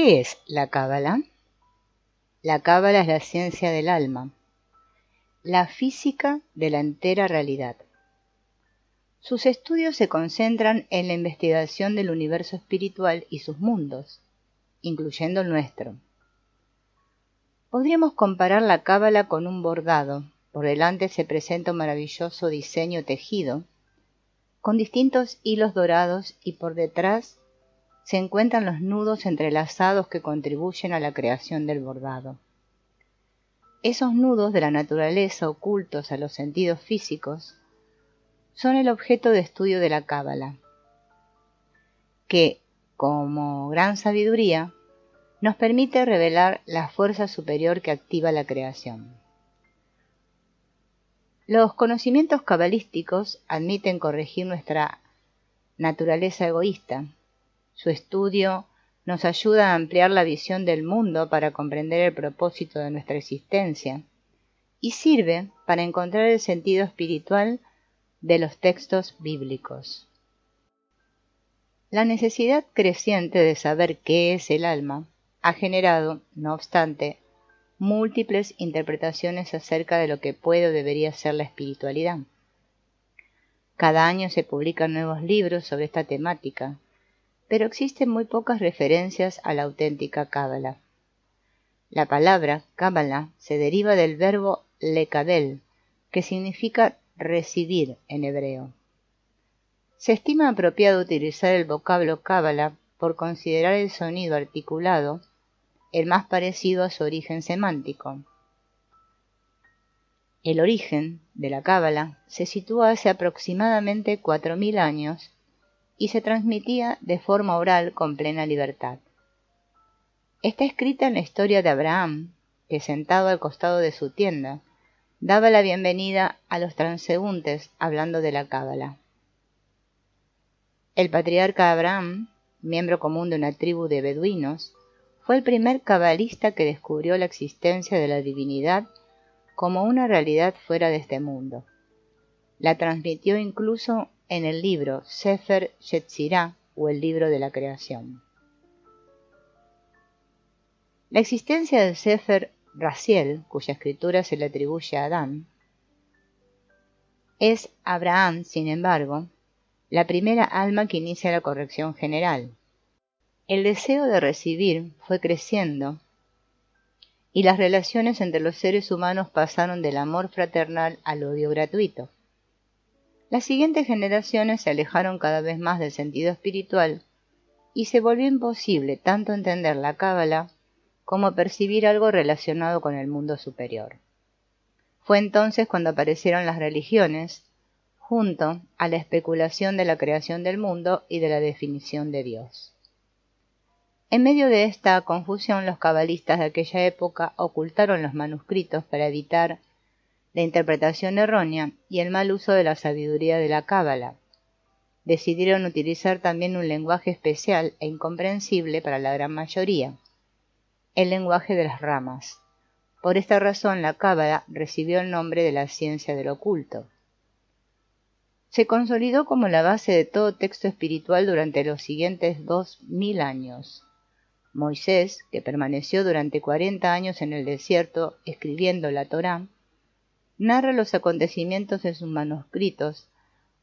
¿Qué es la Cábala? La Cábala es la ciencia del alma, la física de la entera realidad. Sus estudios se concentran en la investigación del universo espiritual y sus mundos, incluyendo el nuestro. Podríamos comparar la Cábala con un bordado. Por delante se presenta un maravilloso diseño tejido, con distintos hilos dorados, y por detrás se encuentran los nudos entrelazados que contribuyen a la creación del bordado. Esos nudos de la naturaleza ocultos a los sentidos físicos son el objeto de estudio de la Cábala, que, como gran sabiduría, nos permite revelar la fuerza superior que activa la creación. Los conocimientos cabalísticos admiten corregir nuestra naturaleza egoísta. Su estudio nos ayuda a ampliar la visión del mundo para comprender el propósito de nuestra existencia y sirve para encontrar el sentido espiritual de los textos bíblicos. La necesidad creciente de saber qué es el alma ha generado, no obstante, múltiples interpretaciones acerca de lo que puede o debería ser la espiritualidad. Cada año se publican nuevos libros sobre esta temática, pero existen muy pocas referencias a la auténtica Cábala. La palabra Cábala se deriva del verbo lekabel, que significa recibir en hebreo. Se estima apropiado utilizar el vocablo Cábala por considerar el sonido articulado el más parecido a su origen semántico. El origen de la Cábala se sitúa hace aproximadamente 4000 años y se transmitía de forma oral con plena libertad. Está escrita en la historia de Abraham, que sentado al costado de su tienda, daba la bienvenida a los transeúntes hablando de la Cábala. El patriarca Abraham, miembro común de una tribu de beduinos, fue el primer cabalista que descubrió la existencia de la divinidad como una realidad fuera de este mundo. La transmitió incluso en el libro Sefer Yetzirah, o el libro de la creación. La existencia del Sefer Raziel, cuya escritura se le atribuye a Adán, es Abraham, sin embargo, la primera alma que inicia la corrección general. El deseo de recibir fue creciendo y las relaciones entre los seres humanos pasaron del amor fraternal al odio gratuito. Las siguientes generaciones se alejaron cada vez más del sentido espiritual y se volvió imposible tanto entender la Cábala como percibir algo relacionado con el mundo superior. Fue entonces cuando aparecieron las religiones, junto a la especulación de la creación del mundo y de la definición de Dios. En medio de esta confusión, los cabalistas de aquella época ocultaron los manuscritos para evitar la interpretación errónea y el mal uso de la sabiduría de la Cábala. Decidieron utilizar también un lenguaje especial e incomprensible para la gran mayoría, el lenguaje de las ramas. Por esta razón, la Cábala recibió el nombre de la ciencia del oculto. Se consolidó como la base de todo texto espiritual durante los siguientes 2000 años. Moisés, que permaneció durante 40 años en el desierto escribiendo la Torá, narra los acontecimientos de sus manuscritos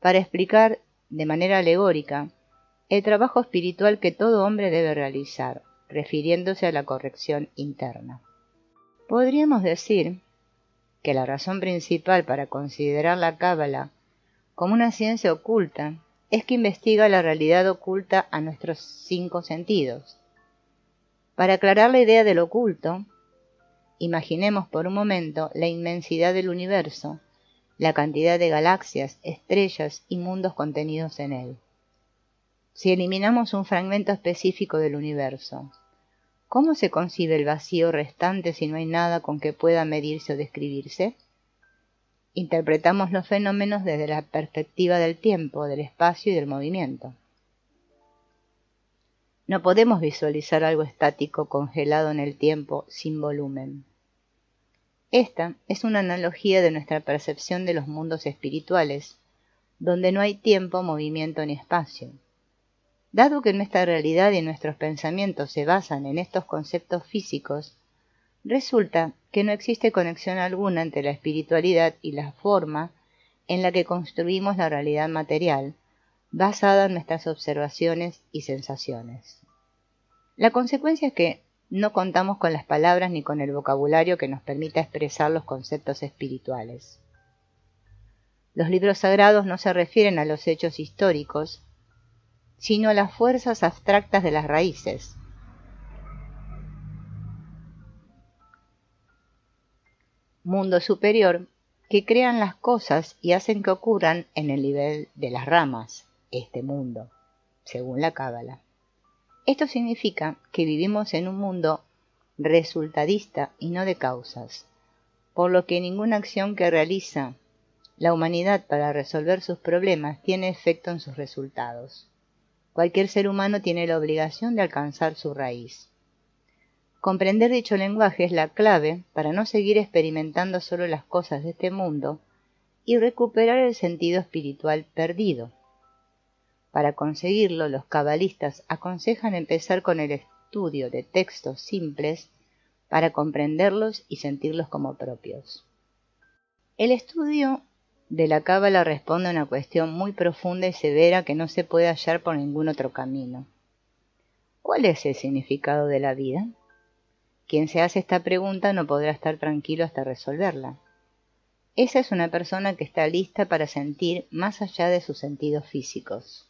para explicar de manera alegórica el trabajo espiritual que todo hombre debe realizar, refiriéndose a la corrección interna. Podríamos decir que la razón principal para considerar la Cábala como una ciencia oculta es que investiga la realidad oculta a nuestros 5 sentidos. Para aclarar la idea del oculto, imaginemos por un momento la inmensidad del universo, la cantidad de galaxias, estrellas y mundos contenidos en él. Si eliminamos un fragmento específico del universo, ¿cómo se concibe el vacío restante si no hay nada con que pueda medirse o describirse? Interpretamos los fenómenos desde la perspectiva del tiempo, del espacio y del movimiento. No podemos visualizar algo estático congelado en el tiempo sin volumen. Esta es una analogía de nuestra percepción de los mundos espirituales, donde no hay tiempo, movimiento ni espacio. Dado que nuestra realidad y nuestros pensamientos se basan en estos conceptos físicos, resulta que no existe conexión alguna entre la espiritualidad y la forma en la que construimos la realidad material, basada en nuestras observaciones y sensaciones. La consecuencia es que no contamos con las palabras ni con el vocabulario que nos permita expresar los conceptos espirituales. Los libros sagrados no se refieren a los hechos históricos, sino a las fuerzas abstractas de las raíces. Mundo superior, que crean las cosas y hacen que ocurran en el nivel de las ramas, este mundo, según la Cábala. Esto significa que vivimos en un mundo resultadista y no de causas, por lo que ninguna acción que realiza la humanidad para resolver sus problemas tiene efecto en sus resultados. Cualquier ser humano tiene la obligación de alcanzar su raíz. Comprender dicho lenguaje es la clave para no seguir experimentando solo las cosas de este mundo y recuperar el sentido espiritual perdido. Para conseguirlo, los cabalistas aconsejan empezar con el estudio de textos simples para comprenderlos y sentirlos como propios. El estudio de la Cábala responde a una cuestión muy profunda y severa que no se puede hallar por ningún otro camino. ¿Cuál es el significado de la vida? Quien se hace esta pregunta no podrá estar tranquilo hasta resolverla. Esa es una persona que está lista para sentir más allá de sus sentidos físicos.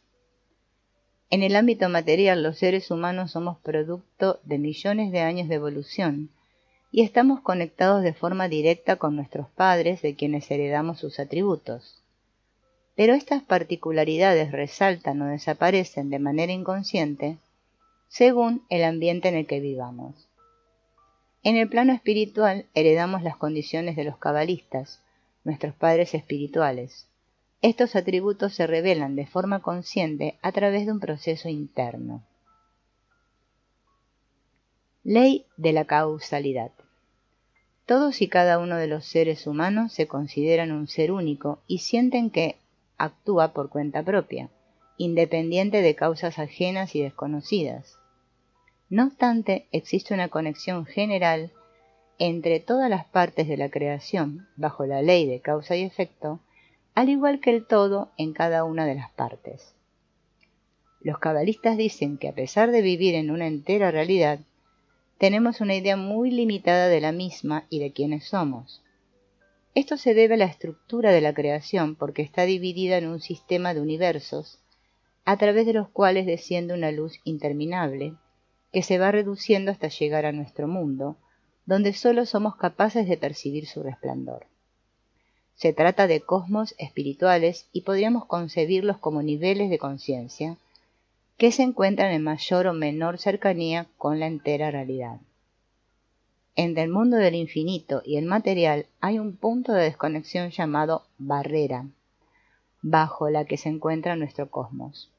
En el ámbito material, los seres humanos somos producto de millones de años de evolución y estamos conectados de forma directa con nuestros padres, de quienes heredamos sus atributos. Pero estas particularidades resaltan o desaparecen de manera inconsciente según el ambiente en el que vivamos. En el plano espiritual heredamos las condiciones de los cabalistas, nuestros padres espirituales. Estos atributos se revelan de forma consciente a través de un proceso interno. Ley de la causalidad. Todos y cada uno de los seres humanos se consideran un ser único y sienten que actúa por cuenta propia, independiente de causas ajenas y desconocidas. No obstante, existe una conexión general entre todas las partes de la creación, bajo la ley de causa y efecto, al igual que el todo en cada una de las partes. Los cabalistas dicen que a pesar de vivir en una entera realidad, tenemos una idea muy limitada de la misma y de quiénes somos. Esto se debe a la estructura de la creación porque está dividida en un sistema de universos a través de los cuales desciende una luz interminable que se va reduciendo hasta llegar a nuestro mundo, donde solo somos capaces de percibir su resplandor. Se trata de cosmos espirituales y podríamos concebirlos como niveles de conciencia que se encuentran en mayor o menor cercanía con la entera realidad. Entre el mundo del infinito y el material hay un punto de desconexión llamado barrera, bajo la que se encuentra nuestro cosmos.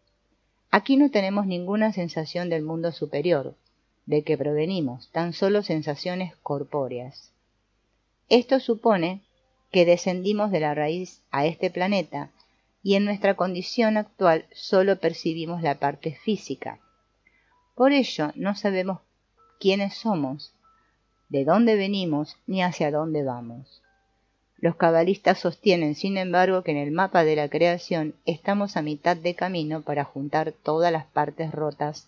Aquí no tenemos ninguna sensación del mundo superior, de que provenimos, tan solo sensaciones corpóreas. Esto supone que descendimos de la raíz a este planeta y en nuestra condición actual solo percibimos la parte física. Por ello no sabemos quiénes somos, de dónde venimos ni hacia dónde vamos. Los cabalistas sostienen, sin embargo, que en el mapa de la creación estamos a mitad de camino para juntar todas las partes rotas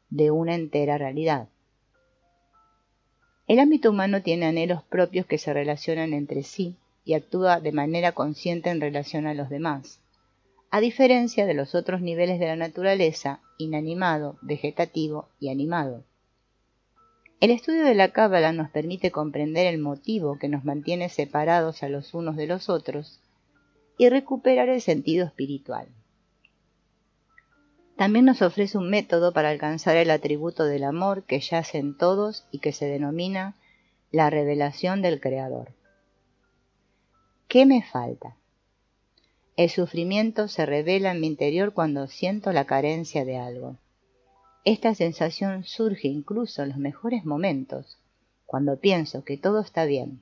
de una entera realidad. El ámbito humano tiene anhelos propios que se relacionan entre sí y actúa de manera consciente en relación a los demás. A diferencia de los otros niveles de la naturaleza, inanimado, vegetativo y animado. El estudio de la Cábala nos permite comprender el motivo que nos mantiene separados a los unos de los otros y recuperar el sentido espiritual. También nos ofrece un método para alcanzar el atributo del amor que yace en todos y que se denomina la revelación del Creador. ¿Qué me falta? El sufrimiento se revela en mi interior cuando siento la carencia de algo. Esta sensación surge incluso en los mejores momentos, cuando pienso que todo está bien.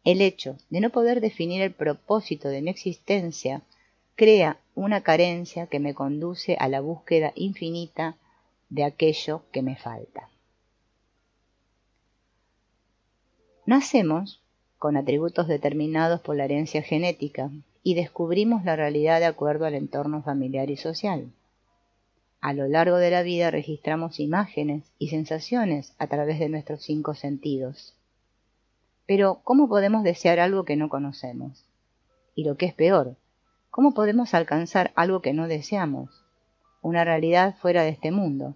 El hecho de no poder definir el propósito de mi existencia crea una carencia que me conduce a la búsqueda infinita de aquello que me falta. Nacemos con atributos determinados por la herencia genética y descubrimos la realidad de acuerdo al entorno familiar y social. A lo largo de la vida registramos imágenes y sensaciones a través de nuestros 5 sentidos. Pero, ¿cómo podemos desear algo que no conocemos? Y lo que es peor, ¿cómo podemos alcanzar algo que no deseamos? Una realidad fuera de este mundo.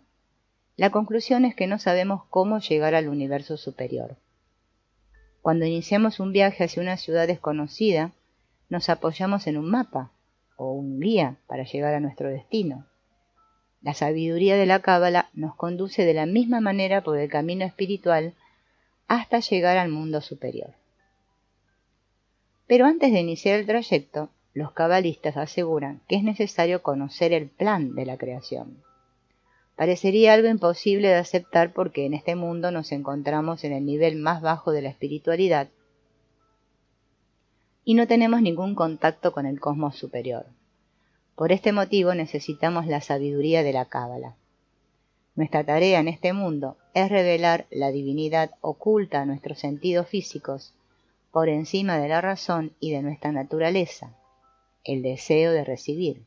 La conclusión es que no sabemos cómo llegar al universo superior. Cuando iniciamos un viaje hacia una ciudad desconocida, nos apoyamos en un mapa o un guía para llegar a nuestro destino. La sabiduría de la Cábala nos conduce de la misma manera por el camino espiritual hasta llegar al mundo superior. Pero antes de iniciar el trayecto, los cabalistas aseguran que es necesario conocer el plan de la creación. Parecería algo imposible de aceptar porque en este mundo nos encontramos en el nivel más bajo de la espiritualidad y no tenemos ningún contacto con el cosmos superior. Por este motivo necesitamos la sabiduría de la Cábala. Nuestra tarea en este mundo es revelar la divinidad oculta a nuestros sentidos físicos por encima de la razón y de nuestra naturaleza, el deseo de recibir.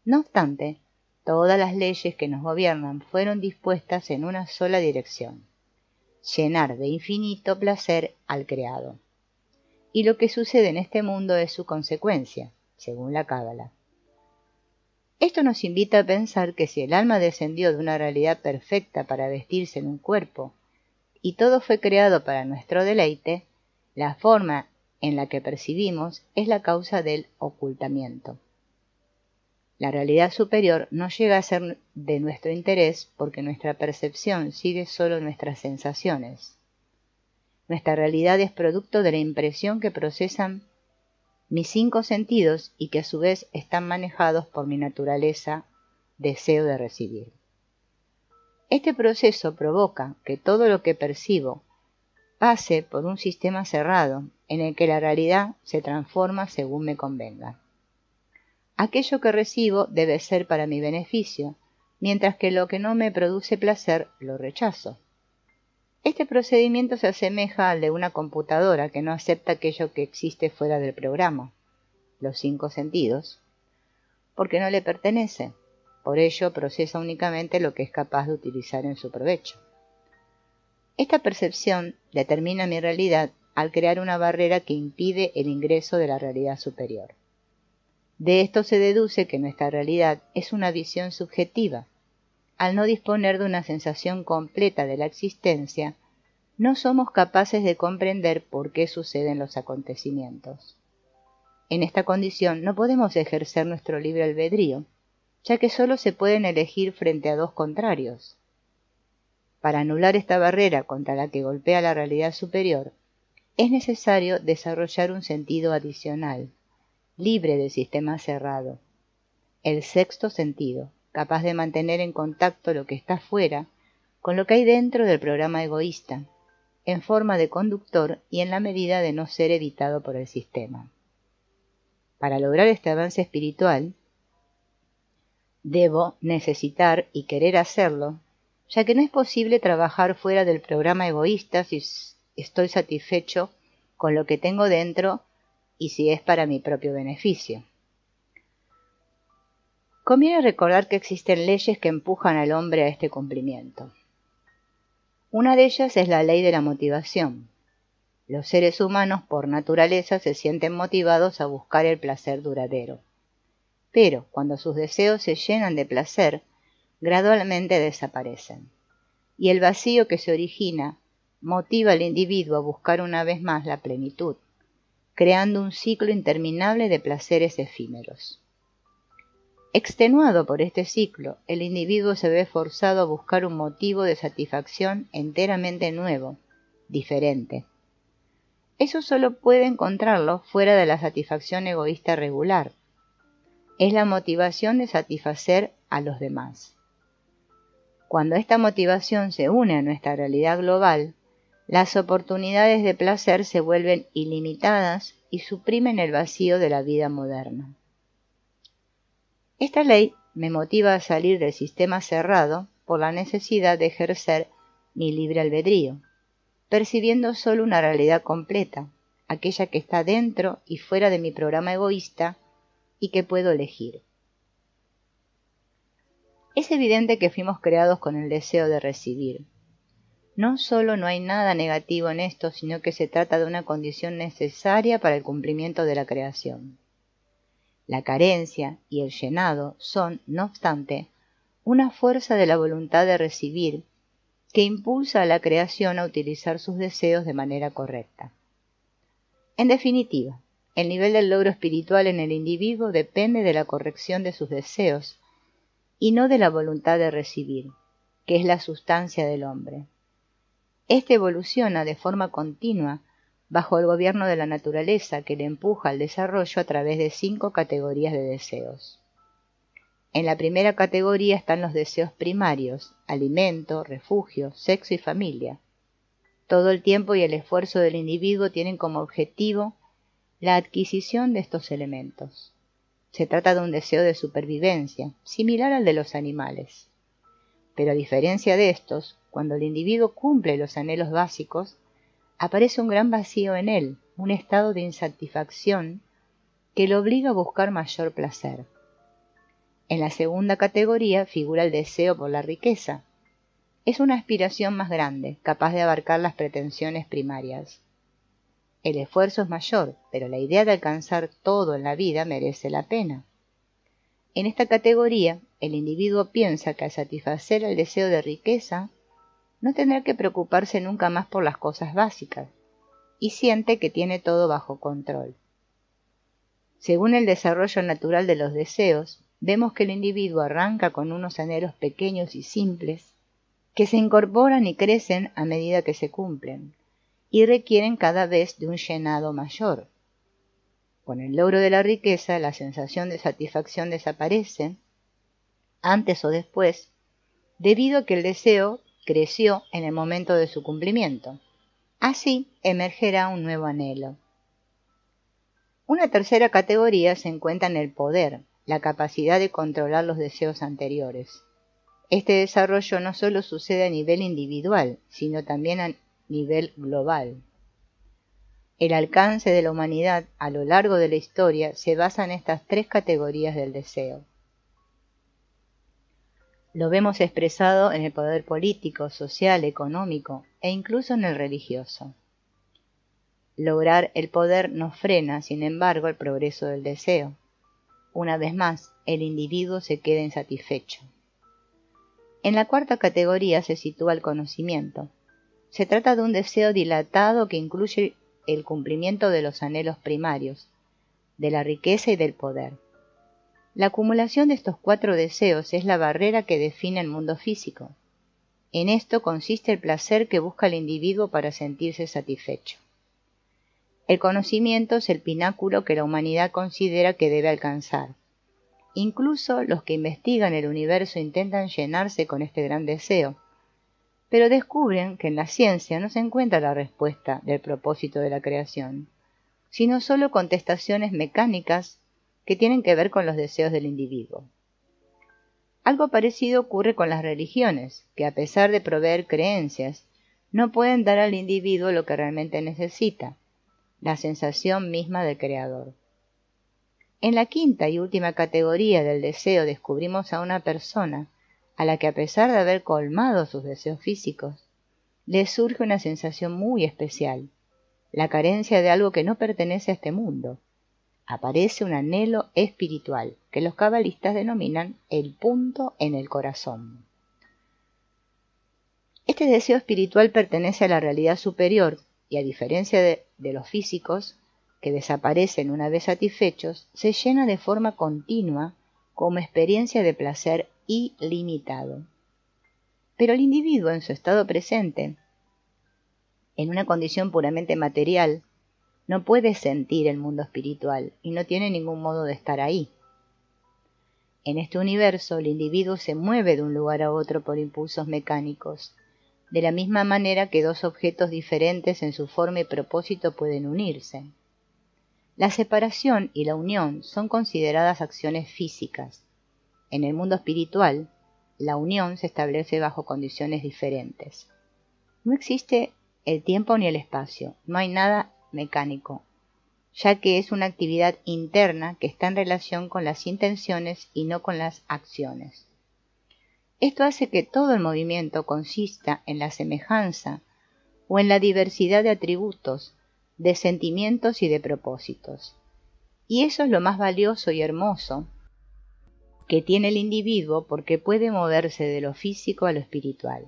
No obstante, todas las leyes que nos gobiernan fueron dispuestas en una sola dirección: llenar de infinito placer al creado. Y lo que sucede en este mundo es su consecuencia, según la Cábala. Esto nos invita a pensar que si el alma descendió de una realidad perfecta para vestirse en un cuerpo, y todo fue creado para nuestro deleite, la forma en la que percibimos es la causa del ocultamiento. La realidad superior no llega a ser de nuestro interés porque nuestra percepción sigue solo nuestras sensaciones. Nuestra realidad es producto de la impresión que procesan mis 5 sentidos y que a su vez están manejados por mi naturaleza, deseo de recibir. Este proceso provoca que todo lo que percibo pase por un sistema cerrado en el que la realidad se transforma según me convenga. Aquello que recibo debe ser para mi beneficio, mientras que lo que no me produce placer lo rechazo. Este procedimiento se asemeja al de una computadora que no acepta aquello que existe fuera del programa, los 5 sentidos, porque no le pertenece. Por ello procesa únicamente lo que es capaz de utilizar en su provecho. Esta percepción determina mi realidad al crear una barrera que impide el ingreso de la realidad superior. De esto se deduce que nuestra realidad es una visión subjetiva. Al no disponer de una sensación completa de la existencia, no somos capaces de comprender por qué suceden los acontecimientos. En esta condición no podemos ejercer nuestro libre albedrío, ya que solo se pueden elegir frente a 2 contrarios. Para anular esta barrera contra la que golpea la realidad superior, es necesario desarrollar un sentido adicional, libre del sistema cerrado, el 6º sentido, capaz de mantener en contacto lo que está fuera con lo que hay dentro del programa egoísta, en forma de conductor y en la medida de no ser evitado por el sistema. Para lograr este avance espiritual, debo necesitar y querer hacerlo, ya que no es posible trabajar fuera del programa egoísta si estoy satisfecho con lo que tengo dentro y si es para mi propio beneficio. Conviene recordar que existen leyes que empujan al hombre a este cumplimiento. Una de ellas es la ley de la motivación. Los seres humanos por naturaleza se sienten motivados a buscar el placer duradero. Pero cuando sus deseos se llenan de placer, gradualmente desaparecen. Y el vacío que se origina motiva al individuo a buscar una vez más la plenitud, creando un ciclo interminable de placeres efímeros. Extenuado por este ciclo, el individuo se ve forzado a buscar un motivo de satisfacción enteramente nuevo, diferente. Eso solo puede encontrarlo fuera de la satisfacción egoísta regular. Es la motivación de satisfacer a los demás. Cuando esta motivación se une a nuestra realidad global, las oportunidades de placer se vuelven ilimitadas y suprimen el vacío de la vida moderna. Esta ley me motiva a salir del sistema cerrado por la necesidad de ejercer mi libre albedrío, percibiendo solo una realidad completa, aquella que está dentro y fuera de mi programa egoísta y que puedo elegir. Es evidente que fuimos creados con el deseo de recibir. No solo no hay nada negativo en esto, sino que se trata de una condición necesaria para el cumplimiento de la creación. La carencia y el llenado son, no obstante, una fuerza de la voluntad de recibir que impulsa a la creación a utilizar sus deseos de manera correcta. En definitiva, el nivel del logro espiritual en el individuo depende de la corrección de sus deseos y no de la voluntad de recibir, que es la sustancia del hombre. Este evoluciona de forma continua bajo el gobierno de la naturaleza que le empuja al desarrollo a través de 5 categorías de deseos. En la primera categoría están los deseos primarios: alimento, refugio, sexo y familia. Todo el tiempo y el esfuerzo del individuo tienen como objetivo la adquisición de estos elementos. Se trata de un deseo de supervivencia, similar al de los animales. Pero a diferencia de estos, cuando el individuo cumple los anhelos básicos, aparece un gran vacío en él, un estado de insatisfacción que lo obliga a buscar mayor placer. En la segunda categoría figura el deseo por la riqueza. Es una aspiración más grande, capaz de abarcar las pretensiones primarias. El esfuerzo es mayor, pero la idea de alcanzar todo en la vida merece la pena. En esta categoría, el individuo piensa que al satisfacer el deseo de riqueza, no tendrá que preocuparse nunca más por las cosas básicas, y siente que tiene todo bajo control. Según el desarrollo natural de los deseos, vemos que el individuo arranca con unos anhelos pequeños y simples, que se incorporan y crecen a medida que se cumplen, y requieren cada vez de un llenado mayor. Con el logro de la riqueza, la sensación de satisfacción desaparece, antes o después, debido a que el deseo creció en el momento de su cumplimiento. Así emergerá un nuevo anhelo. Una tercera categoría se encuentra en el poder, la capacidad de controlar los deseos anteriores. Este desarrollo no solo sucede a nivel individual, sino también a nivel global. El alcance de la humanidad a lo largo de la historia se basa en estas 3 categorías del deseo. Lo vemos expresado en el poder político, social, económico e incluso en el religioso. Lograr el poder no frena, sin embargo, el progreso del deseo. Una vez más, el individuo se queda insatisfecho. En la cuarta categoría se sitúa el conocimiento. Se trata de un deseo dilatado que incluye el cumplimiento de los anhelos primarios, de la riqueza y del poder. La acumulación de estos 4 deseos es la barrera que define el mundo físico. En esto consiste el placer que busca el individuo para sentirse satisfecho. El conocimiento es el pináculo que la humanidad considera que debe alcanzar. Incluso los que investigan el universo intentan llenarse con este gran deseo, pero descubren que en la ciencia no se encuentra la respuesta del propósito de la creación, sino solo contestaciones mecánicas que tienen que ver con los deseos del individuo. Algo parecido ocurre con las religiones, que a pesar de proveer creencias, no pueden dar al individuo lo que realmente necesita, la sensación misma del creador. En la quinta y última categoría del deseo descubrimos a una persona a la que, a pesar de haber colmado sus deseos físicos, le surge una sensación muy especial, la carencia de algo que no pertenece a este mundo. Aparece un anhelo espiritual, que los cabalistas denominan el punto en el corazón. Este deseo espiritual pertenece a la realidad superior y, a diferencia de los físicos, que desaparecen una vez satisfechos, se llena de forma continua como experiencia de placer ilimitado. Pero el individuo en su estado presente, en una condición puramente material, no puede sentir el mundo espiritual y no tiene ningún modo de estar ahí. En este universo, el individuo se mueve de un lugar a otro por impulsos mecánicos, de la misma manera que 2 objetos diferentes en su forma y propósito pueden unirse. La separación y la unión son consideradas acciones físicas, en el mundo espiritual, la unión se establece bajo condiciones diferentes. No existe el tiempo ni el espacio, no hay nada mecánico, ya que es una actividad interna que está en relación con las intenciones y no con las acciones. Esto hace que todo el movimiento consista en la semejanza o en la diversidad de atributos, de sentimientos y de propósitos. Y eso es lo más valioso y hermoso que tiene el individuo, porque puede moverse de lo físico a lo espiritual.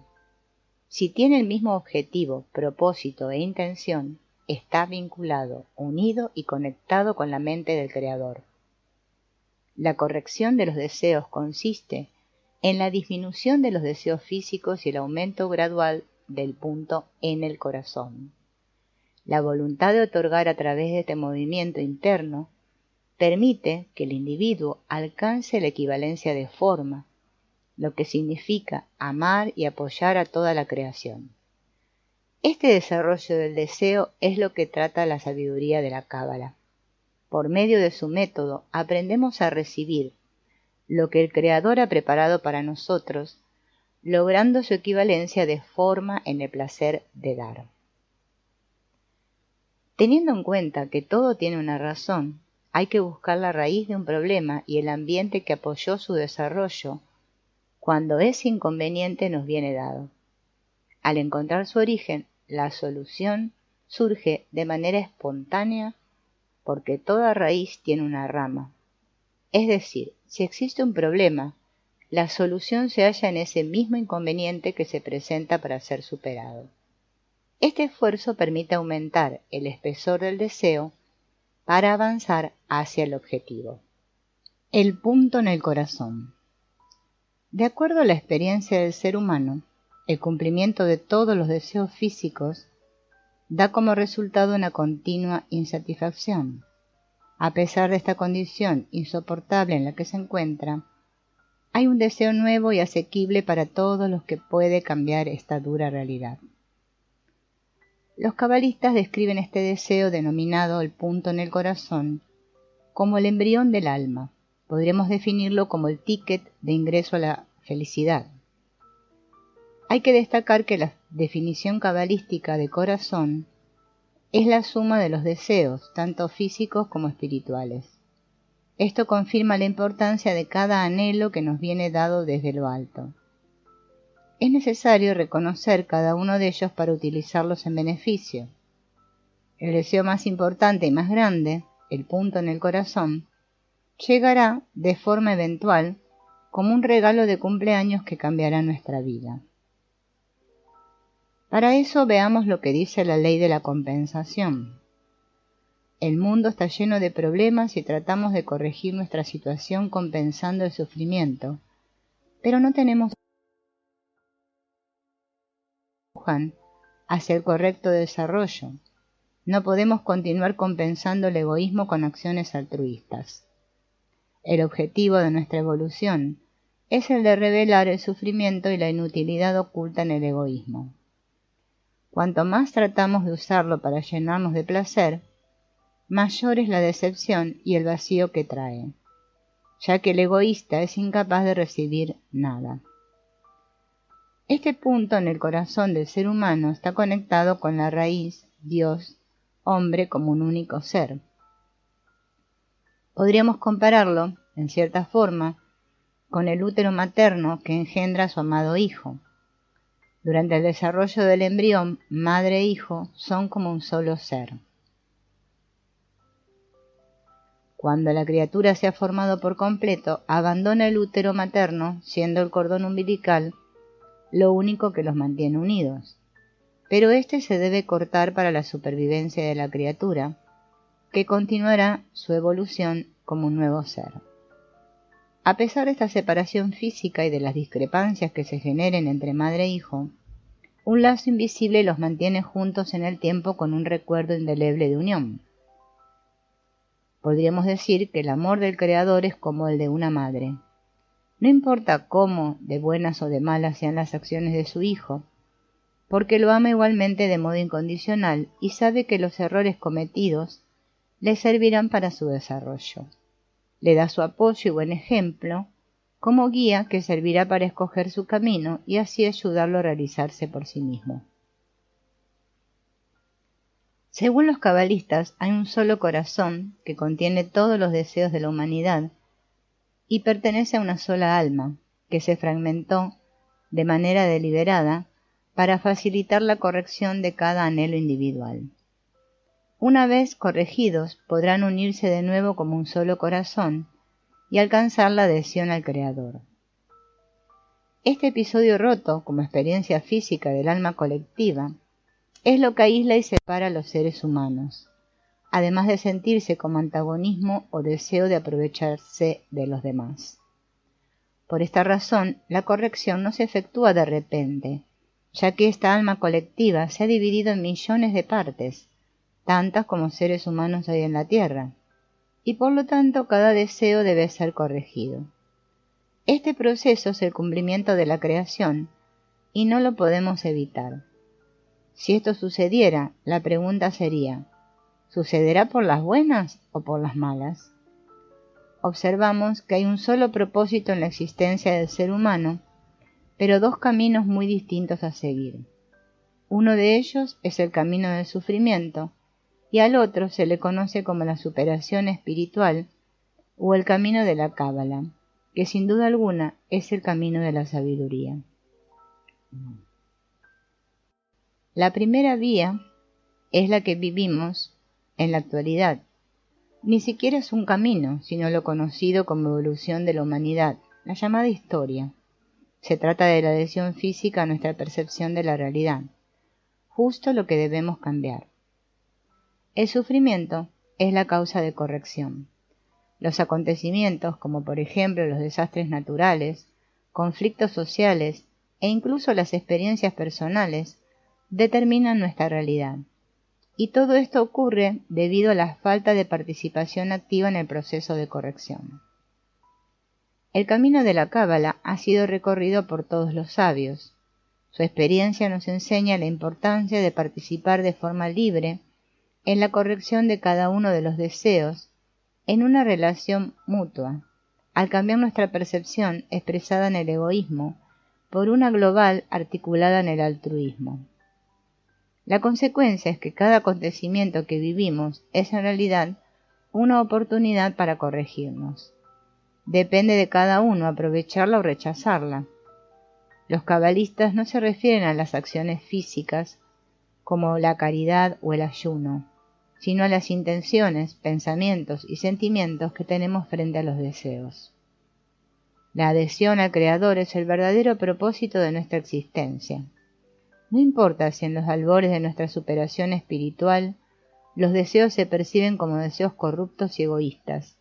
Si tiene el mismo objetivo, propósito e intención, está vinculado, unido y conectado con la mente del Creador. La corrección de los deseos consiste en la disminución de los deseos físicos y el aumento gradual del punto en el corazón. La voluntad de otorgar a través de este movimiento interno permite que el individuo alcance la equivalencia de forma, lo que significa amar y apoyar a toda la creación. Este desarrollo del deseo es lo que trata la sabiduría de la Cábala. Por medio de su método aprendemos a recibir lo que el Creador ha preparado para nosotros, logrando su equivalencia de forma en el placer de dar. Teniendo en cuenta que todo tiene una razón, hay que buscar la raíz de un problema y el ambiente que apoyó su desarrollo cuando ese inconveniente nos viene dado. Al encontrar su origen, la solución surge de manera espontánea porque toda raíz tiene una rama. Es decir, si existe un problema, la solución se halla en ese mismo inconveniente que se presenta para ser superado. Este esfuerzo permite aumentar el espesor del deseo para avanzar hacia el objetivo. El punto en el corazón. De acuerdo a la experiencia del ser humano, el cumplimiento de todos los deseos físicos da como resultado una continua insatisfacción. A pesar de esta condición insoportable en la que se encuentra, hay un deseo nuevo y asequible para todos los que puede cambiar esta dura realidad. Los cabalistas describen este deseo denominado el punto en el corazón como el embrión del alma. Podríamos definirlo como el ticket de ingreso a la felicidad. Hay que destacar que la definición cabalística de corazón es la suma de los deseos, tanto físicos como espirituales. Esto confirma la importancia de cada anhelo que nos viene dado desde lo alto. Es necesario reconocer cada uno de ellos para utilizarlos en beneficio. El deseo más importante y más grande, el punto en el corazón, llegará de forma eventual como un regalo de cumpleaños que cambiará nuestra vida. Para eso veamos lo que dice la ley de la compensación. El mundo está lleno de problemas y tratamos de corregir nuestra situación compensando el sufrimiento, pero no tenemos hacia el correcto desarrollo. No podemos continuar compensando el egoísmo con acciones altruistas. El objetivo de nuestra evolución es el de revelar el sufrimiento y la inutilidad oculta en el egoísmo. Cuanto más tratamos de usarlo para llenarnos de placer, mayor es la decepción y el vacío que trae, ya que el egoísta es incapaz de recibir nada. Este punto en el corazón del ser humano está conectado con la raíz, Dios, hombre como un único ser. Podríamos compararlo, en cierta forma, con el útero materno que engendra a su amado hijo. Durante el desarrollo del embrión, madre e hijo son como un solo ser. Cuando la criatura se ha formado por completo, abandona el útero materno, siendo el cordón umbilical lo único que los mantiene unidos. Pero este se debe cortar para la supervivencia de la criatura, que continuará su evolución como un nuevo ser. A pesar de esta separación física y de las discrepancias que se generen entre madre e hijo, un lazo invisible los mantiene juntos en el tiempo con un recuerdo indeleble de unión. Podríamos decir que el amor del Creador es como el de una madre. No importa cómo, de buenas o de malas sean las acciones de su hijo, porque lo ama igualmente de modo incondicional y sabe que los errores cometidos le servirán para su desarrollo. Le da su apoyo y buen ejemplo, como guía que servirá para escoger su camino y así ayudarlo a realizarse por sí mismo. Según los cabalistas, hay un solo corazón que contiene todos los deseos de la humanidad y pertenece a una sola alma, que se fragmentó de manera deliberada para facilitar la corrección de cada anhelo individual. Una vez corregidos, podrán unirse de nuevo como un solo corazón y alcanzar la adhesión al Creador. Este episodio roto, como experiencia física del alma colectiva, es lo que aísla y separa a los seres humanos, además de sentirse como antagonismo o deseo de aprovecharse de los demás. Por esta razón, la corrección no se efectúa de repente, ya que esta alma colectiva se ha dividido en millones de partes, tantas como seres humanos hay en la Tierra, y por lo tanto cada deseo debe ser corregido. Este proceso es el cumplimiento de la creación, y no lo podemos evitar. Si esto sucediera, la pregunta sería, ¿sucederá por las buenas o por las malas? Observamos que hay un solo propósito en la existencia del ser humano, pero dos caminos muy distintos a seguir. Uno de ellos es el camino del sufrimiento, y al otro se le conoce como la superación espiritual o el camino de la Cábala, que sin duda alguna es el camino de la sabiduría. La primera vía es la que vivimos en la actualidad. Ni siquiera es un camino, sino lo conocido como evolución de la humanidad, la llamada historia. Se trata de la adhesión física a nuestra percepción de la realidad, justo lo que debemos cambiar. El sufrimiento es la causa de corrección. Los acontecimientos, como por ejemplo los desastres naturales, conflictos sociales e incluso las experiencias personales, determinan nuestra realidad. Y todo esto ocurre debido a la falta de participación activa en el proceso de corrección. El camino de la Cábala ha sido recorrido por todos los sabios. Su experiencia nos enseña la importancia de participar de forma libre en la corrección de cada uno de los deseos en una relación mutua, al cambiar nuestra percepción expresada en el egoísmo por una global articulada en el altruismo. La consecuencia es que cada acontecimiento que vivimos es en realidad una oportunidad para corregirnos. Depende de cada uno aprovecharla o rechazarla. Los cabalistas no se refieren a las acciones físicas como la caridad o el ayuno, sino a las intenciones, pensamientos y sentimientos que tenemos frente a los deseos. La adhesión al Creador es el verdadero propósito de nuestra existencia. No importa si en los albores de nuestra superación espiritual los deseos se perciben como deseos corruptos y egoístas,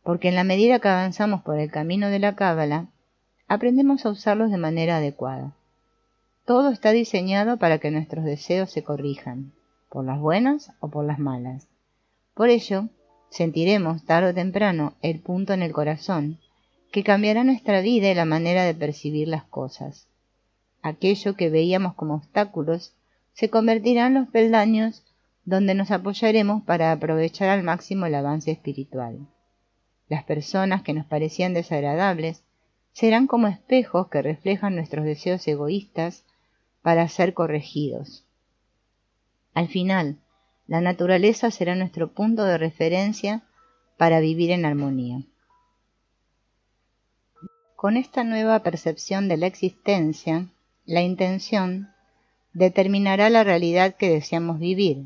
porque en la medida que avanzamos por el camino de la Cábala, aprendemos a usarlos de manera adecuada. Todo está diseñado para que nuestros deseos se corrijan, por las buenas o por las malas. Por ello, sentiremos tarde o temprano el punto en el corazón que cambiará nuestra vida y la manera de percibir las cosas. Aquello que veíamos como obstáculos se convertirá en los peldaños donde nos apoyaremos para aprovechar al máximo el avance espiritual. Las personas que nos parecían desagradables serán como espejos que reflejan nuestros deseos egoístas para ser corregidos. Al final, la naturaleza será nuestro punto de referencia para vivir en armonía. Con esta nueva percepción de la existencia, la intención determinará la realidad que deseamos vivir.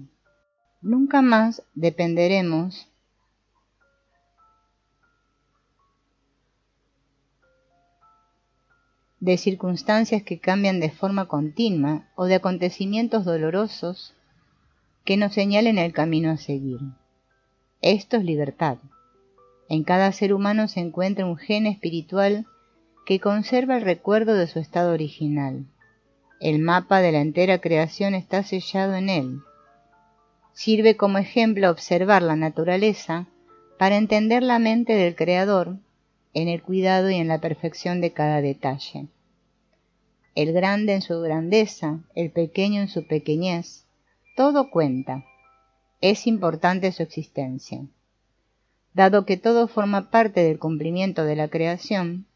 Nunca más dependeremos de circunstancias que cambian de forma continua o de acontecimientos dolorosos que nos señalen el camino a seguir. Esto es libertad. En cada ser humano se encuentra un gen espiritual que conserva el recuerdo de su estado original. El mapa de la entera creación está sellado en él. Sirve como ejemplo observar la naturaleza para entender la mente del Creador en el cuidado y en la perfección de cada detalle. El grande en su grandeza, el pequeño en su pequeñez, todo cuenta. Es importante su existencia. Dado que todo forma parte del cumplimiento de la creación,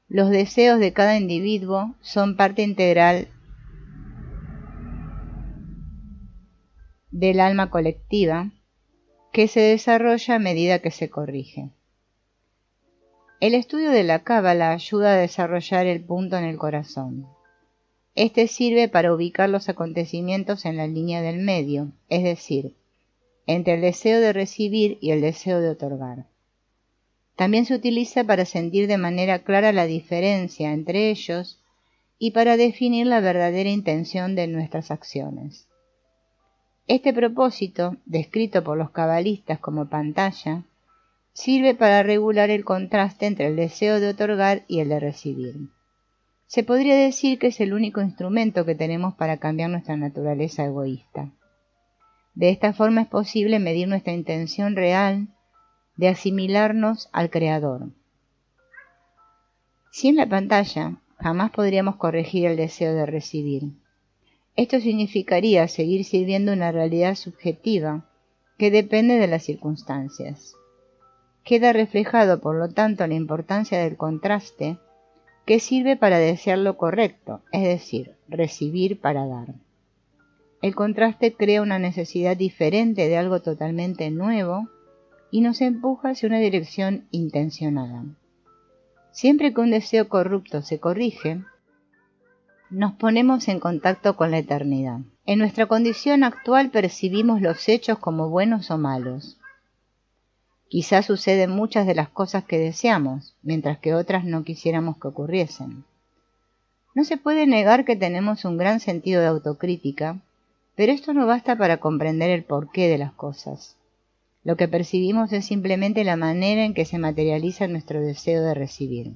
Los deseos de cada individuo son parte integral del alma colectiva que se desarrolla a medida que se corrige. El estudio de la Cábala ayuda a desarrollar el punto en el corazón. Este sirve para ubicar los acontecimientos en la línea del medio, es decir, entre el deseo de recibir y el deseo de otorgar. También se utiliza para sentir de manera clara la diferencia entre ellos y para definir la verdadera intención de nuestras acciones. Este propósito, descrito por los cabalistas como pantalla, sirve para regular el contraste entre el deseo de otorgar y el de recibir. Se podría decir que es el único instrumento que tenemos para cambiar nuestra naturaleza egoísta. De esta forma es posible medir nuestra intención real de asimilarnos al Creador. Sin la pantalla, jamás podríamos corregir el deseo de recibir. Esto significaría seguir sirviendo una realidad subjetiva que depende de las circunstancias. Queda reflejado, por lo tanto, la importancia del contraste que sirve para desear lo correcto, es decir, recibir para dar. El contraste crea una necesidad diferente de algo totalmente nuevo y nos empuja hacia una dirección intencionada. Siempre que un deseo corrupto se corrige, nos ponemos en contacto con la eternidad. En nuestra condición actual percibimos los hechos como buenos o malos. Quizás suceden muchas de las cosas que deseamos, mientras que otras no quisiéramos que ocurriesen. No se puede negar que tenemos un gran sentido de autocrítica, pero esto no basta para comprender el porqué de las cosas. Lo que percibimos es simplemente la manera en que se materializa nuestro deseo de recibir.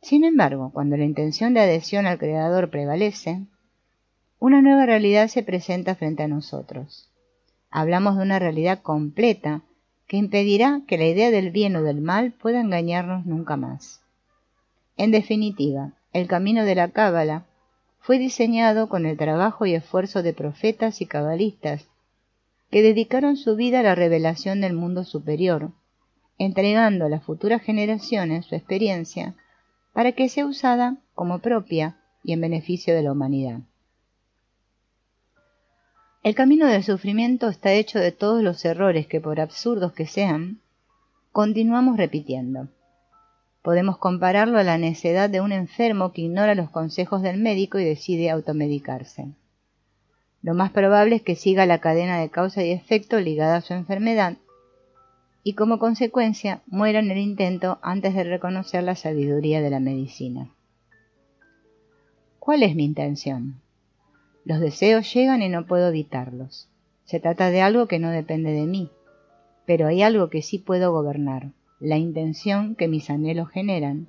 Sin embargo, cuando la intención de adhesión al Creador prevalece, una nueva realidad se presenta frente a nosotros. Hablamos de una realidad completa que impedirá que la idea del bien o del mal pueda engañarnos nunca más. En definitiva, el camino de la Cábala fue diseñado con el trabajo y esfuerzo de profetas y cabalistas que dedicaron su vida a la revelación del mundo superior, entregando a las futuras generaciones su experiencia para que sea usada como propia y en beneficio de la humanidad. El camino del sufrimiento está hecho de todos los errores que, por absurdos que sean, continuamos repitiendo. Podemos compararlo a la necedad de un enfermo que ignora los consejos del médico y decide automedicarse. Lo más probable es que siga la cadena de causa y efecto ligada a su enfermedad y como consecuencia muera en el intento antes de reconocer la sabiduría de la medicina. ¿Cuál es mi intención? Los deseos llegan y no puedo evitarlos. Se trata de algo que no depende de mí, pero hay algo que sí puedo gobernar, la intención que mis anhelos generan,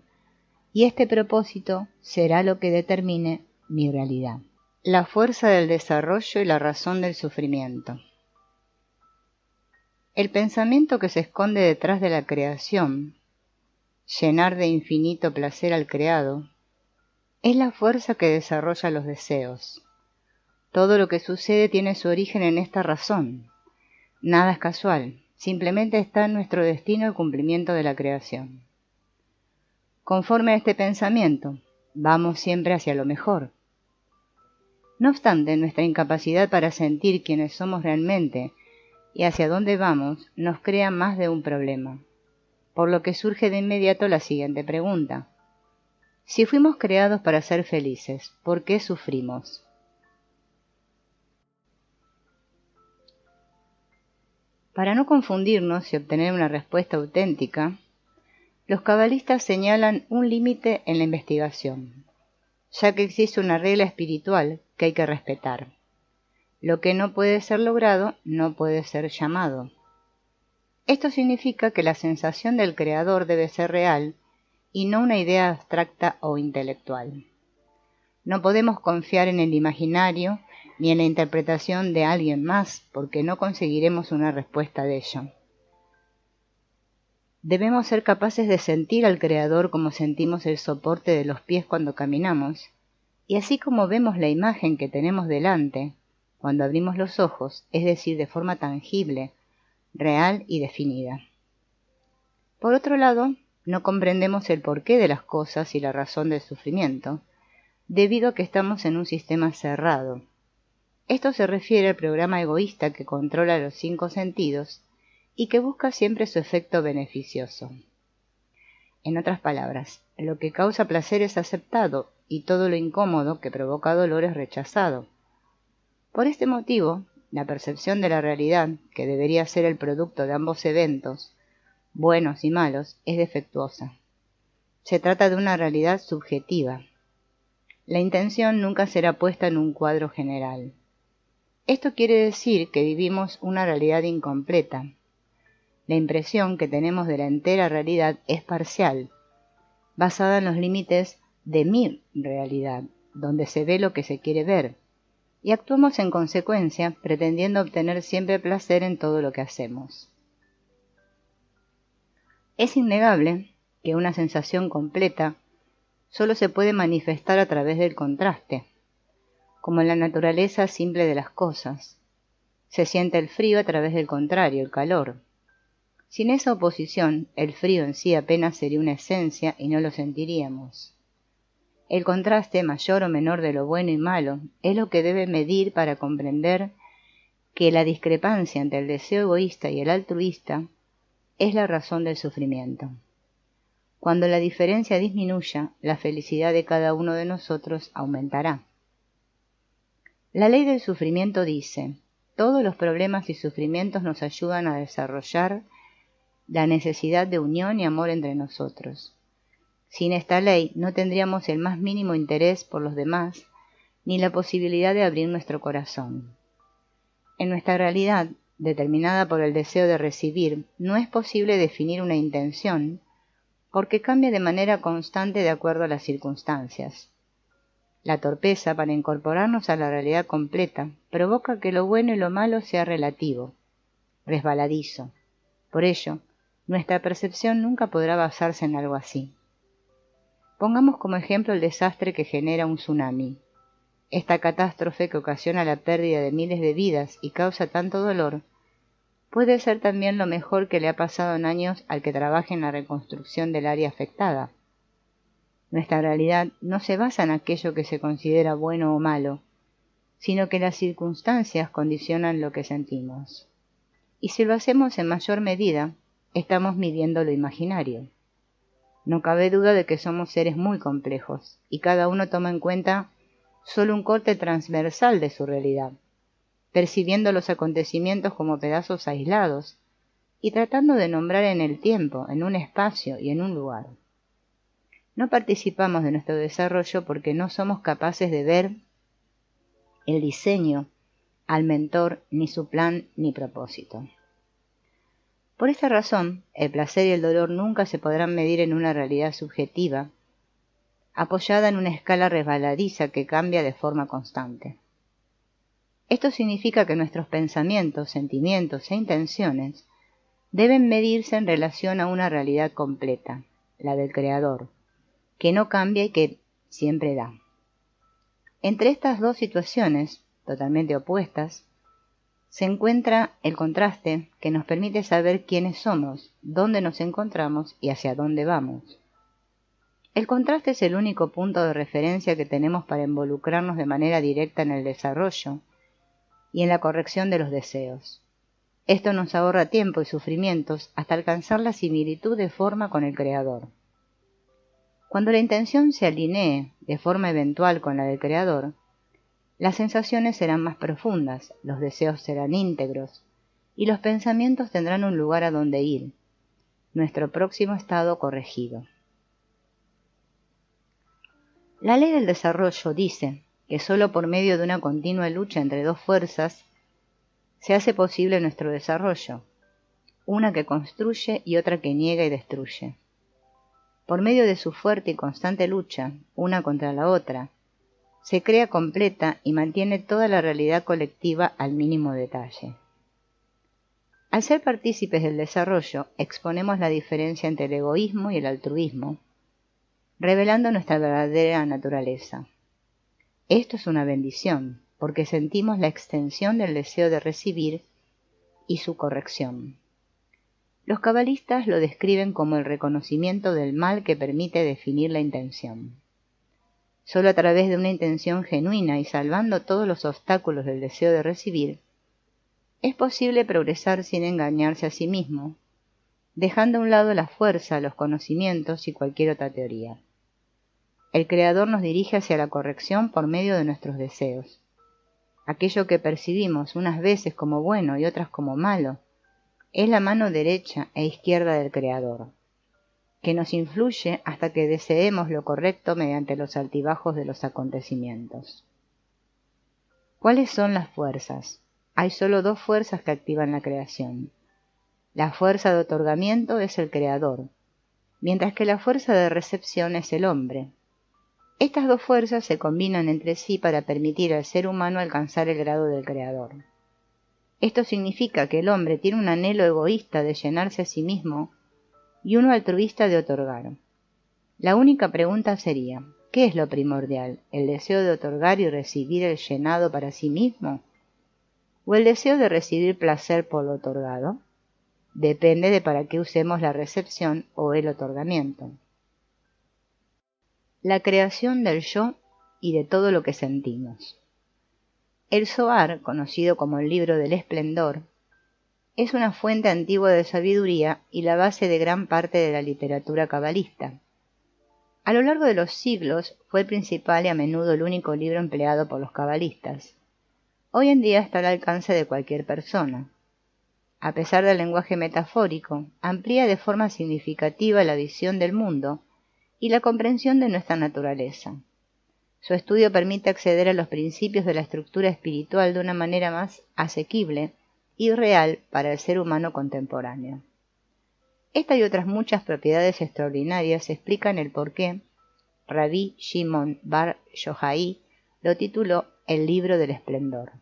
y este propósito será lo que determine mi realidad. La fuerza del desarrollo y la razón del sufrimiento. El pensamiento que se esconde detrás de la creación, llenar de infinito placer al creado, es la fuerza que desarrolla los deseos. Todo lo que sucede tiene su origen en esta razón. Nada es casual, simplemente está en nuestro destino el cumplimiento de la creación. Conforme a este pensamiento, vamos siempre hacia lo mejor. No obstante, nuestra incapacidad para sentir quiénes somos realmente y hacia dónde vamos nos crea más de un problema, por lo que surge de inmediato la siguiente pregunta. Si fuimos creados para ser felices, ¿por qué sufrimos? Para no confundirnos y obtener una respuesta auténtica, los cabalistas señalan un límite en la investigación, ya que existe una regla espiritual que hay que respetar. Lo que no puede ser logrado no puede ser llamado. Esto significa que la sensación del creador debe ser real y no una idea abstracta o intelectual. No podemos confiar en el imaginario ni en la interpretación de alguien más, porque no conseguiremos una respuesta de ello. Debemos ser capaces de sentir al Creador como sentimos el soporte de los pies cuando caminamos, y así como vemos la imagen que tenemos delante, cuando abrimos los ojos, es decir, de forma tangible, real y definida. Por otro lado, no comprendemos el porqué de las cosas y la razón del sufrimiento, debido a que estamos en un sistema cerrado. Esto se refiere al programa egoísta que controla los 5 sentidos y que busca siempre su efecto beneficioso. En otras palabras, lo que causa placer es aceptado y todo lo incómodo que provoca dolor es rechazado. Por este motivo, la percepción de la realidad, que debería ser el producto de ambos eventos, buenos y malos, es defectuosa. Se trata de una realidad subjetiva. La intención nunca será puesta en un cuadro general. Esto quiere decir que vivimos una realidad incompleta. La impresión que tenemos de la entera realidad es parcial, basada en los límites de mi realidad, donde se ve lo que se quiere ver, y actuamos en consecuencia, pretendiendo obtener siempre placer en todo lo que hacemos. Es innegable que una sensación completa solo se puede manifestar a través del contraste, como en la naturaleza simple de las cosas. Se siente el frío a través del contrario, el calor. Sin esa oposición, el frío en sí apenas sería una esencia y no lo sentiríamos. El contraste mayor o menor de lo bueno y malo es lo que debe medir para comprender que la discrepancia entre el deseo egoísta y el altruista es la razón del sufrimiento. Cuando la diferencia disminuya, la felicidad de cada uno de nosotros aumentará. La ley del sufrimiento dice: todos los problemas y sufrimientos nos ayudan a desarrollar la necesidad de unión y amor entre nosotros. Sin esta ley no tendríamos el más mínimo interés por los demás, ni la posibilidad de abrir nuestro corazón. En nuestra realidad, determinada por el deseo de recibir, no es posible definir una intención, porque cambia de manera constante de acuerdo a las circunstancias. La torpeza para incorporarnos a la realidad completa provoca que lo bueno y lo malo sea relativo, resbaladizo. Por ello, nuestra percepción nunca podrá basarse en algo así. Pongamos como ejemplo el desastre que genera un tsunami. Esta catástrofe que ocasiona la pérdida de miles de vidas y causa tanto dolor, puede ser también lo mejor que le ha pasado en años al que trabaje en la reconstrucción del área afectada. Nuestra realidad no se basa en aquello que se considera bueno o malo, sino que las circunstancias condicionan lo que sentimos. Y si lo hacemos en mayor medida, estamos midiendo lo imaginario. No cabe duda de que somos seres muy complejos, y cada uno toma en cuenta solo un corte transversal de su realidad, percibiendo los acontecimientos como pedazos aislados, y tratando de nombrar en el tiempo, en un espacio y en un lugar. No participamos de nuestro desarrollo porque no somos capaces de ver el diseño, al mentor, ni su plan ni propósito. Por esta razón, el placer y el dolor nunca se podrán medir en una realidad subjetiva, apoyada en una escala resbaladiza que cambia de forma constante. Esto significa que nuestros pensamientos, sentimientos e intenciones deben medirse en relación a una realidad completa, la del Creador, que no cambia y que siempre da. Entre estas dos situaciones, totalmente opuestas, se encuentra el contraste que nos permite saber quiénes somos, dónde nos encontramos y hacia dónde vamos. El contraste es el único punto de referencia que tenemos para involucrarnos de manera directa en el desarrollo y en la corrección de los deseos. Esto nos ahorra tiempo y sufrimientos hasta alcanzar la similitud de forma con el Creador. Cuando la intención se alinee de forma eventual con la del Creador, las sensaciones serán más profundas, los deseos serán íntegros y los pensamientos tendrán un lugar a donde ir, nuestro próximo estado corregido. La ley del desarrollo dice que sólo por medio de una continua lucha entre dos fuerzas se hace posible nuestro desarrollo, una que construye y otra que niega y destruye. Por medio de su fuerte y constante lucha, una contra la otra, se crea completa y mantiene toda la realidad colectiva al mínimo detalle. Al ser partícipes del desarrollo, exponemos la diferencia entre el egoísmo y el altruismo, revelando nuestra verdadera naturaleza. Esto es una bendición, porque sentimos la extensión del deseo de recibir y su corrección. Los cabalistas lo describen como el reconocimiento del mal que permite definir la intención. Solo a través de una intención genuina y salvando todos los obstáculos del deseo de recibir, es posible progresar sin engañarse a sí mismo, dejando a un lado la fuerza, los conocimientos y cualquier otra teoría. El Creador nos dirige hacia la corrección por medio de nuestros deseos. Aquello que percibimos unas veces como bueno y otras como malo, es la mano derecha e izquierda del Creador, que nos influye hasta que deseemos lo correcto mediante los altibajos de los acontecimientos. ¿Cuáles son las fuerzas? Hay solo dos fuerzas que activan la creación. La fuerza de otorgamiento es el Creador, mientras que la fuerza de recepción es el hombre. Estas dos fuerzas se combinan entre sí para permitir al ser humano alcanzar el grado del Creador. Esto significa que el hombre tiene un anhelo egoísta de llenarse a sí mismo y uno altruista de otorgar. La única pregunta sería, ¿qué es lo primordial? ¿El deseo de otorgar y recibir el llenado para sí mismo? ¿O el deseo de recibir placer por lo otorgado? Depende de para qué usemos la recepción o el otorgamiento. La creación del yo y de todo lo que sentimos. El Zohar, conocido como el libro del esplendor, es una fuente antigua de sabiduría y la base de gran parte de la literatura cabalista. A lo largo de los siglos fue el principal y a menudo el único libro empleado por los cabalistas. Hoy en día está al alcance de cualquier persona. A pesar del lenguaje metafórico, amplía de forma significativa la visión del mundo y la comprensión de nuestra naturaleza. Su estudio permite acceder a los principios de la estructura espiritual de una manera más asequible y real para el ser humano contemporáneo. Esta y otras muchas propiedades extraordinarias explican el por qué Rabbi Shimon bar Yochai lo tituló El libro del esplendor.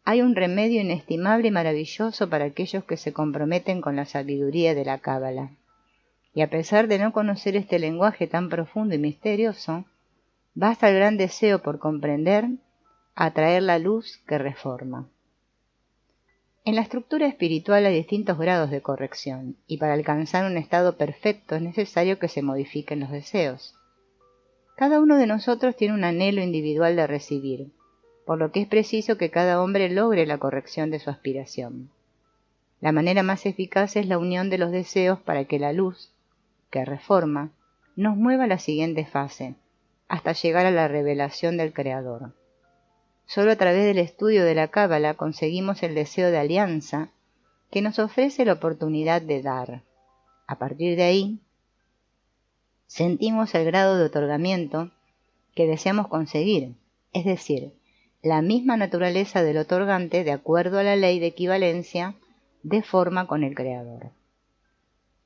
Hay un remedio inestimable y maravilloso para aquellos que se comprometen con la sabiduría de la Cábala. Y a pesar de no conocer este lenguaje tan profundo y misterioso, basta el gran deseo por comprender, atraer la luz que reforma. En la estructura espiritual hay distintos grados de corrección, y para alcanzar un estado perfecto es necesario que se modifiquen los deseos. Cada uno de nosotros tiene un anhelo individual de recibir, por lo que es preciso que cada hombre logre la corrección de su aspiración. La manera más eficaz es la unión de los deseos para que la luz, que reforma, nos mueva a la siguiente fase, hasta llegar a la revelación del Creador. Solo a través del estudio de la Cábala conseguimos el deseo de alianza que nos ofrece la oportunidad de dar. A partir de ahí, sentimos el grado de otorgamiento que deseamos conseguir, es decir, la misma naturaleza del otorgante de acuerdo a la ley de equivalencia de forma con el Creador.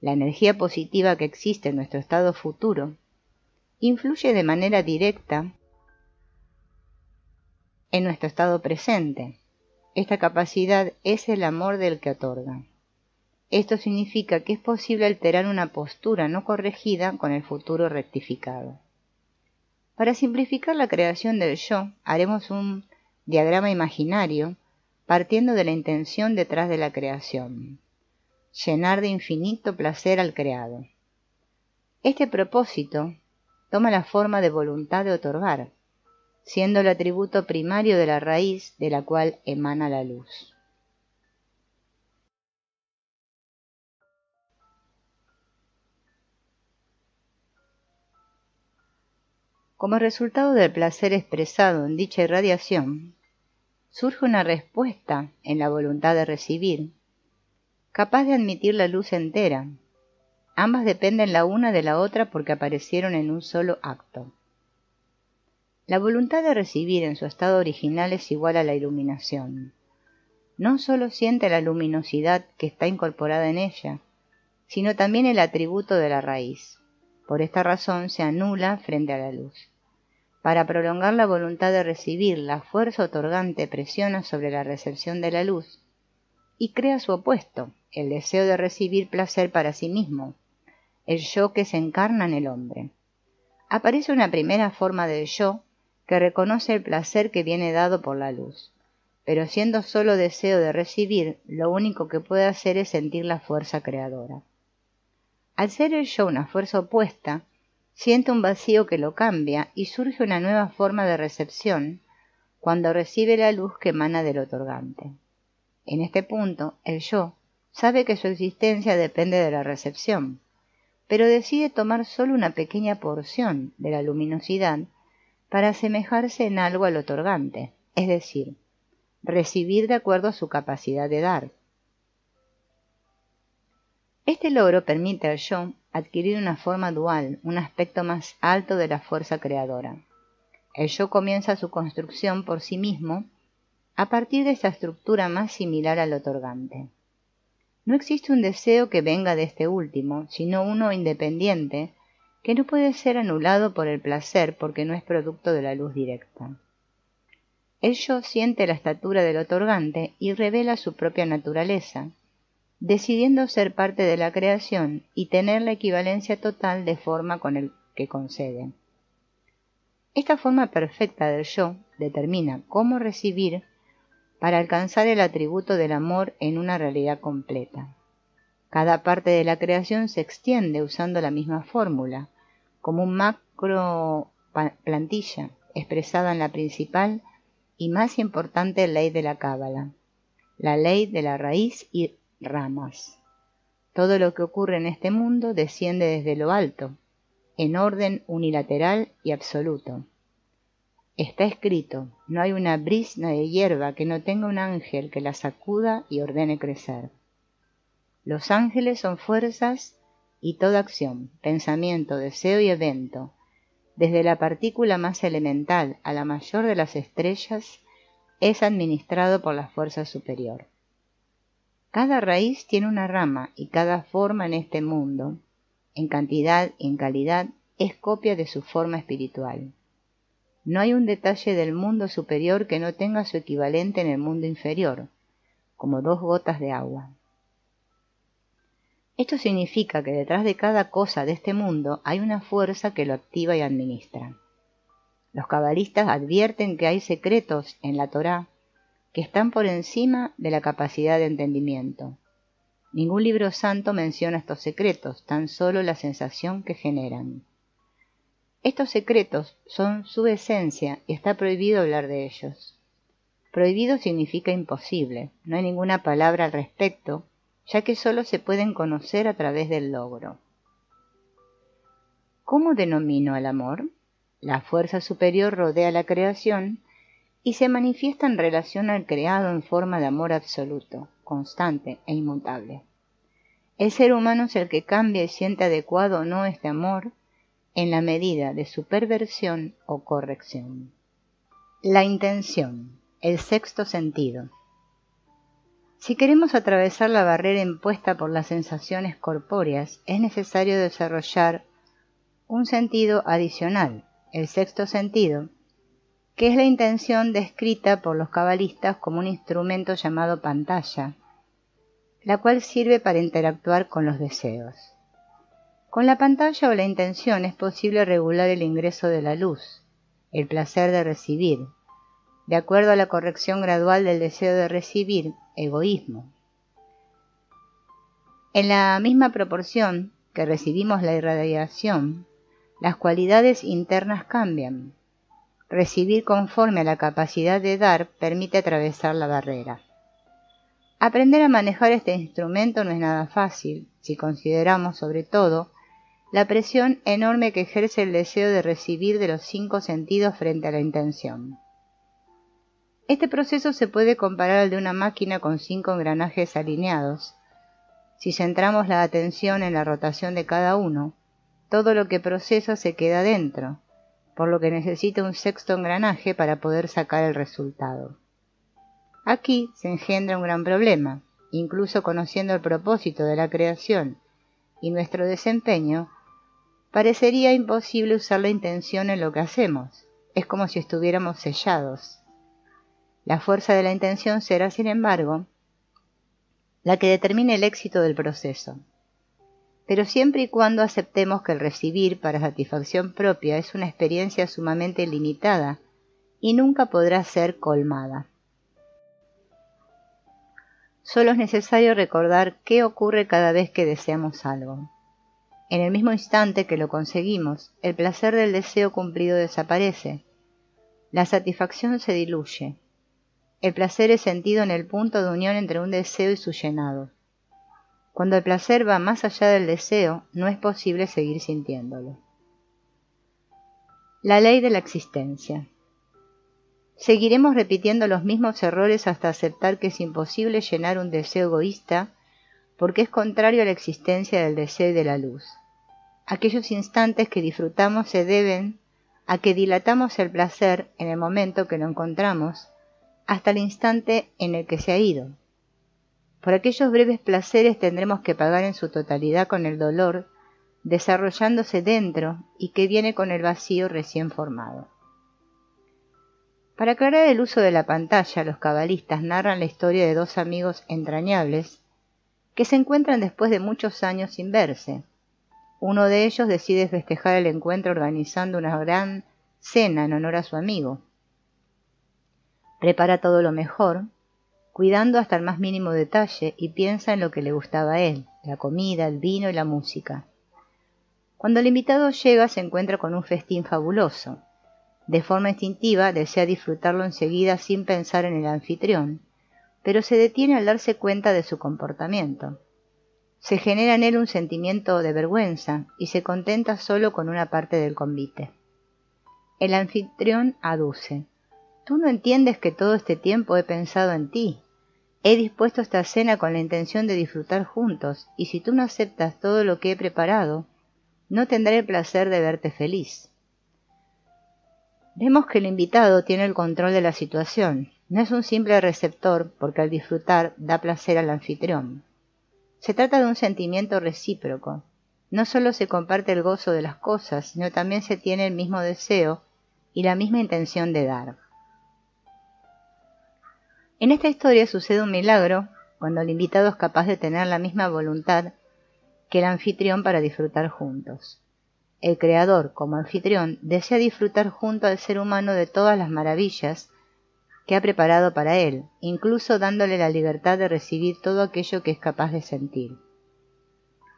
La energía positiva que existe en nuestro estado futuro influye de manera directa en nuestro estado presente. Esta capacidad es el amor del que otorga. Esto significa que es posible alterar una postura no corregida con el futuro rectificado. Para simplificar la creación del yo, haremos un diagrama imaginario partiendo de la intención detrás de la creación: llenar de infinito placer al creado. Este propósito toma la forma de voluntad de otorgar, siendo el atributo primario de la raíz de la cual emana la luz. Como resultado del placer expresado en dicha irradiación, surge una respuesta en la voluntad de recibir, capaz de admitir la luz entera. Ambas dependen la una de la otra porque aparecieron en un solo acto. La voluntad de recibir en su estado original es igual a la iluminación. No solo siente la luminosidad que está incorporada en ella, sino también el atributo de la raíz. Por esta razón se anula frente a la luz. Para prolongar la voluntad de recibir, la fuerza otorgante presiona sobre la recepción de la luz y crea su opuesto, el deseo de recibir placer para sí mismo, el yo que se encarna en el hombre. Aparece una primera forma del yo que reconoce el placer que viene dado por la luz. pero siendo solo deseo de recibir, lo único que puede hacer es sentir la fuerza creadora. Al ser el yo una fuerza opuesta, siente un vacío que lo cambia y surge una nueva forma de recepción cuando recibe la luz que emana del otorgante. En este punto, el yo sabe que su existencia depende de la recepción, pero decide tomar solo una pequeña porción de la luminosidad para asemejarse en algo al otorgante, es decir, recibir de acuerdo a su capacidad de dar. Este logro permite al yo adquirir una forma dual, un aspecto más alto de la fuerza creadora. El yo comienza su construcción por sí mismo a partir de esta estructura más similar al otorgante. No existe un deseo que venga de este último, sino uno independiente que no puede ser anulado por el placer porque no es producto de la luz directa. El yo siente la estatura del otorgante y revela su propia naturaleza, decidiendo ser parte de la creación y tener la equivalencia total de forma con el que concede. Esta forma perfecta del yo determina cómo recibir para alcanzar el atributo del amor en una realidad completa. Cada parte de la creación se extiende usando la misma fórmula, como un macro plantilla expresada en la principal y más importante ley de la Cábala, la ley de la raíz y ramas. Todo lo que ocurre en este mundo desciende desde lo alto, en orden unilateral y absoluto. Está escrito, no hay una brizna de hierba que no tenga un ángel que la sacuda y ordene crecer. Los ángeles son fuerzas y toda acción, pensamiento, deseo y evento, desde la partícula más elemental a la mayor de las estrellas, es administrado por la fuerza superior. Cada raíz tiene una rama y cada forma en este mundo, en cantidad y en calidad, es copia de su forma espiritual. No hay un detalle del mundo superior que no tenga su equivalente en el mundo inferior, como 2 gotas de agua. Esto significa que detrás de cada cosa de este mundo hay una fuerza que lo activa y administra. Los cabalistas advierten que hay secretos en la Torá que están por encima de la capacidad de entendimiento. Ningún libro santo menciona estos secretos, tan solo la sensación que generan. Estos secretos son su esencia y está prohibido hablar de ellos. Prohibido significa imposible, no hay ninguna palabra al respecto, ya que solo se pueden conocer a través del logro. ¿Cómo denomino al amor? La fuerza superior rodea la creación y se manifiesta en relación al creado en forma de amor absoluto, constante e inmutable. El ser humano es el que cambia y siente adecuado o no este amor en la medida de su perversión o corrección. La intención, el sexto sentido. Si queremos atravesar la barrera impuesta por las sensaciones corpóreas, es necesario desarrollar un sentido adicional, el sexto sentido, que es la intención descrita por los cabalistas como un instrumento llamado pantalla, la cual sirve para interactuar con los deseos. Con la pantalla o la intención es posible regular el ingreso de la luz, el placer de recibir, de acuerdo a la corrección gradual del deseo de recibir, egoísmo. En la misma proporción que recibimos la irradiación, las cualidades internas cambian. Recibir conforme a la capacidad de dar permite atravesar la barrera. Aprender a manejar este instrumento no es nada fácil, si consideramos sobre todo la presión enorme que ejerce el deseo de recibir de los 5 sentidos frente a la intención. Este proceso se puede comparar al de una máquina con 5 engranajes alineados. Si centramos la atención en la rotación de cada uno, todo lo que procesa se queda dentro, por lo que necesita un sexto engranaje para poder sacar el resultado. Aquí se engendra un gran problema, incluso conociendo el propósito de la creación y nuestro desempeño, parecería imposible usar la intención en lo que hacemos, es como si estuviéramos sellados. La fuerza de la intención será, sin embargo, la que determine el éxito del proceso. Pero siempre y cuando aceptemos que el recibir para satisfacción propia es una experiencia sumamente limitada y nunca podrá ser colmada. Solo es necesario recordar qué ocurre cada vez que deseamos algo. En el mismo instante que lo conseguimos, el placer del deseo cumplido desaparece. La satisfacción se diluye. El placer es sentido en el punto de unión entre un deseo y su llenado. Cuando el placer va más allá del deseo, no es posible seguir sintiéndolo. La ley de la existencia. Seguiremos repitiendo los mismos errores hasta aceptar que es imposible llenar un deseo egoísta porque es contrario a la existencia del deseo y de la luz. Aquellos instantes que disfrutamos se deben a que dilatamos el placer en el momento que lo encontramos hasta el instante en el que se ha ido. Por aquellos breves placeres tendremos que pagar en su totalidad con el dolor desarrollándose dentro y que viene con el vacío recién formado. Para aclarar el uso de la pantalla, los cabalistas narran la historia de dos amigos entrañables que se encuentran después de muchos años sin verse. Uno de ellos decide festejar el encuentro organizando una gran cena en honor a su amigo. Prepara todo lo mejor, cuidando hasta el más mínimo detalle y piensa en lo que le gustaba a él, la comida, el vino y la música. Cuando el invitado llega se encuentra con un festín fabuloso. De forma instintiva desea disfrutarlo enseguida sin pensar en el anfitrión, pero se detiene al darse cuenta de su comportamiento. Se genera en él un sentimiento de vergüenza y se contenta solo con una parte del convite. El anfitrión aduce: «Tú no entiendes que todo este tiempo he pensado en ti. He dispuesto esta cena con la intención de disfrutar juntos, y si tú no aceptas todo lo que he preparado, no tendré el placer de verte feliz». Vemos que el invitado tiene el control de la situación. No es un simple receptor porque al disfrutar da placer al anfitrión. Se trata de un sentimiento recíproco. No solo se comparte el gozo de las cosas, sino también se tiene el mismo deseo y la misma intención de dar. En esta historia sucede un milagro cuando el invitado es capaz de tener la misma voluntad que el anfitrión para disfrutar juntos. El creador, como anfitrión, desea disfrutar junto al ser humano de todas las maravillas que ha preparado para él, incluso dándole la libertad de recibir todo aquello que es capaz de sentir.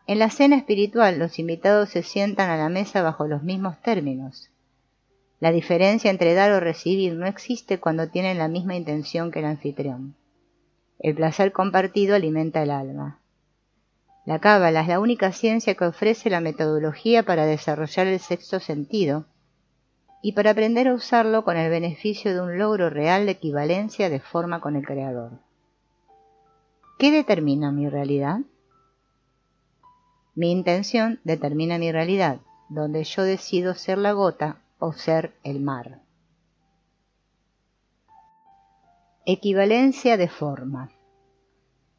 En la cena espiritual, los invitados se sientan a la mesa bajo los mismos términos. La diferencia entre dar o recibir no existe cuando tienen la misma intención que el anfitrión. El placer compartido alimenta el alma. La cábala es la única ciencia que ofrece la metodología para desarrollar el sexto sentido y para aprender a usarlo con el beneficio de un logro real de equivalencia de forma con el Creador. ¿Qué determina mi realidad? Mi intención determina mi realidad, donde yo decido ser la gota o ser el mar. Equivalencia de forma.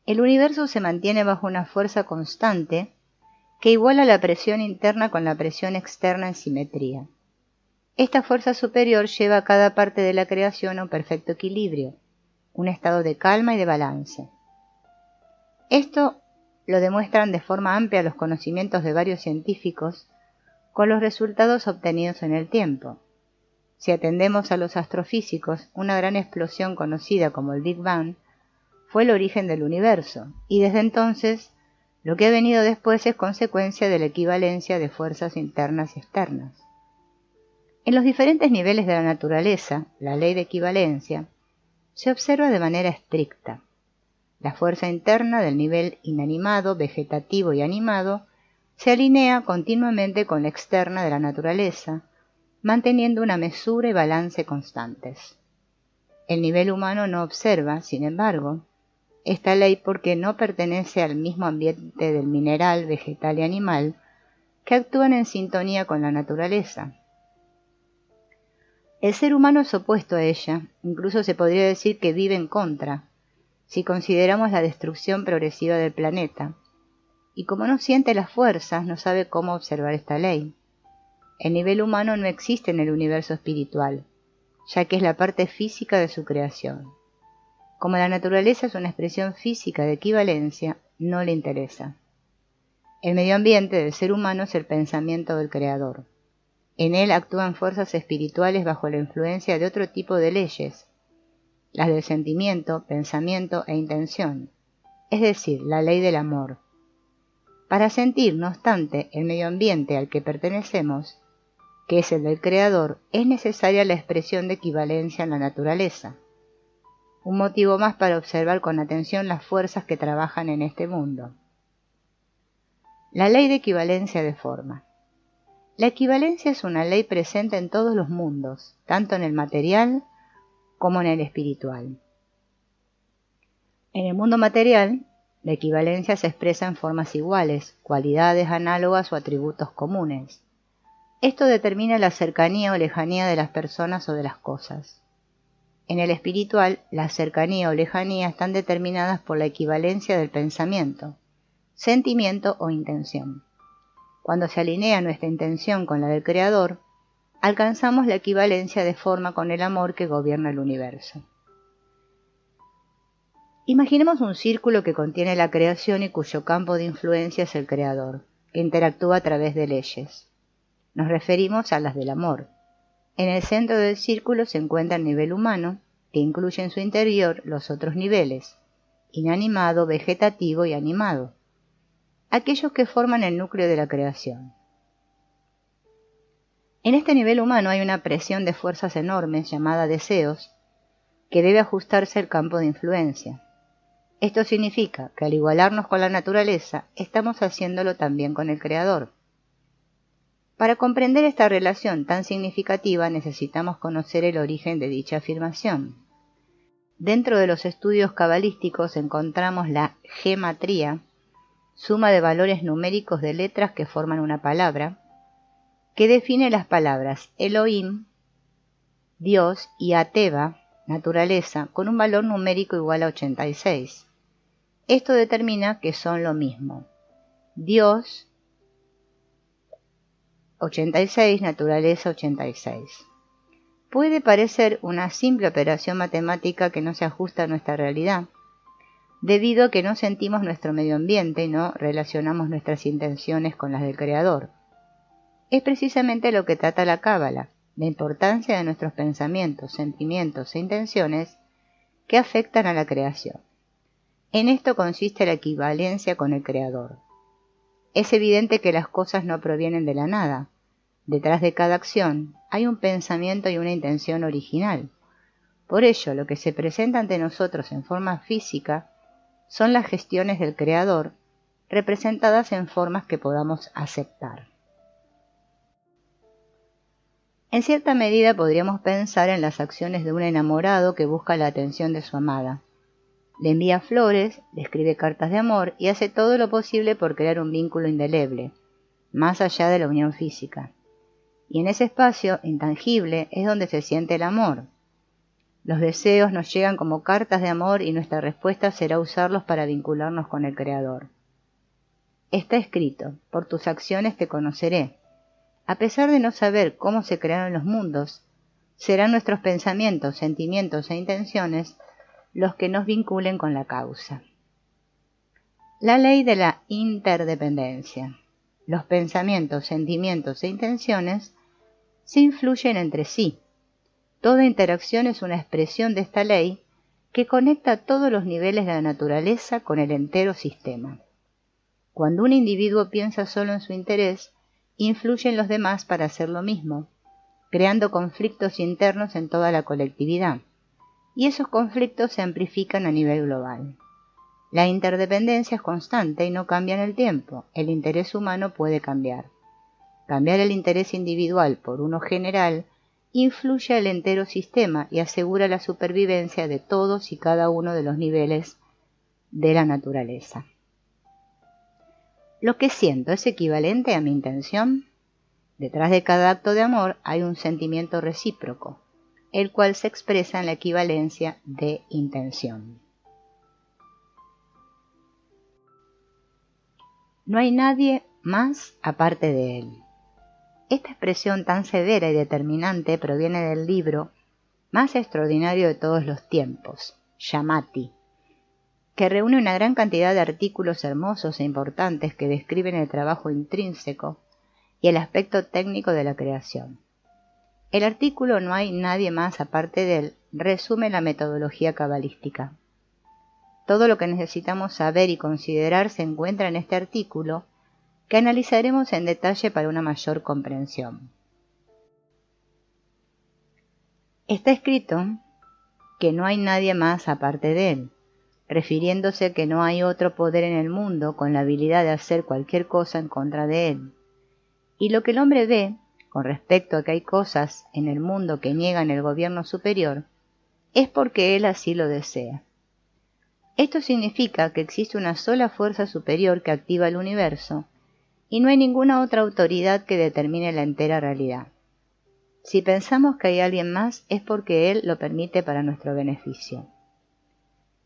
El universo se mantiene bajo una fuerza constante que iguala la presión interna con la presión externa en simetría. Esta fuerza superior lleva a cada parte de la creación a un perfecto equilibrio, un estado de calma y de balance. Esto lo demuestran de forma amplia los conocimientos de varios científicos con los resultados obtenidos en el tiempo. Si atendemos a los astrofísicos, una gran explosión conocida como el Big Bang fue el origen del universo, y desde entonces lo que ha venido después es consecuencia de la equivalencia de fuerzas internas y externas. En los diferentes niveles de la naturaleza, la ley de equivalencia se observa de manera estricta. La fuerza interna del nivel inanimado, vegetativo y animado se alinea continuamente con la externa de la naturaleza, manteniendo una mesura y balance constantes. El nivel humano no observa, sin embargo, esta ley porque no pertenece al mismo ambiente del mineral, vegetal y animal que actúan en sintonía con la naturaleza. El ser humano es opuesto a ella, incluso se podría decir que vive en contra, si consideramos la destrucción progresiva del planeta, y como no siente las fuerzas, no sabe cómo observar esta ley. El nivel humano no existe en el universo espiritual, ya que es la parte física de su creación. Como la naturaleza es una expresión física de equivalencia, no le interesa. El medio ambiente del ser humano es el pensamiento del Creador. En él actúan fuerzas espirituales bajo la influencia de otro tipo de leyes, las del sentimiento, pensamiento e intención. es decir, la ley del amor. Para sentir, no obstante, el medio ambiente al que pertenecemos, que es el del Creador, es necesaria la expresión de equivalencia en la naturaleza. Un motivo más para observar con atención las fuerzas que trabajan en este mundo. La ley de equivalencia de forma. La equivalencia es una ley presente en todos los mundos, tanto en el material como en el espiritual. En el mundo material, la equivalencia se expresa en formas iguales, cualidades análogas o atributos comunes. Esto determina la cercanía o lejanía de las personas o de las cosas. En el espiritual, la cercanía o lejanía están determinadas por la equivalencia del pensamiento, sentimiento o intención. Cuando se alinea nuestra intención con la del Creador, alcanzamos la equivalencia de forma con el amor que gobierna el universo. Imaginemos un círculo que contiene la creación y cuyo campo de influencia es el Creador, que interactúa a través de leyes. Nos referimos a las del amor. En el centro del círculo se encuentra el nivel humano, que incluye en su interior los otros niveles, inanimado, vegetativo y animado, aquellos que forman el núcleo de la creación. En este nivel humano hay una presión de fuerzas enormes llamada deseos, que debe ajustarse al campo de influencia. Esto significa que al igualarnos con la naturaleza, estamos haciéndolo también con el Creador. Para comprender esta relación tan significativa necesitamos conocer el origen de dicha afirmación. Dentro de los estudios cabalísticos encontramos la gematría, suma de valores numéricos de letras que forman una palabra, que define las palabras Elohim, Dios, y Ateva, naturaleza, con un valor numérico igual a 86. Esto determina que son lo mismo. Dios, 86, naturaleza 86. Puede parecer una simple operación matemática que no se ajusta a nuestra realidad, debido a que no sentimos nuestro medio ambiente y no relacionamos nuestras intenciones con las del Creador. Es precisamente lo que trata la Cábala, la importancia de nuestros pensamientos, sentimientos e intenciones que afectan a la creación. En esto consiste la equivalencia con el Creador. Es evidente que las cosas no provienen de la nada. Detrás de cada acción hay un pensamiento y una intención original. Por ello, lo que se presenta ante nosotros en forma física son las gestiones del Creador, representadas en formas que podamos aceptar. En cierta medida podríamos pensar en las acciones de un enamorado que busca la atención de su amada. Le envía flores, le escribe cartas de amor y hace todo lo posible por crear un vínculo indeleble, más allá de la unión física. Y en ese espacio intangible es donde se siente el amor. Los deseos nos llegan como cartas de amor y nuestra respuesta será usarlos para vincularnos con el Creador. Está escrito, por tus acciones te conoceré. A pesar de no saber cómo se crearon los mundos, serán nuestros pensamientos, sentimientos e intenciones los que nos vinculen con la causa. La ley de la interdependencia. Los pensamientos, sentimientos e intenciones se influyen entre sí. Toda interacción es una expresión de esta ley que conecta todos los niveles de la naturaleza con el entero sistema. Cuando un individuo piensa solo en su interés, influye en los demás para hacer lo mismo, creando conflictos internos en toda la colectividad, y esos conflictos se amplifican a nivel global. La interdependencia es constante y no cambia en el tiempo. El interés humano puede cambiar. Cambiar el interés individual por uno general influye al entero sistema y asegura la supervivencia de todos y cada uno de los niveles de la naturaleza. ¿Lo que siento es equivalente a mi intención? Detrás de cada acto de amor hay un sentimiento recíproco, el cual se expresa en la equivalencia de intención. No hay nadie más aparte de él. Esta expresión tan severa y determinante proviene del libro más extraordinario de todos los tiempos, Yamati, que reúne una gran cantidad de artículos hermosos e importantes que describen el trabajo intrínseco y el aspecto técnico de la creación. El artículo No hay nadie más aparte de él resume la metodología cabalística. Todo lo que necesitamos saber y considerar se encuentra en este artículo, que analizaremos en detalle para una mayor comprensión. Está escrito que no hay nadie más aparte de él, refiriéndose que no hay otro poder en el mundo con la habilidad de hacer cualquier cosa en contra de él. Y lo que el hombre ve, con respecto a que hay cosas en el mundo que niegan el gobierno superior, es porque él así lo desea. Esto significa que existe una sola fuerza superior que activa el universo, y no hay ninguna otra autoridad que determine la entera realidad. Si pensamos que hay alguien más, es porque él lo permite para nuestro beneficio.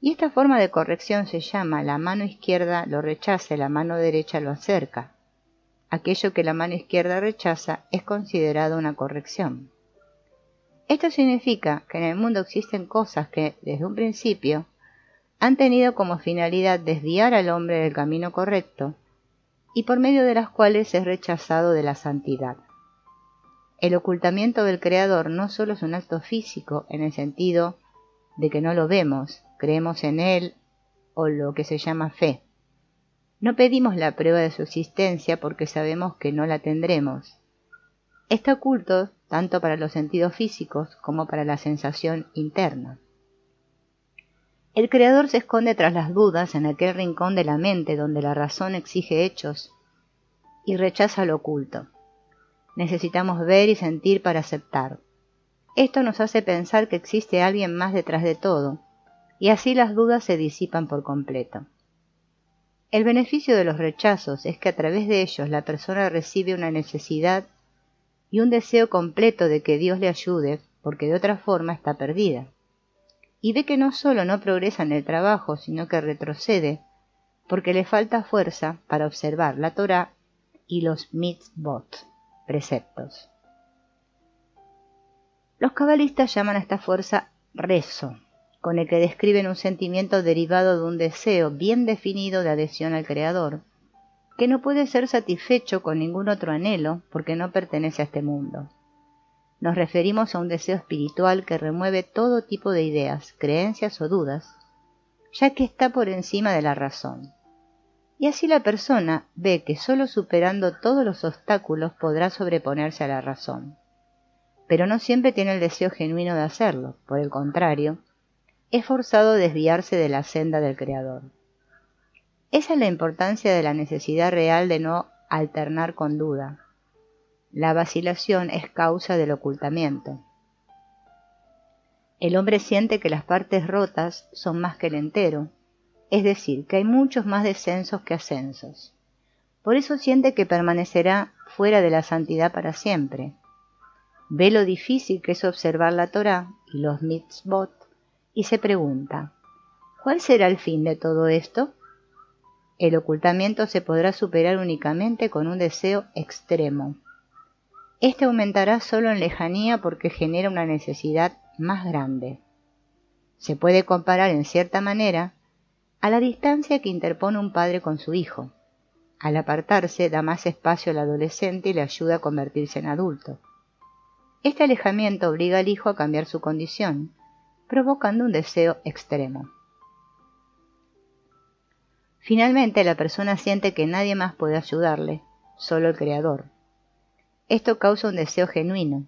Y esta forma de corrección se llama: la mano izquierda lo rechaza y la mano derecha lo acerca. Aquello que la mano izquierda rechaza es considerado una corrección. Esto significa que en el mundo existen cosas que, desde un principio, han tenido como finalidad desviar al hombre del camino correcto y por medio de las cuales es rechazado de la santidad. El ocultamiento del Creador no solo es un acto físico en el sentido de que no lo vemos, creemos en él o lo que se llama fe. No pedimos la prueba de su existencia porque sabemos que no la tendremos. Está oculto tanto para los sentidos físicos como para la sensación interna. El Creador se esconde tras las dudas en aquel rincón de la mente donde la razón exige hechos y rechaza lo oculto. Necesitamos ver y sentir para aceptar. Esto nos hace pensar que existe alguien más detrás de todo, y así las dudas se disipan por completo. El beneficio de los rechazos es que a través de ellos la persona recibe una necesidad y un deseo completo de que Dios le ayude, porque de otra forma está perdida. Y ve que no solo no progresa en el trabajo, sino que retrocede, porque le falta fuerza para observar la Torá y los mitzvot, preceptos. Los cabalistas llaman a esta fuerza rezo, con el que describen un sentimiento derivado de un deseo bien definido de adhesión al Creador, que no puede ser satisfecho con ningún otro anhelo porque no pertenece a este mundo. Nos referimos a un deseo espiritual que remueve todo tipo de ideas, creencias o dudas, ya que está por encima de la razón. Y así la persona ve que solo superando todos los obstáculos podrá sobreponerse a la razón. Pero no siempre tiene el deseo genuino de hacerlo, por el contrario, es forzado a desviarse de la senda del Creador. Esa es la importancia de la necesidad real de no alternar con duda. La vacilación es causa del ocultamiento. El hombre siente que las partes rotas son más que el entero, es decir, que hay muchos más descensos que ascensos. Por eso siente que permanecerá fuera de la santidad para siempre. Ve lo difícil que es observar la Torá y los mitzvot y se pregunta: ¿cuál será el fin de todo esto? El ocultamiento se podrá superar únicamente con un deseo extremo. Este aumentará solo en lejanía porque genera una necesidad más grande. Se puede comparar en cierta manera a la distancia que interpone un padre con su hijo. Al apartarse da más espacio al adolescente y le ayuda a convertirse en adulto. Este alejamiento obliga al hijo a cambiar su condición, provocando un deseo extremo. Finalmente la persona siente que nadie más puede ayudarle, solo el Creador. Esto causa un deseo genuino,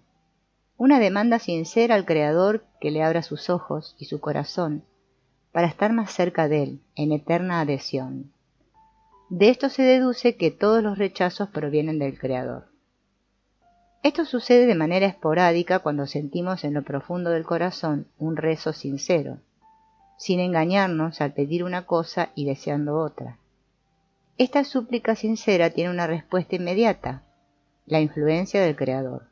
una demanda sincera al Creador que le abra sus ojos y su corazón para estar más cerca de él, en eterna adhesión. De esto se deduce que todos los rechazos provienen del Creador. Esto sucede de manera esporádica cuando sentimos en lo profundo del corazón un rezo sincero, sin engañarnos al pedir una cosa y deseando otra. Esta súplica sincera tiene una respuesta inmediata, la influencia del Creador.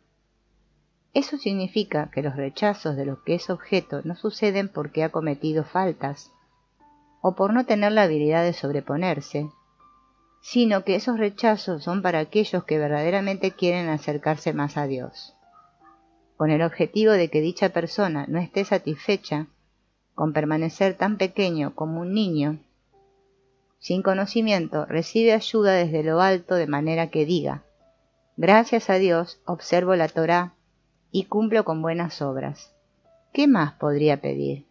Eso significa que los rechazos de lo que es objeto no suceden porque ha cometido faltas o por no tener la habilidad de sobreponerse, sino que esos rechazos son para aquellos que verdaderamente quieren acercarse más a Dios, con el objetivo de que dicha persona no esté satisfecha con permanecer tan pequeño como un niño. Sin conocimiento, recibe ayuda desde lo alto de manera que diga: gracias a Dios observo la Torá y cumplo con buenas obras. ¿Qué más podría pedir?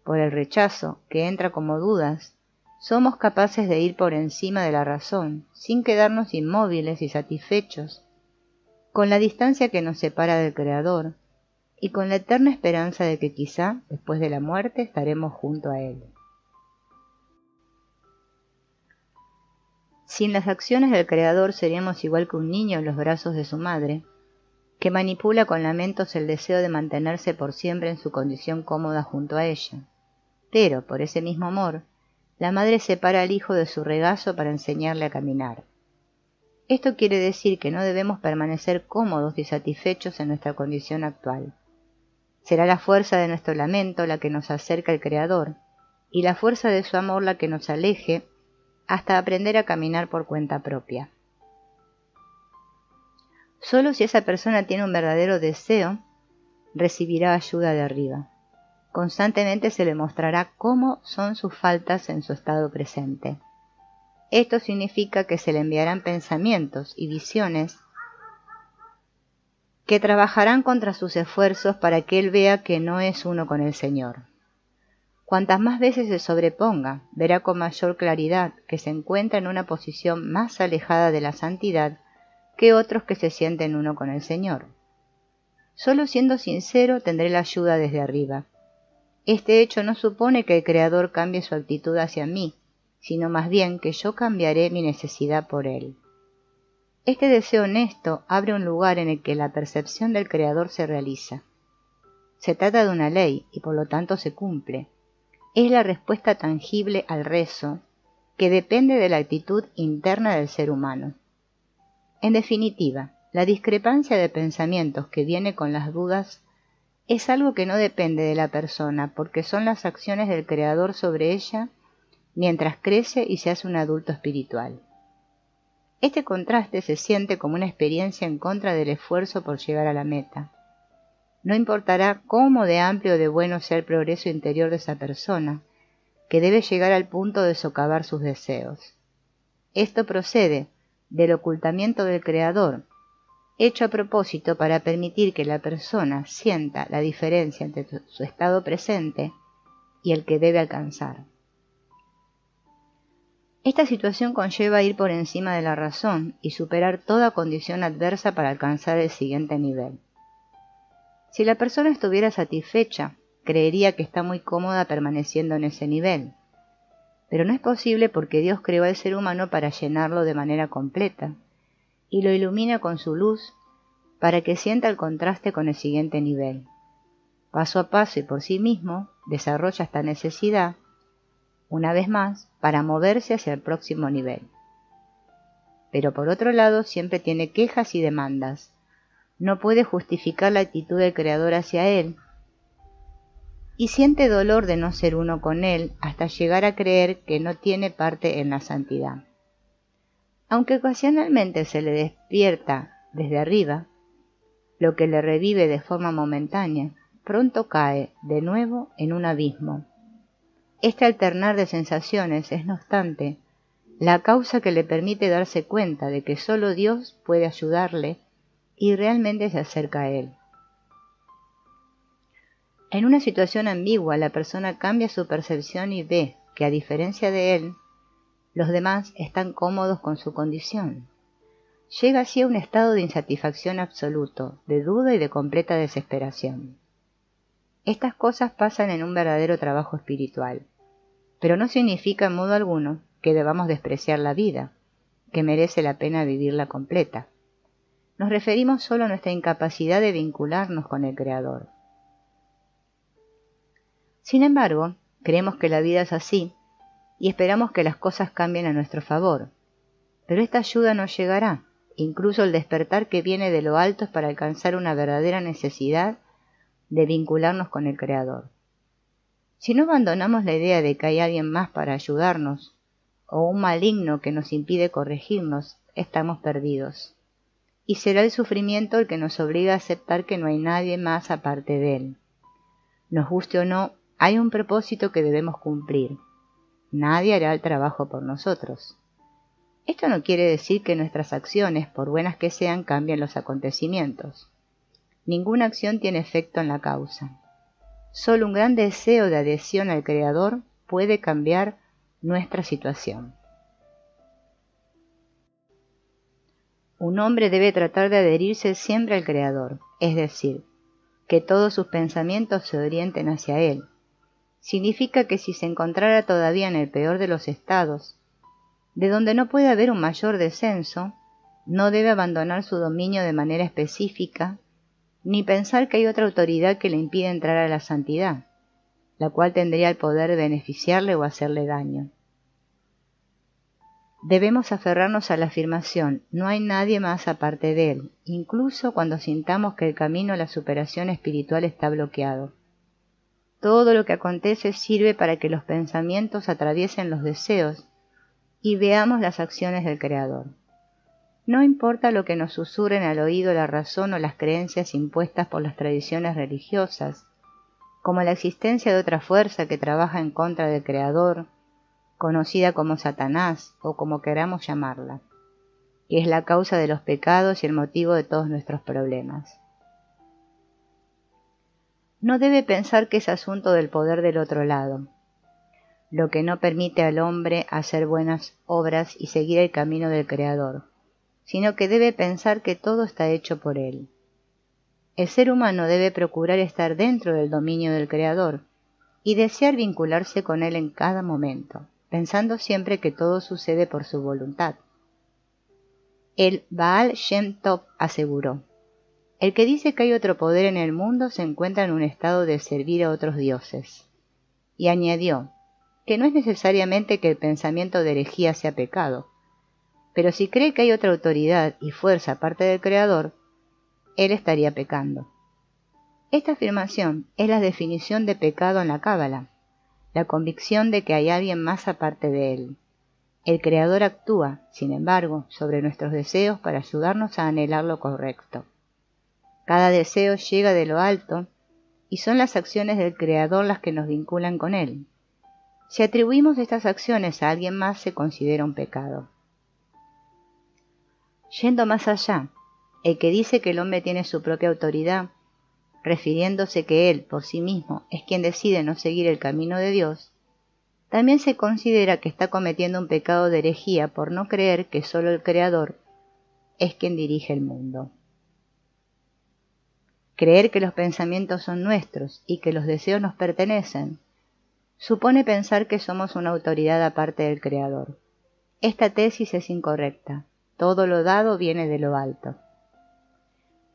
por el rechazo, que entra como dudas, somos capaces de ir por encima de la razón, sin quedarnos inmóviles y satisfechos, con la distancia que nos separa del Creador, y con la eterna esperanza de que quizá, después de la muerte, estaremos junto a Él. Sin las acciones del Creador seríamos igual que un niño en los brazos de su madre, que manipula con lamentos el deseo de mantenerse por siempre en su condición cómoda junto a ella. Pero, por ese mismo amor, la madre separa al hijo de su regazo para enseñarle a caminar. Esto quiere decir que no debemos permanecer cómodos y satisfechos en nuestra condición actual. Será la fuerza de nuestro lamento la que nos acerca al Creador, y la fuerza de su amor la que nos aleje hasta aprender a caminar por cuenta propia. Solo si esa persona tiene un verdadero deseo, recibirá ayuda de arriba. Constantemente se le mostrará cómo son sus faltas en su estado presente. Esto significa que se le enviarán pensamientos y visiones que trabajarán contra sus esfuerzos para que él vea que no es uno con el Señor. Cuantas más veces se sobreponga, verá con mayor claridad que se encuentra en una posición más alejada de la santidad que otros que se sienten uno con el Señor. Solo siendo sincero tendré la ayuda desde arriba. Este hecho no supone que el Creador cambie su actitud hacia mí, sino más bien que yo cambiaré mi necesidad por Él. Este deseo honesto abre un lugar en el que la percepción del Creador se realiza. Se trata de una ley y por lo tanto se cumple. Es la respuesta tangible al rezo, que depende de la actitud interna del ser humano. En definitiva, la discrepancia de pensamientos que viene con las dudas es algo que no depende de la persona, porque son las acciones del Creador sobre ella mientras crece y se hace un adulto espiritual. Este contraste se siente como una experiencia en contra del esfuerzo por llegar a la meta. No importará cómo de amplio o de bueno sea el progreso interior de esa persona, que debe llegar al punto de socavar sus deseos. Esto procede del ocultamiento del Creador, hecho a propósito para permitir que la persona sienta la diferencia entre su estado presente y el que debe alcanzar. Esta situación conlleva ir por encima de la razón y superar toda condición adversa para alcanzar el siguiente nivel. Si la persona estuviera satisfecha, creería que está muy cómoda permaneciendo en ese nivel. Pero no es posible porque Dios creó al ser humano para llenarlo de manera completa, y lo ilumina con su luz para que sienta el contraste con el siguiente nivel. Paso a paso y por sí mismo, desarrolla esta necesidad, una vez más, para moverse hacia el próximo nivel. Pero por otro lado, siempre tiene quejas y demandas. No puede justificar la actitud del Creador hacia él, y siente dolor de no ser uno con él hasta llegar a creer que no tiene parte en la santidad. Aunque ocasionalmente se le despierta desde arriba, lo que le revive de forma momentánea, pronto cae de nuevo en un abismo. Este alternar de sensaciones es, no obstante, la causa que le permite darse cuenta de que solo Dios puede ayudarle y realmente se acerca a él. En una situación ambigua, la persona cambia su percepción y ve que, a diferencia de él, los demás están cómodos con su condición. Llega así a un estado de insatisfacción absoluto, de duda y de completa desesperación. Estas cosas pasan en un verdadero trabajo espiritual, pero no significa en modo alguno que debamos despreciar la vida, que merece la pena vivirla completa. Nos referimos solo a nuestra incapacidad de vincularnos con el Creador. Sin embargo, creemos que la vida es así y esperamos que las cosas cambien a nuestro favor, pero esta ayuda no llegará. Incluso el despertar que viene de lo alto es para alcanzar una verdadera necesidad de vincularnos con el Creador. Si no abandonamos la idea de que hay alguien más para ayudarnos, o un maligno que nos impide corregirnos, estamos perdidos. Y será el sufrimiento el que nos obliga a aceptar que no hay nadie más aparte de él. Nos guste o no, hay un propósito que debemos cumplir. Nadie hará el trabajo por nosotros. Esto no quiere decir que nuestras acciones, por buenas que sean, cambien los acontecimientos. Ninguna acción tiene efecto en la causa. Solo un gran deseo de adhesión al Creador puede cambiar nuestra situación. Un hombre debe tratar de adherirse siempre al Creador, es decir, que todos sus pensamientos se orienten hacia Él. Significa que si se encontrara todavía en el peor de los estados, de donde no puede haber un mayor descenso, no debe abandonar su dominio de manera específica, ni pensar que hay otra autoridad que le impide entrar a la santidad, la cual tendría el poder de beneficiarle o hacerle daño. Debemos aferrarnos a la afirmación, no hay nadie más aparte de Él, incluso cuando sintamos que el camino a la superación espiritual está bloqueado. Todo lo que acontece sirve para que los pensamientos atraviesen los deseos y veamos las acciones del Creador. No importa lo que nos susurren al oído la razón o las creencias impuestas por las tradiciones religiosas, como la existencia de otra fuerza que trabaja en contra del Creador, conocida como Satanás o como queramos llamarla, que es la causa de los pecados y el motivo de todos nuestros problemas. No debe pensar que es asunto del poder del otro lado, lo que no permite al hombre hacer buenas obras y seguir el camino del Creador, sino que debe pensar que todo está hecho por Él. El ser humano debe procurar estar dentro del dominio del Creador y desear vincularse con Él en cada momento, pensando siempre que todo sucede por su voluntad. El Baal Shem Tov aseguró: el que dice que hay otro poder en el mundo se encuentra en un estado de servir a otros dioses. Y añadió que no es necesariamente que el pensamiento de herejía sea pecado, pero si cree que hay otra autoridad y fuerza aparte del Creador, él estaría pecando. Esta afirmación es la definición de pecado en la Cábala, la convicción de que hay alguien más aparte de él. El Creador actúa, sin embargo, sobre nuestros deseos para ayudarnos a anhelar lo correcto. Cada deseo llega de lo alto y son las acciones del Creador las que nos vinculan con Él. Si atribuimos estas acciones a alguien más, se considera un pecado. Yendo más allá, el que dice que el hombre tiene su propia autoridad, refiriéndose que él, por sí mismo, es quien decide no seguir el camino de Dios, también se considera que está cometiendo un pecado de herejía por no creer que solo el Creador es quien dirige el mundo. Creer que los pensamientos son nuestros y que los deseos nos pertenecen supone pensar que somos una autoridad aparte del Creador. Esta tesis es incorrecta. Todo lo dado viene de lo alto.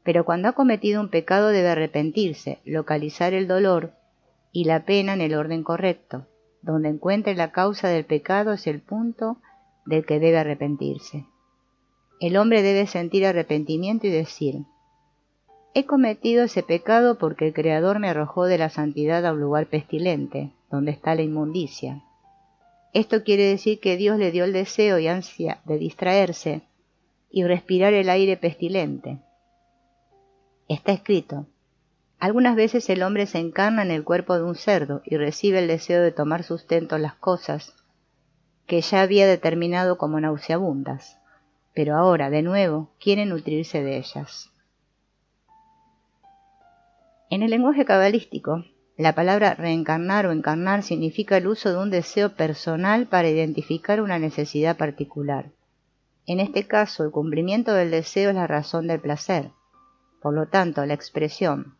Pero cuando ha cometido un pecado debe arrepentirse, localizar el dolor y la pena en el orden correcto. Donde encuentre la causa del pecado es el punto del que debe arrepentirse. El hombre debe sentir arrepentimiento y decir: he cometido ese pecado porque el Creador me arrojó de la santidad a un lugar pestilente, donde está la inmundicia. Esto quiere decir que Dios le dio el deseo y ansia de distraerse y respirar el aire pestilente. Está escrito: algunas veces el hombre se encarna en el cuerpo de un cerdo y recibe el deseo de tomar sustento en las cosas que ya había determinado como nauseabundas, pero ahora, de nuevo, quiere nutrirse de ellas. En el lenguaje cabalístico, la palabra reencarnar o encarnar significa el uso de un deseo personal para identificar una necesidad particular. En este caso, el cumplimiento del deseo es la razón del placer. Por lo tanto, la expresión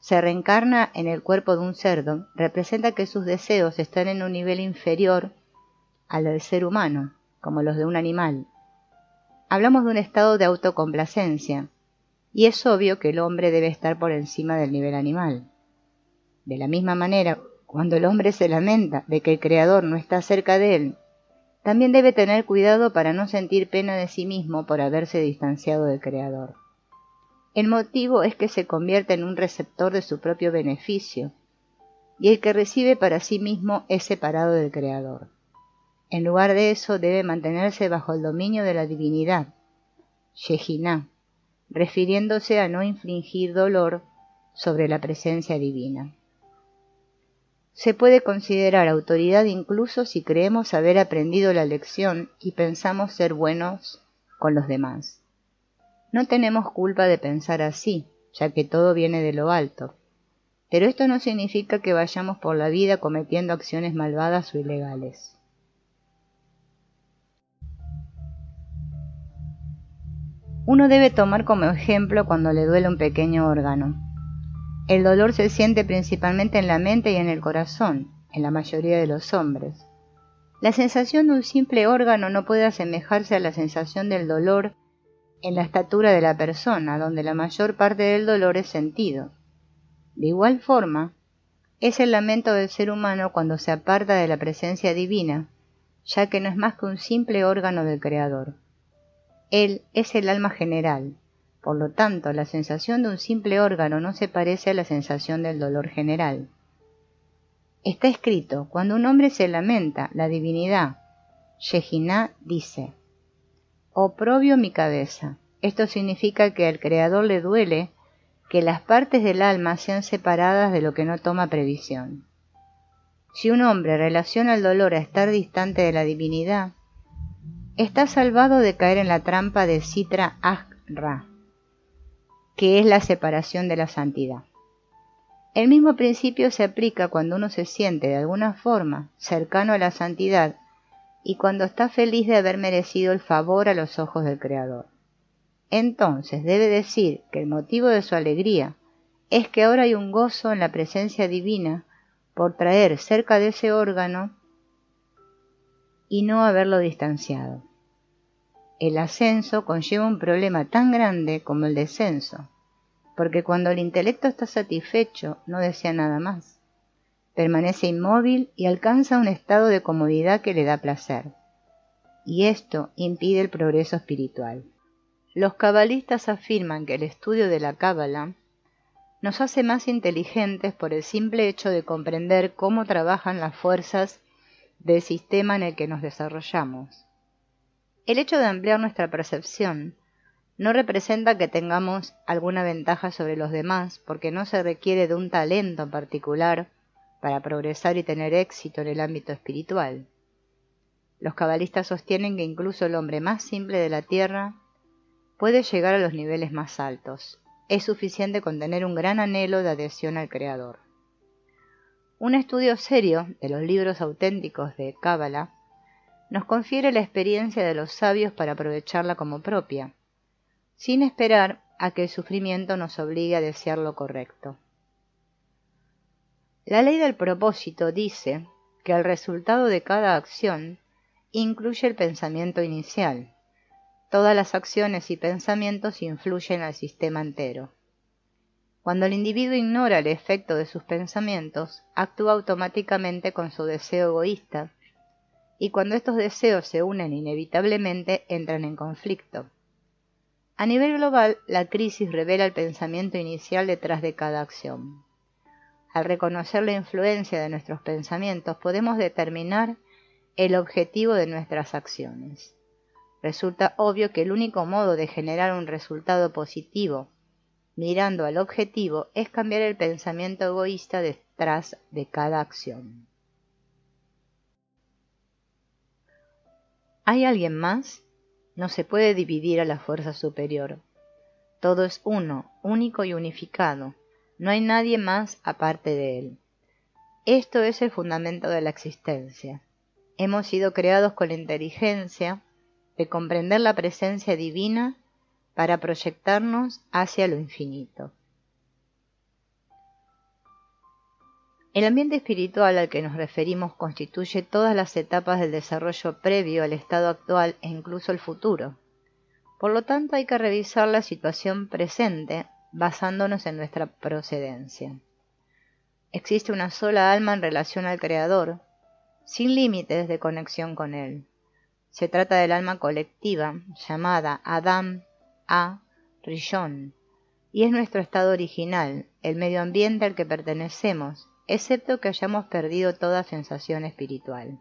se reencarna en el cuerpo de un cerdo representa que sus deseos están en un nivel inferior al del ser humano, como los de un animal. Hablamos de un estado de autocomplacencia, y es obvio que el hombre debe estar por encima del nivel animal. De la misma manera, cuando el hombre se lamenta de que el Creador no está cerca de él, también debe tener cuidado para no sentir pena de sí mismo por haberse distanciado del Creador. El motivo es que se convierte en un receptor de su propio beneficio, y el que recibe para sí mismo es separado del Creador. En lugar de eso, debe mantenerse bajo el dominio de la divinidad, Shejiná, refiriéndose a no infligir dolor sobre la presencia divina. Se puede considerar autoridad incluso si creemos haber aprendido la lección y pensamos ser buenos con los demás. No tenemos culpa de pensar así, ya que todo viene de lo alto. Pero esto no significa que vayamos por la vida cometiendo acciones malvadas o ilegales. Uno debe tomar como ejemplo cuando le duele un pequeño órgano. El dolor se siente principalmente en la mente y en el corazón, en la mayoría de los hombres. La sensación de un simple órgano no puede asemejarse a la sensación del dolor en la estatura de la persona, donde la mayor parte del dolor es sentido. De igual forma, es el lamento del ser humano cuando se aparta de la presencia divina, ya que no es más que un simple órgano del Creador. Él es el alma general, por lo tanto, la sensación de un simple órgano no se parece a la sensación del dolor general. Está escrito, cuando un hombre se lamenta, la divinidad, Shekinah, dice: oprobio mi cabeza. Esto significa que al Creador le duele que las partes del alma sean separadas de lo que no toma previsión. Si un hombre relaciona el dolor a estar distante de la divinidad, está salvado de caer en la trampa de Sitra Achra, que es la separación de la santidad. El mismo principio se aplica cuando uno se siente de alguna forma cercano a la santidad y cuando está feliz de haber merecido el favor a los ojos del Creador. Entonces debe decir que el motivo de su alegría es que ahora hay un gozo en la presencia divina por traer cerca de ese órgano y no haberlo distanciado. El ascenso conlleva un problema tan grande como el descenso, porque cuando el intelecto está satisfecho no desea nada más. Permanece inmóvil y alcanza un estado de comodidad que le da placer. Y esto impide el progreso espiritual. Los cabalistas afirman que el estudio de la Cábala nos hace más inteligentes por el simple hecho de comprender cómo trabajan las fuerzas del sistema en el que nos desarrollamos. El hecho de ampliar nuestra percepción no representa que tengamos alguna ventaja sobre los demás, porque no se requiere de un talento en particular para progresar y tener éxito en el ámbito espiritual. Los cabalistas sostienen que incluso el hombre más simple de la tierra puede llegar a los niveles más altos. Es suficiente con tener un gran anhelo de adhesión al Creador. Un estudio serio de los libros auténticos de Cábala nos confiere la experiencia de los sabios para aprovecharla como propia, sin esperar a que el sufrimiento nos obligue a desear lo correcto. La ley del propósito dice que el resultado de cada acción incluye el pensamiento inicial. Todas las acciones y pensamientos influyen al sistema entero. Cuando el individuo ignora el efecto de sus pensamientos, actúa automáticamente con su deseo egoísta, y cuando estos deseos se unen inevitablemente entran en conflicto. A nivel global, la crisis revela el pensamiento inicial detrás de cada acción. Al reconocer la influencia de nuestros pensamientos, podemos determinar el objetivo de nuestras acciones. Resulta obvio que el único modo de generar un resultado positivo mirando al objetivo es cambiar el pensamiento egoísta detrás de cada acción. ¿Hay alguien más? No se puede dividir a la fuerza superior. Todo es uno, único y unificado. No hay nadie más aparte de él. Esto es el fundamento de la existencia. Hemos sido creados con la inteligencia de comprender la presencia divina para proyectarnos hacia lo infinito. El ambiente espiritual al que nos referimos constituye todas las etapas del desarrollo previo al estado actual e incluso el futuro. Por lo tanto, hay que revisar la situación presente basándonos en nuestra procedencia. Existe una sola alma en relación al Creador, sin límites de conexión con Él. Se trata del alma colectiva, llamada Adam Rishon, y es nuestro estado original, el medio ambiente al que pertenecemos, excepto que hayamos perdido toda sensación espiritual.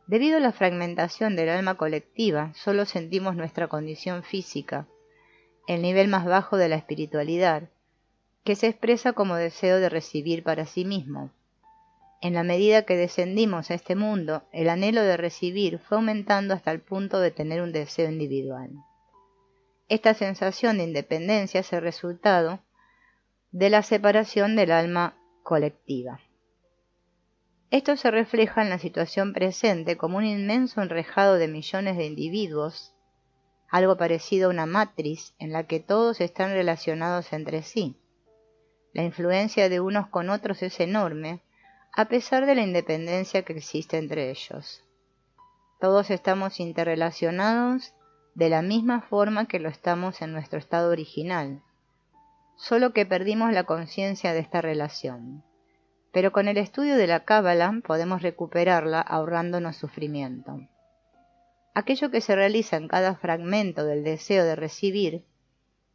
Debido a la fragmentación del alma colectiva, solo sentimos nuestra condición física, el nivel más bajo de la espiritualidad, que se expresa como deseo de recibir para sí mismo. En la medida que descendimos a este mundo, el anhelo de recibir fue aumentando hasta el punto de tener un deseo individual. Esta sensación de independencia es el resultado de la separación del alma colectiva. Esto se refleja en la situación presente como un inmenso enrejado de millones de individuos, algo parecido a una matriz en la que todos están relacionados entre sí. La influencia de unos con otros es enorme, a pesar de la independencia que existe entre ellos. Todos estamos interrelacionados de la misma forma que lo estamos en nuestro estado original, solo que perdimos la conciencia de esta relación. Pero con el estudio de la Cábala podemos recuperarla ahorrándonos sufrimiento. Aquello que se realiza en cada fragmento del deseo de recibir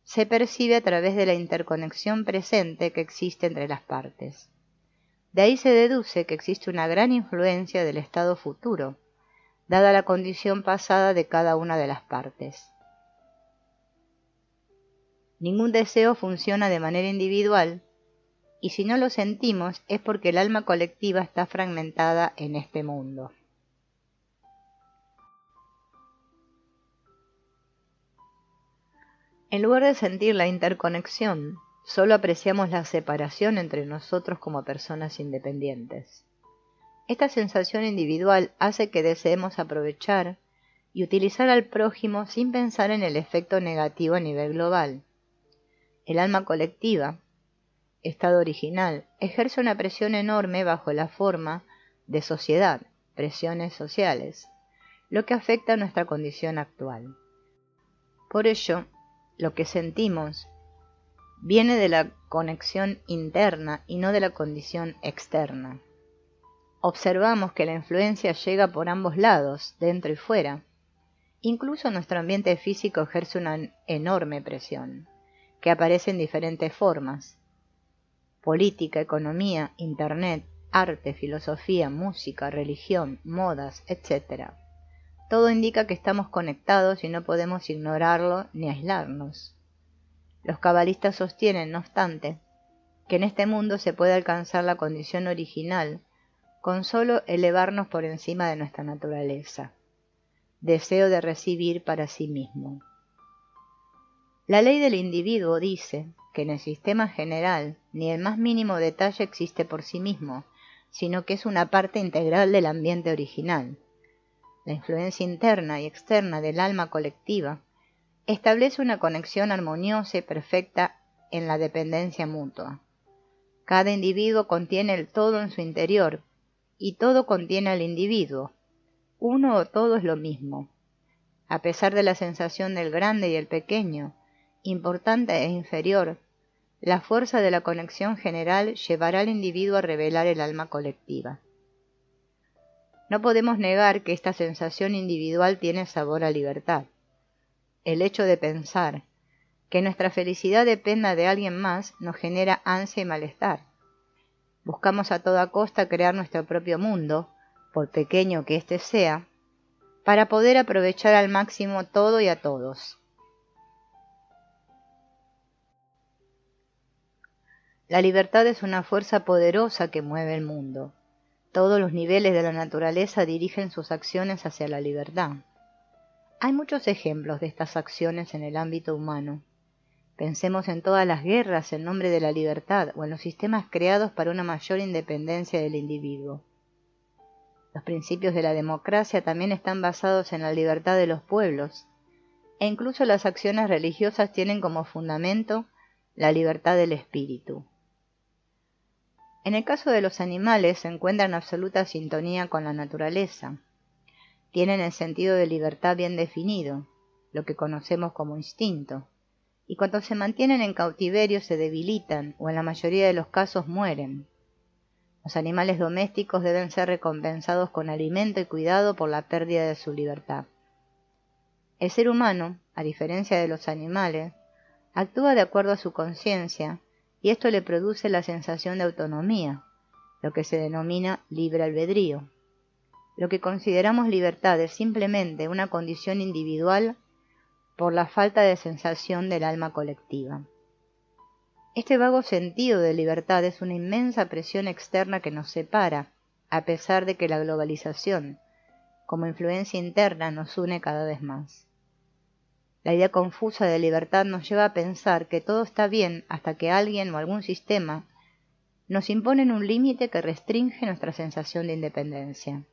se percibe a través de la interconexión presente que existe entre las partes. De ahí se deduce que existe una gran influencia del estado futuro, dada la condición pasada de cada una de las partes. Ningún deseo funciona de manera individual, y si no lo sentimos es porque el alma colectiva está fragmentada en este mundo. En lugar de sentir la interconexión, solo apreciamos la separación entre nosotros como personas independientes. Esta sensación individual hace que deseemos aprovechar y utilizar al prójimo sin pensar en el efecto negativo a nivel global. El alma colectiva, estado original, ejerce una presión enorme bajo la forma de sociedad, presiones sociales, lo que afecta a nuestra condición actual. Por ello, lo que sentimos viene de la conexión interna y no de la condición externa. Observamos que la influencia llega por ambos lados, dentro y fuera. Incluso nuestro ambiente físico ejerce una enorme presión, que aparece en diferentes formas: política, economía, internet, arte, filosofía, música, religión, modas, etc. Todo indica que estamos conectados y no podemos ignorarlo ni aislarnos. Los cabalistas sostienen, no obstante, que en este mundo se puede alcanzar la condición original con solo elevarnos por encima de nuestra naturaleza, deseo de recibir para sí mismo. La ley del individuo dice que en el sistema general ni el más mínimo detalle existe por sí mismo, sino que es una parte integral del ambiente original. La influencia interna y externa del alma colectiva establece una conexión armoniosa y perfecta en la dependencia mutua. Cada individuo contiene el todo en su interior, y todo contiene al individuo. Uno o todo es lo mismo. A pesar de la sensación del grande y el pequeño, importante e inferior, la fuerza de la conexión general llevará al individuo a revelar el alma colectiva. No podemos negar que esta sensación individual tiene sabor a libertad. El hecho de pensar que nuestra felicidad dependa de alguien más nos genera ansia y malestar. Buscamos a toda costa crear nuestro propio mundo, por pequeño que éste sea, para poder aprovechar al máximo todo y a todos. La libertad es una fuerza poderosa que mueve el mundo. Todos los niveles de la naturaleza dirigen sus acciones hacia la libertad. Hay muchos ejemplos de estas acciones en el ámbito humano. Pensemos en todas las guerras en nombre de la libertad o en los sistemas creados para una mayor independencia del individuo. Los principios de la democracia también están basados en la libertad de los pueblos, e incluso las acciones religiosas tienen como fundamento la libertad del espíritu. En el caso de los animales se encuentran en absoluta sintonía con la naturaleza. Tienen el sentido de libertad bien definido, lo que conocemos como instinto, y cuando se mantienen en cautiverio se debilitan o en la mayoría de los casos mueren. Los animales domésticos deben ser recompensados con alimento y cuidado por la pérdida de su libertad. El ser humano, a diferencia de los animales, actúa de acuerdo a su conciencia y esto le produce la sensación de autonomía, lo que se denomina libre albedrío. Lo que consideramos libertad es simplemente una condición individual por la falta de sensación del alma colectiva. Este vago sentido de libertad es una inmensa presión externa que nos separa, a pesar de que la globalización, como influencia interna, nos une cada vez más. La idea confusa de libertad nos lleva a pensar que todo está bien hasta que alguien o algún sistema nos imponen un límite que restringe nuestra sensación de independencia.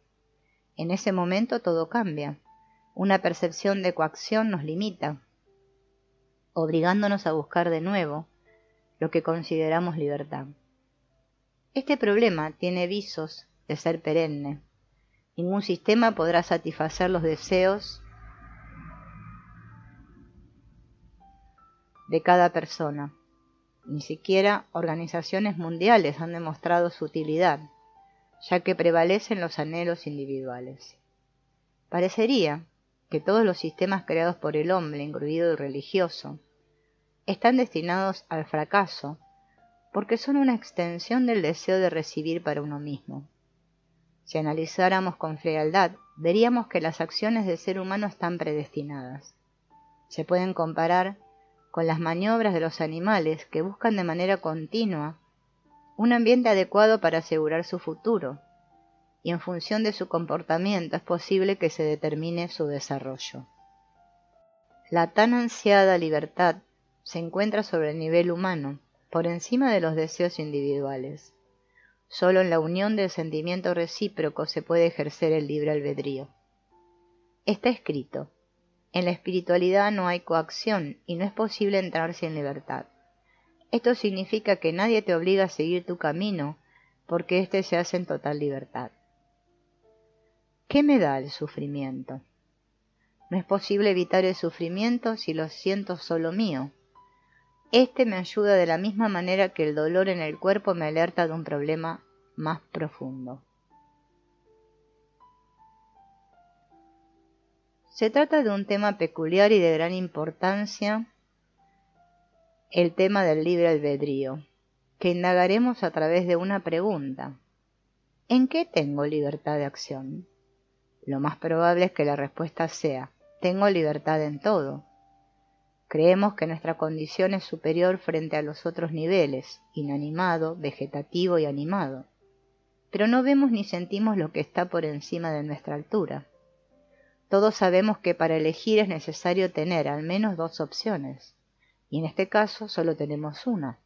En ese momento todo cambia. Una percepción de coacción nos limita, obligándonos a buscar de nuevo lo que consideramos libertad. Este problema tiene visos de ser perenne. Ningún sistema podrá satisfacer los deseos de cada persona. Ni siquiera organizaciones mundiales han demostrado su utilidad, ya que prevalecen los anhelos individuales. Parecería que todos los sistemas creados por el hombre, incluido el religioso, están destinados al fracaso porque son una extensión del deseo de recibir para uno mismo. Si analizáramos con frialdad, veríamos que las acciones del ser humano están predestinadas. Se pueden comparar con las maniobras de los animales que buscan de manera continua un ambiente adecuado para asegurar su futuro, y en función de su comportamiento es posible que se determine su desarrollo. La tan ansiada libertad se encuentra sobre el nivel humano, por encima de los deseos individuales. Solo en la unión del sentimiento recíproco se puede ejercer el libre albedrío. Está escrito: en la espiritualidad no hay coacción y no es posible entrar sin libertad. Esto significa que nadie te obliga a seguir tu camino, porque éste se hace en total libertad. ¿Qué me da el sufrimiento? No es posible evitar el sufrimiento si lo siento solo mío. Este me ayuda de la misma manera que el dolor en el cuerpo me alerta de un problema más profundo. Se trata de un tema peculiar y de gran importancia, el tema del libre albedrío, que indagaremos a través de una pregunta. ¿En qué tengo libertad de acción? Lo más probable es que la respuesta sea: tengo libertad en todo. Creemos que nuestra condición es superior frente a los otros niveles, inanimado, vegetativo y animado, pero no vemos ni sentimos lo que está por encima de nuestra altura. Todos sabemos que para elegir es necesario tener al menos dos opciones, y en este caso solo tenemos una.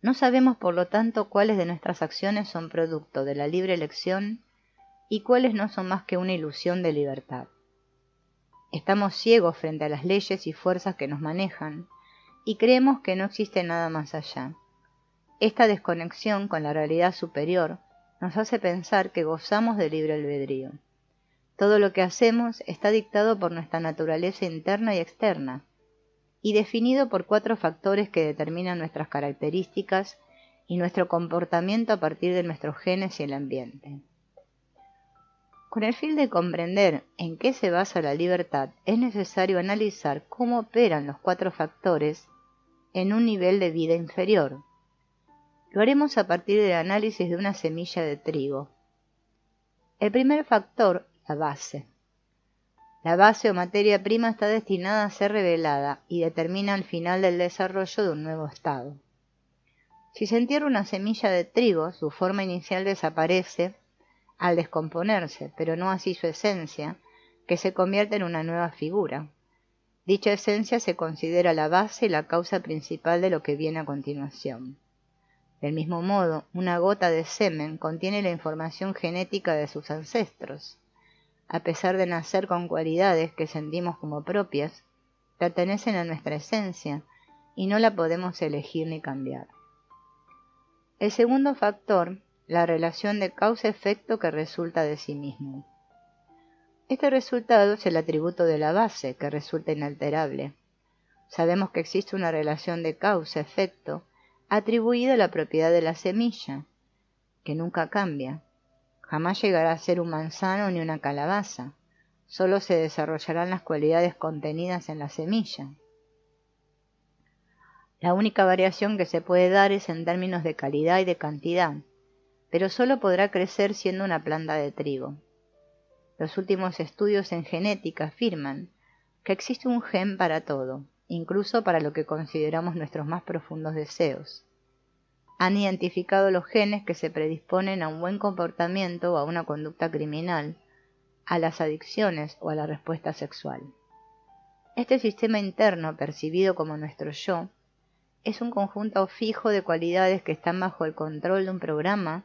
No sabemos, por lo tanto, cuáles de nuestras acciones son producto de la libre elección y cuáles no son más que una ilusión de libertad. Estamos ciegos frente a las leyes y fuerzas que nos manejan y creemos que no existe nada más allá. Esta desconexión con la realidad superior nos hace pensar que gozamos de libre albedrío. Todo lo que hacemos está dictado por nuestra naturaleza interna y externa, y definido por 4 factores que determinan nuestras características y nuestro comportamiento a partir de nuestros genes y el ambiente. Con el fin de comprender en qué se basa la libertad, es necesario analizar cómo operan los 4 factores en un nivel de vida inferior. Lo haremos a partir del análisis de una semilla de trigo. El primer factor, la base. La base o materia prima está destinada a ser revelada y determina el final del desarrollo de un nuevo estado. Si se entierra una semilla de trigo, su forma inicial desaparece al descomponerse, pero no así su esencia, que se convierte en una nueva figura. Dicha esencia se considera la base y la causa principal de lo que viene a continuación. Del mismo modo, una gota de semen contiene la información genética de sus ancestros. A pesar de nacer con cualidades que sentimos como propias, pertenecen a nuestra esencia y no la podemos elegir ni cambiar. El segundo factor, la relación de causa-efecto que resulta de sí mismo. Este resultado es el atributo de la base, que resulta inalterable. Sabemos que existe una relación de causa-efecto atribuida a la propiedad de la semilla, que nunca cambia. Jamás llegará a ser un manzano ni una calabaza, solo se desarrollarán las cualidades contenidas en la semilla. La única variación que se puede dar es en términos de calidad y de cantidad, pero solo podrá crecer siendo una planta de trigo. Los últimos estudios en genética afirman que existe un gen para todo, incluso para lo que consideramos nuestros más profundos deseos. Han identificado los genes que se predisponen a un buen comportamiento o a una conducta criminal, a las adicciones o a la respuesta sexual. Este sistema interno, percibido como nuestro yo, es un conjunto fijo de cualidades que están bajo el control de un programa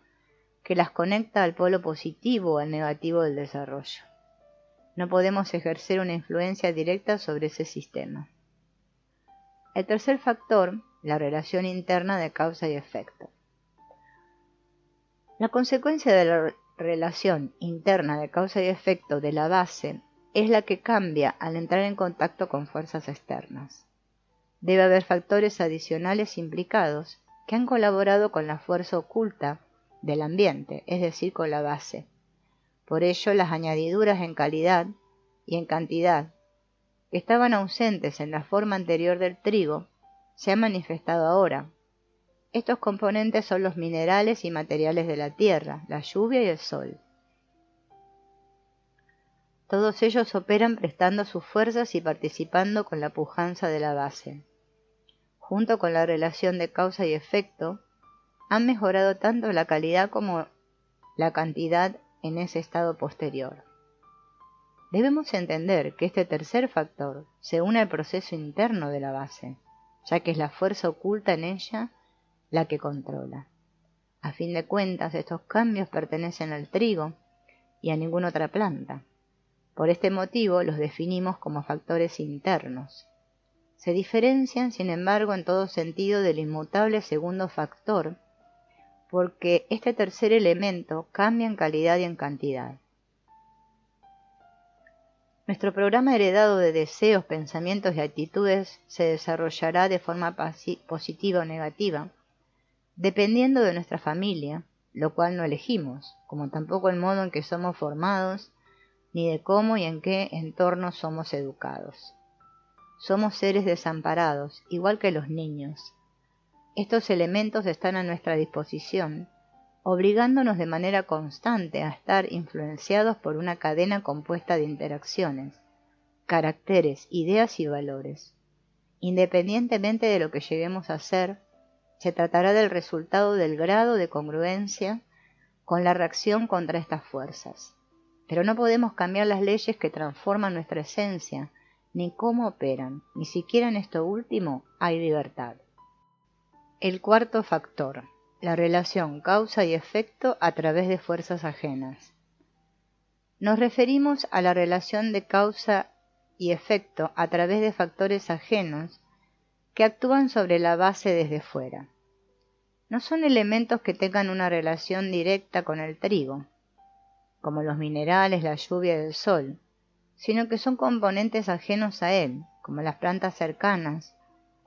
que las conecta al polo positivo o al negativo del desarrollo. No podemos ejercer una influencia directa sobre ese sistema. El tercer factor, la relación interna de causa y efecto. La consecuencia de la relación interna de causa y efecto de la base es la que cambia al entrar en contacto con fuerzas externas. Debe haber factores adicionales implicados que han colaborado con la fuerza oculta del ambiente, es decir, con la base. Por ello, las añadiduras en calidad y en cantidad que estaban ausentes en la forma anterior del trigo se han manifestado ahora. Estos componentes son los minerales y materiales de la tierra, la lluvia y el sol. Todos ellos operan prestando sus fuerzas y participando con la pujanza de la base. Junto con la relación de causa y efecto, han mejorado tanto la calidad como la cantidad en ese estado posterior. Debemos entender que este tercer factor se une al proceso interno de la base, ya que es la fuerza oculta en ella la que controla. A fin de cuentas, estos cambios pertenecen al trigo y a ninguna otra planta. Por este motivo los definimos como factores internos. Se diferencian, sin embargo, en todo sentido del inmutable segundo factor, porque este tercer elemento cambia en calidad y en cantidad. Nuestro programa heredado de deseos, pensamientos y actitudes se desarrollará de forma positiva o negativa, dependiendo de nuestra familia, lo cual no elegimos, como tampoco el modo en que somos formados, ni de cómo y en qué entorno somos educados. Somos seres desamparados, igual que los niños. Estos elementos están a nuestra disposición, obligándonos de manera constante a estar influenciados por una cadena compuesta de interacciones, caracteres, ideas y valores. Independientemente de lo que lleguemos a ser, se tratará del resultado del grado de congruencia con la reacción contra estas fuerzas. Pero no podemos cambiar las leyes que transforman nuestra esencia, ni cómo operan, ni siquiera en esto último hay libertad. El cuarto factor, la relación causa y efecto a través de fuerzas ajenas. Nos referimos a la relación de causa y efecto a través de factores ajenos que actúan sobre la base desde fuera. No son elementos que tengan una relación directa con el trigo, como los minerales, la lluvia y el sol, sino que son componentes ajenos a él, como las plantas cercanas,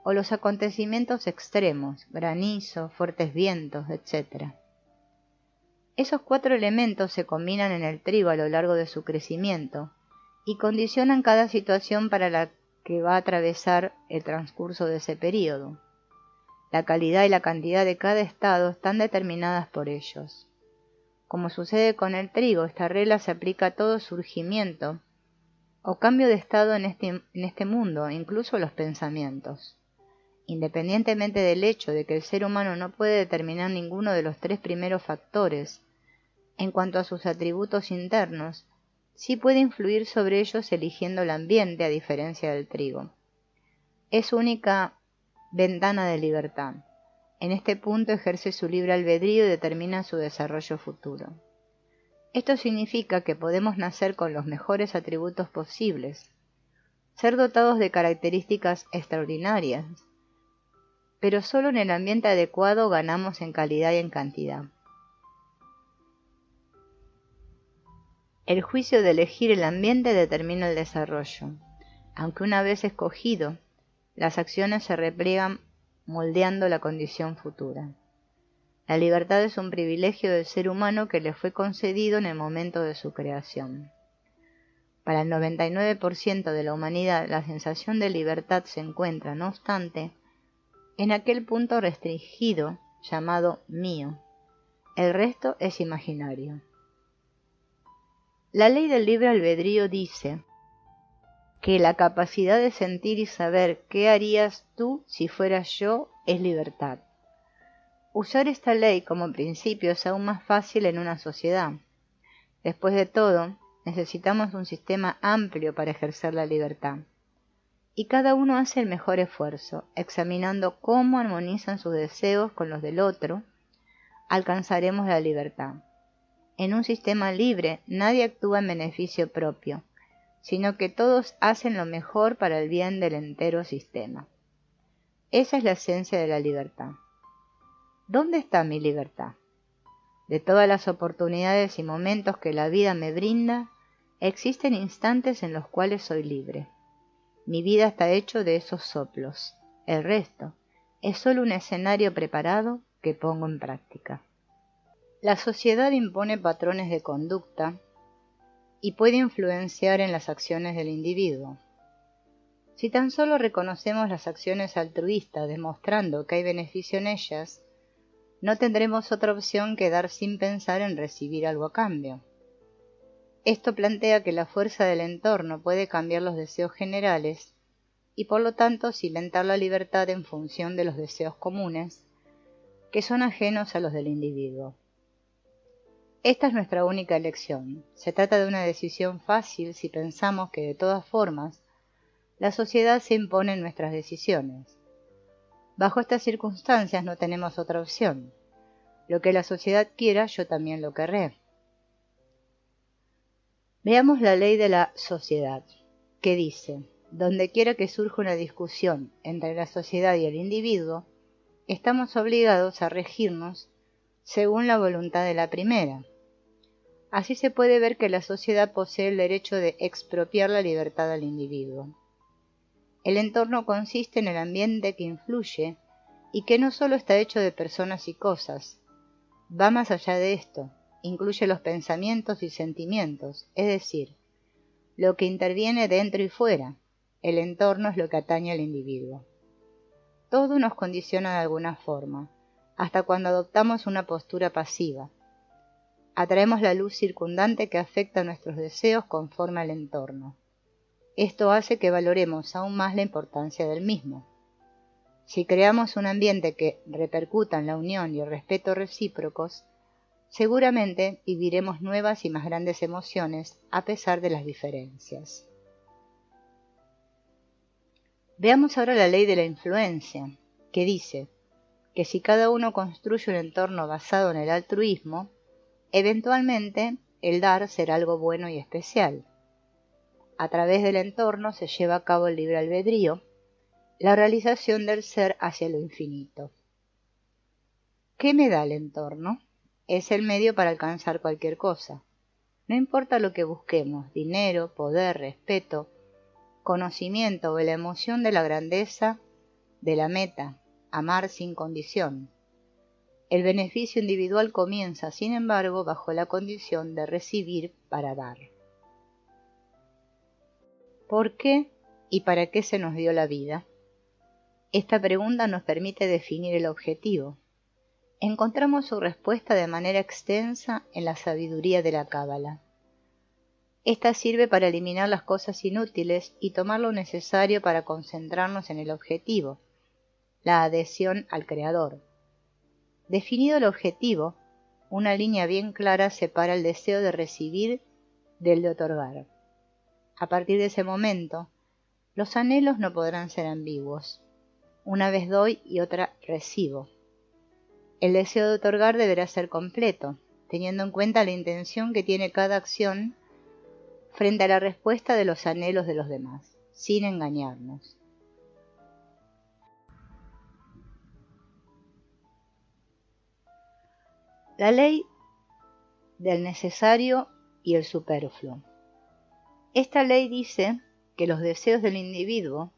o los acontecimientos extremos, granizo, fuertes vientos, etc. Esos cuatro elementos se combinan en el trigo a lo largo de su crecimiento y condicionan cada situación para la que va a atravesar el transcurso de ese período. La calidad y la cantidad de cada estado están determinadas por ellos. Como sucede con el trigo, esta regla se aplica a todo surgimiento o cambio de estado en este mundo, incluso los pensamientos. Independientemente del hecho de que el ser humano no puede determinar ninguno de los tres primeros factores, en cuanto a sus atributos internos, sí puede influir sobre ellos eligiendo el ambiente a diferencia del trigo. Es su única ventana de libertad. En este punto ejerce su libre albedrío y determina su desarrollo futuro. Esto significa que podemos nacer con los mejores atributos posibles, ser dotados de características extraordinarias, pero solo en el ambiente adecuado ganamos en calidad y en cantidad. El juicio de elegir el ambiente determina el desarrollo. Aunque una vez escogido, las acciones se repliegan moldeando la condición futura. La libertad es un privilegio del ser humano que le fue concedido en el momento de su creación. Para el 99% de la humanidad, la sensación de libertad se encuentra, no obstante, en aquel punto restringido llamado mío. El resto es imaginario. La ley del libre albedrío dice que la capacidad de sentir y saber qué harías tú si fueras yo es libertad. Usar esta ley como principio es aún más fácil en una sociedad. Después de todo, necesitamos un sistema amplio para ejercer la libertad. y cada uno hace el mejor esfuerzo, examinando cómo armonizan sus deseos con los del otro, alcanzaremos la libertad. En un sistema libre nadie actúa en beneficio propio, sino que todos hacen lo mejor para el bien del entero sistema. Esa es la esencia de la libertad. ¿Dónde está mi libertad? De todas las oportunidades y momentos que la vida me brinda, existen instantes en los cuales soy libre. Mi vida está hecho de esos soplos. El resto es solo un escenario preparado que pongo en práctica. La sociedad impone patrones de conducta y puede influenciar en las acciones del individuo. Si tan solo reconocemos las acciones altruistas demostrando que hay beneficio en ellas, no tendremos otra opción que dar sin pensar en recibir algo a cambio. Esto plantea que la fuerza del entorno puede cambiar los deseos generales y por lo tanto cimentar la libertad en función de los deseos comunes, que son ajenos a los del individuo. Esta es nuestra única elección. Se trata de una decisión fácil si pensamos que de todas formas la sociedad se impone en nuestras decisiones. Bajo estas circunstancias no tenemos otra opción. Lo que la sociedad quiera, yo también lo querré. Veamos la ley de la sociedad, que dice: donde quiera que surja una discusión entre la sociedad y el individuo, estamos obligados a regirnos según la voluntad de la primera. Así se puede ver que la sociedad posee el derecho de expropiar la libertad al individuo. El entorno consiste en el ambiente que influye y que no solo está hecho de personas y cosas, va más allá de esto, incluye los pensamientos y sentimientos, es decir, lo que interviene dentro y fuera. El entorno es lo que atañe al individuo. Todo nos condiciona de alguna forma, hasta cuando adoptamos una postura pasiva. Atraemos la luz circundante que afecta nuestros deseos conforme al entorno. Esto hace que valoremos aún más la importancia del mismo. Si creamos un ambiente que repercuta en la unión y el respeto recíprocos, seguramente viviremos nuevas y más grandes emociones a pesar de las diferencias. Veamos ahora la ley de la influencia, que dice que si cada uno construye un entorno basado en el altruismo, eventualmente el dar será algo bueno y especial. A través del entorno se lleva a cabo el libre albedrío, la realización del ser hacia lo infinito. ¿Qué me da el entorno? Es el medio para alcanzar cualquier cosa. No importa lo que busquemos, dinero, poder, respeto, conocimiento o la emoción de la grandeza de la meta, amar sin condición. El beneficio individual comienza, sin embargo, bajo la condición de recibir para dar. ¿Por qué y para qué se nos dio la vida? Esta pregunta nos permite definir el objetivo. Encontramos su respuesta de manera extensa en la sabiduría de la Cábala. Esta sirve para eliminar las cosas inútiles y tomar lo necesario para concentrarnos en el objetivo, la adhesión al Creador. Definido el objetivo, una línea bien clara separa el deseo de recibir del de otorgar. A partir de ese momento, los anhelos no podrán ser ambiguos. Una vez doy y otra recibo. El deseo de otorgar deberá ser completo, teniendo en cuenta la intención que tiene cada acción frente a la respuesta de los anhelos de los demás, sin engañarnos. La ley del necesario y el superfluo. Esta ley dice que los deseos del individuo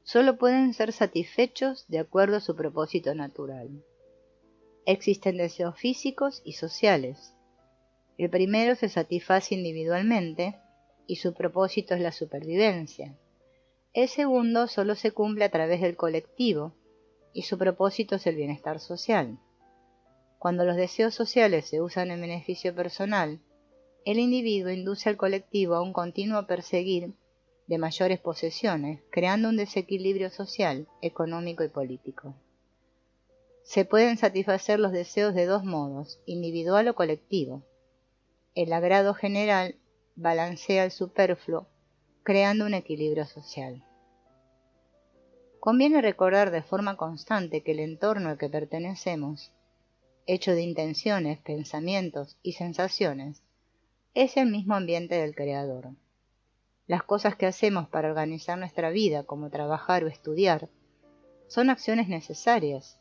solo pueden ser satisfechos de acuerdo a su propósito natural. Existen deseos físicos y sociales. El primero se satisface individualmente y su propósito es la supervivencia. El segundo solo se cumple a través del colectivo y su propósito es el bienestar social. Cuando los deseos sociales se usan en beneficio personal, el individuo induce al colectivo a un continuo perseguir de mayores posesiones, creando un desequilibrio social, económico y político. Se pueden satisfacer los deseos de dos modos, individual o colectivo. El agrado general balancea el superfluo, creando un equilibrio social. Conviene recordar de forma constante que el entorno al que pertenecemos, hecho de intenciones, pensamientos y sensaciones, es el mismo ambiente del Creador. Las cosas que hacemos para organizar nuestra vida, como trabajar o estudiar, son acciones necesarias.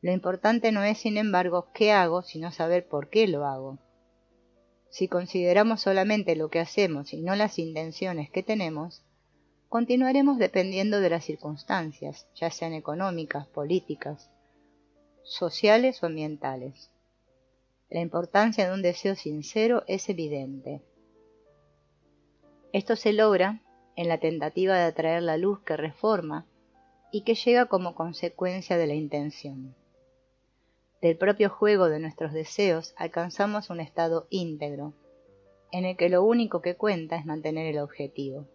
Lo importante no es, sin embargo, qué hago, sino saber por qué lo hago. Si consideramos solamente lo que hacemos y no las intenciones que tenemos, continuaremos dependiendo de las circunstancias, ya sean económicas, políticas, sociales o ambientales. La importancia de un deseo sincero es evidente. Esto se logra en la tentativa de atraer la luz que reforma y que llega como consecuencia de la intención. Del propio juego de nuestros deseos alcanzamos un estado íntegro, en el que lo único que cuenta es mantener el objetivo.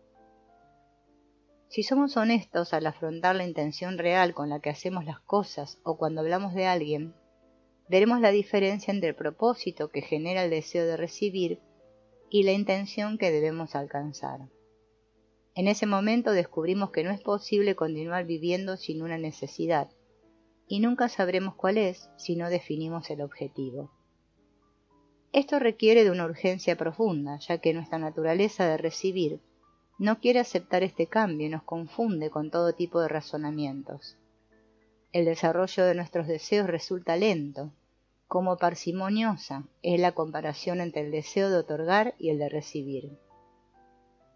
Si somos honestos al afrontar la intención real con la que hacemos las cosas o cuando hablamos de alguien, veremos la diferencia entre el propósito que genera el deseo de recibir y la intención que debemos alcanzar. En ese momento descubrimos que no es posible continuar viviendo sin una necesidad, y nunca sabremos cuál es si no definimos el objetivo. Esto requiere de una urgencia profunda, ya que nuestra naturaleza de recibir no quiere aceptar este cambio y nos confunde con todo tipo de razonamientos. El desarrollo de nuestros deseos resulta lento, como parsimoniosa es la comparación entre el deseo de otorgar y el de recibir.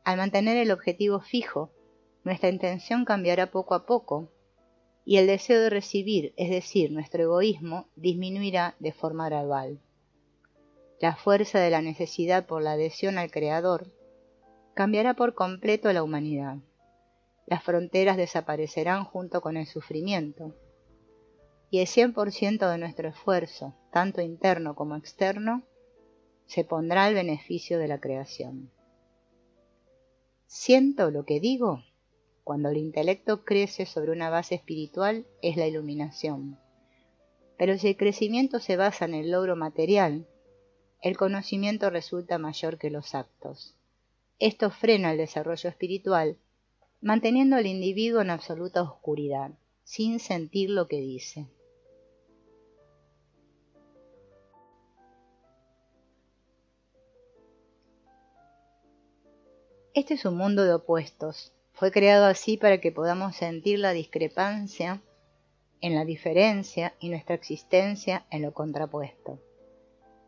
Al mantener el objetivo fijo, nuestra intención cambiará poco a poco, y el deseo de recibir, es decir, nuestro egoísmo, disminuirá de forma gradual. La fuerza de la necesidad por la adhesión al Creador cambiará por completo a la humanidad. Las fronteras desaparecerán junto con el sufrimiento, y el 100% de nuestro esfuerzo, tanto interno como externo, se pondrá al beneficio de la creación. ¿Siento lo que digo? Cuando el intelecto crece sobre una base espiritual es la iluminación. Pero si el crecimiento se basa en el logro material, el conocimiento resulta mayor que los actos. Esto frena el desarrollo espiritual, manteniendo al individuo en absoluta oscuridad, sin sentir lo que dice. Este es un mundo de opuestos. Fue creado así para que podamos sentir la discrepancia en la diferencia y nuestra existencia en lo contrapuesto.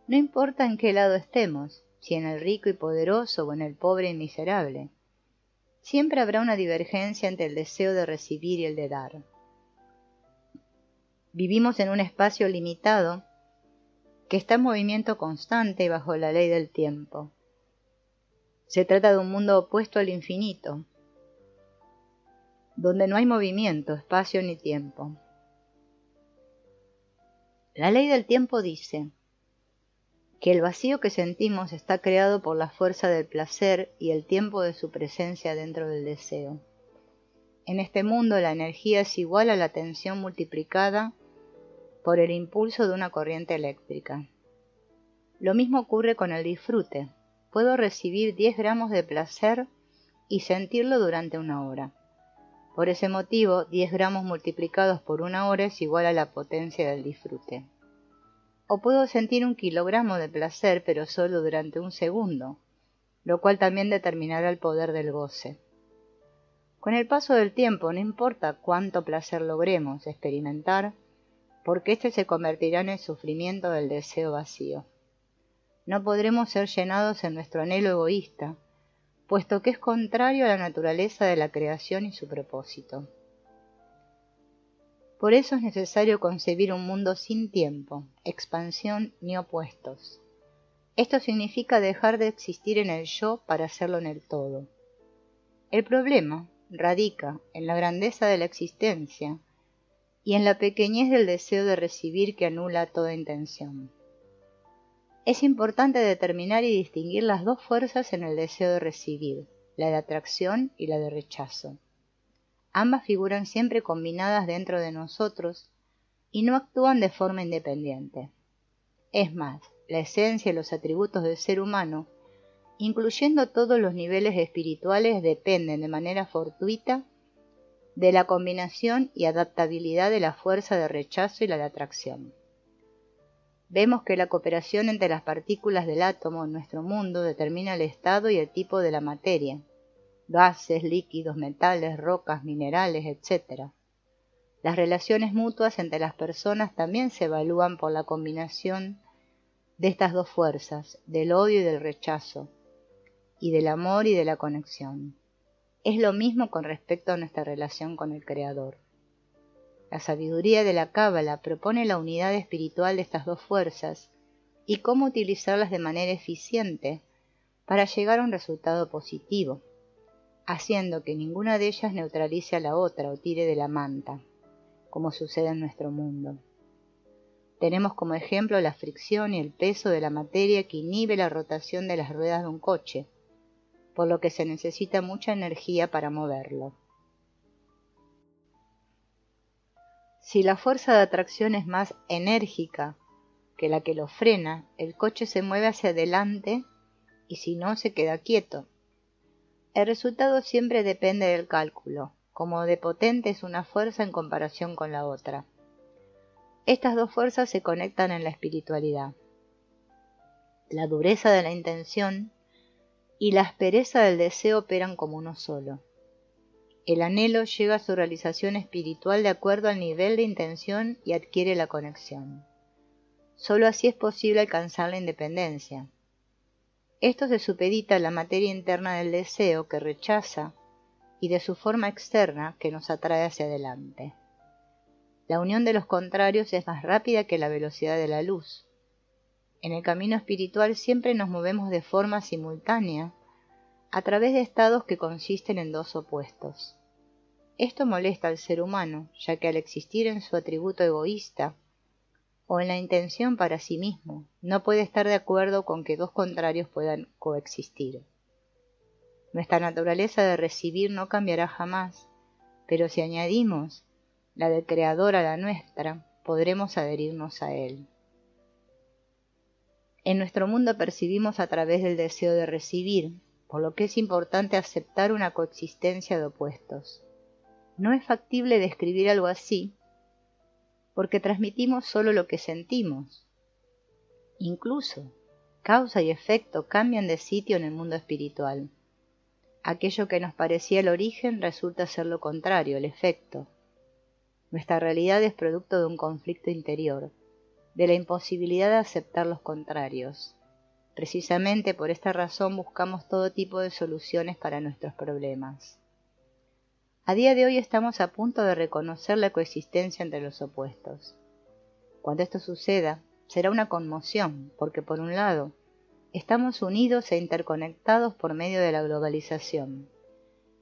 No importa en qué lado estemos, si en el rico y poderoso o en el pobre y miserable, siempre habrá una divergencia entre el deseo de recibir y el de dar. Vivimos en un espacio limitado que está en movimiento constante bajo la ley del tiempo. Se trata de un mundo opuesto al infinito, donde no hay movimiento, espacio ni tiempo. La ley del tiempo dice que el vacío que sentimos está creado por la fuerza del placer y el tiempo de su presencia dentro del deseo. En este mundo la energía es igual a la tensión multiplicada por el impulso de una corriente eléctrica. Lo mismo ocurre con el disfrute. Puedo recibir 10 gramos de placer y sentirlo durante una hora. Por ese motivo, 10 gramos multiplicados por una hora es igual a la potencia del disfrute. O puedo sentir 1 kilogramo de placer, pero solo durante un segundo, lo cual también determinará el poder del goce. Con el paso del tiempo, no importa cuánto placer logremos experimentar, porque éste se convertirá en el sufrimiento del deseo vacío. No podremos ser llenados en nuestro anhelo egoísta, puesto que es contrario a la naturaleza de la creación y su propósito. Por eso es necesario concebir un mundo sin tiempo, expansión ni opuestos. Esto significa dejar de existir en el yo para hacerlo en el todo. El problema radica en la grandeza de la existencia y en la pequeñez del deseo de recibir que anula toda intención. Es importante determinar y distinguir las dos fuerzas en el deseo de recibir, la de atracción y la de rechazo. Ambas figuran siempre combinadas dentro de nosotros y no actúan de forma independiente. Es más, la esencia y los atributos del ser humano, incluyendo todos los niveles espirituales, dependen de manera fortuita de la combinación y adaptabilidad de la fuerza de rechazo y la de atracción. Vemos que la cooperación entre las partículas del átomo en nuestro mundo determina el estado y el tipo de la materia, gases, líquidos, metales, rocas, minerales, etc. Las relaciones mutuas entre las personas también se evalúan por la combinación de estas dos fuerzas, del odio y del rechazo, y del amor y de la conexión. Es lo mismo con respecto a nuestra relación con el Creador. La sabiduría de la Cábala propone la unidad espiritual de estas dos fuerzas y cómo utilizarlas de manera eficiente para llegar a un resultado positivo, haciendo que ninguna de ellas neutralice a la otra o tire de la manta, como sucede en nuestro mundo. Tenemos como ejemplo la fricción y el peso de la materia que inhibe la rotación de las ruedas de un coche, por lo que se necesita mucha energía para moverlo. Si la fuerza de atracción es más enérgica que la que lo frena, el coche se mueve hacia adelante y si no, se queda quieto. El resultado siempre depende del cálculo, como de potente es una fuerza en comparación con la otra. Estas dos fuerzas se conectan en la espiritualidad. La dureza de la intención y la aspereza del deseo operan como uno solo. El anhelo llega a su realización espiritual de acuerdo al nivel de intención y adquiere la conexión. Solo así es posible alcanzar la independencia. Esto se supedita a la materia interna del deseo que rechaza y de su forma externa que nos atrae hacia adelante. La unión de los contrarios es más rápida que la velocidad de la luz. En el camino espiritual siempre nos movemos de forma simultánea a través de estados que consisten en dos opuestos. Esto molesta al ser humano, ya que al existir en su atributo egoísta o en la intención para sí mismo, no puede estar de acuerdo con que dos contrarios puedan coexistir. Nuestra naturaleza de recibir no cambiará jamás, pero si añadimos la del Creador a la nuestra, podremos adherirnos a Él. En nuestro mundo percibimos a través del deseo de recibir, por lo que es importante aceptar una coexistencia de opuestos. No es factible describir algo así, porque transmitimos solo lo que sentimos. Incluso, causa y efecto cambian de sitio en el mundo espiritual. Aquello que nos parecía el origen resulta ser lo contrario, el efecto. Nuestra realidad es producto de un conflicto interior, de la imposibilidad de aceptar los contrarios. Precisamente por esta razón buscamos todo tipo de soluciones para nuestros problemas. A día de hoy estamos a punto de reconocer la coexistencia entre los opuestos. Cuando esto suceda, será una conmoción, porque por un lado, estamos unidos e interconectados por medio de la globalización,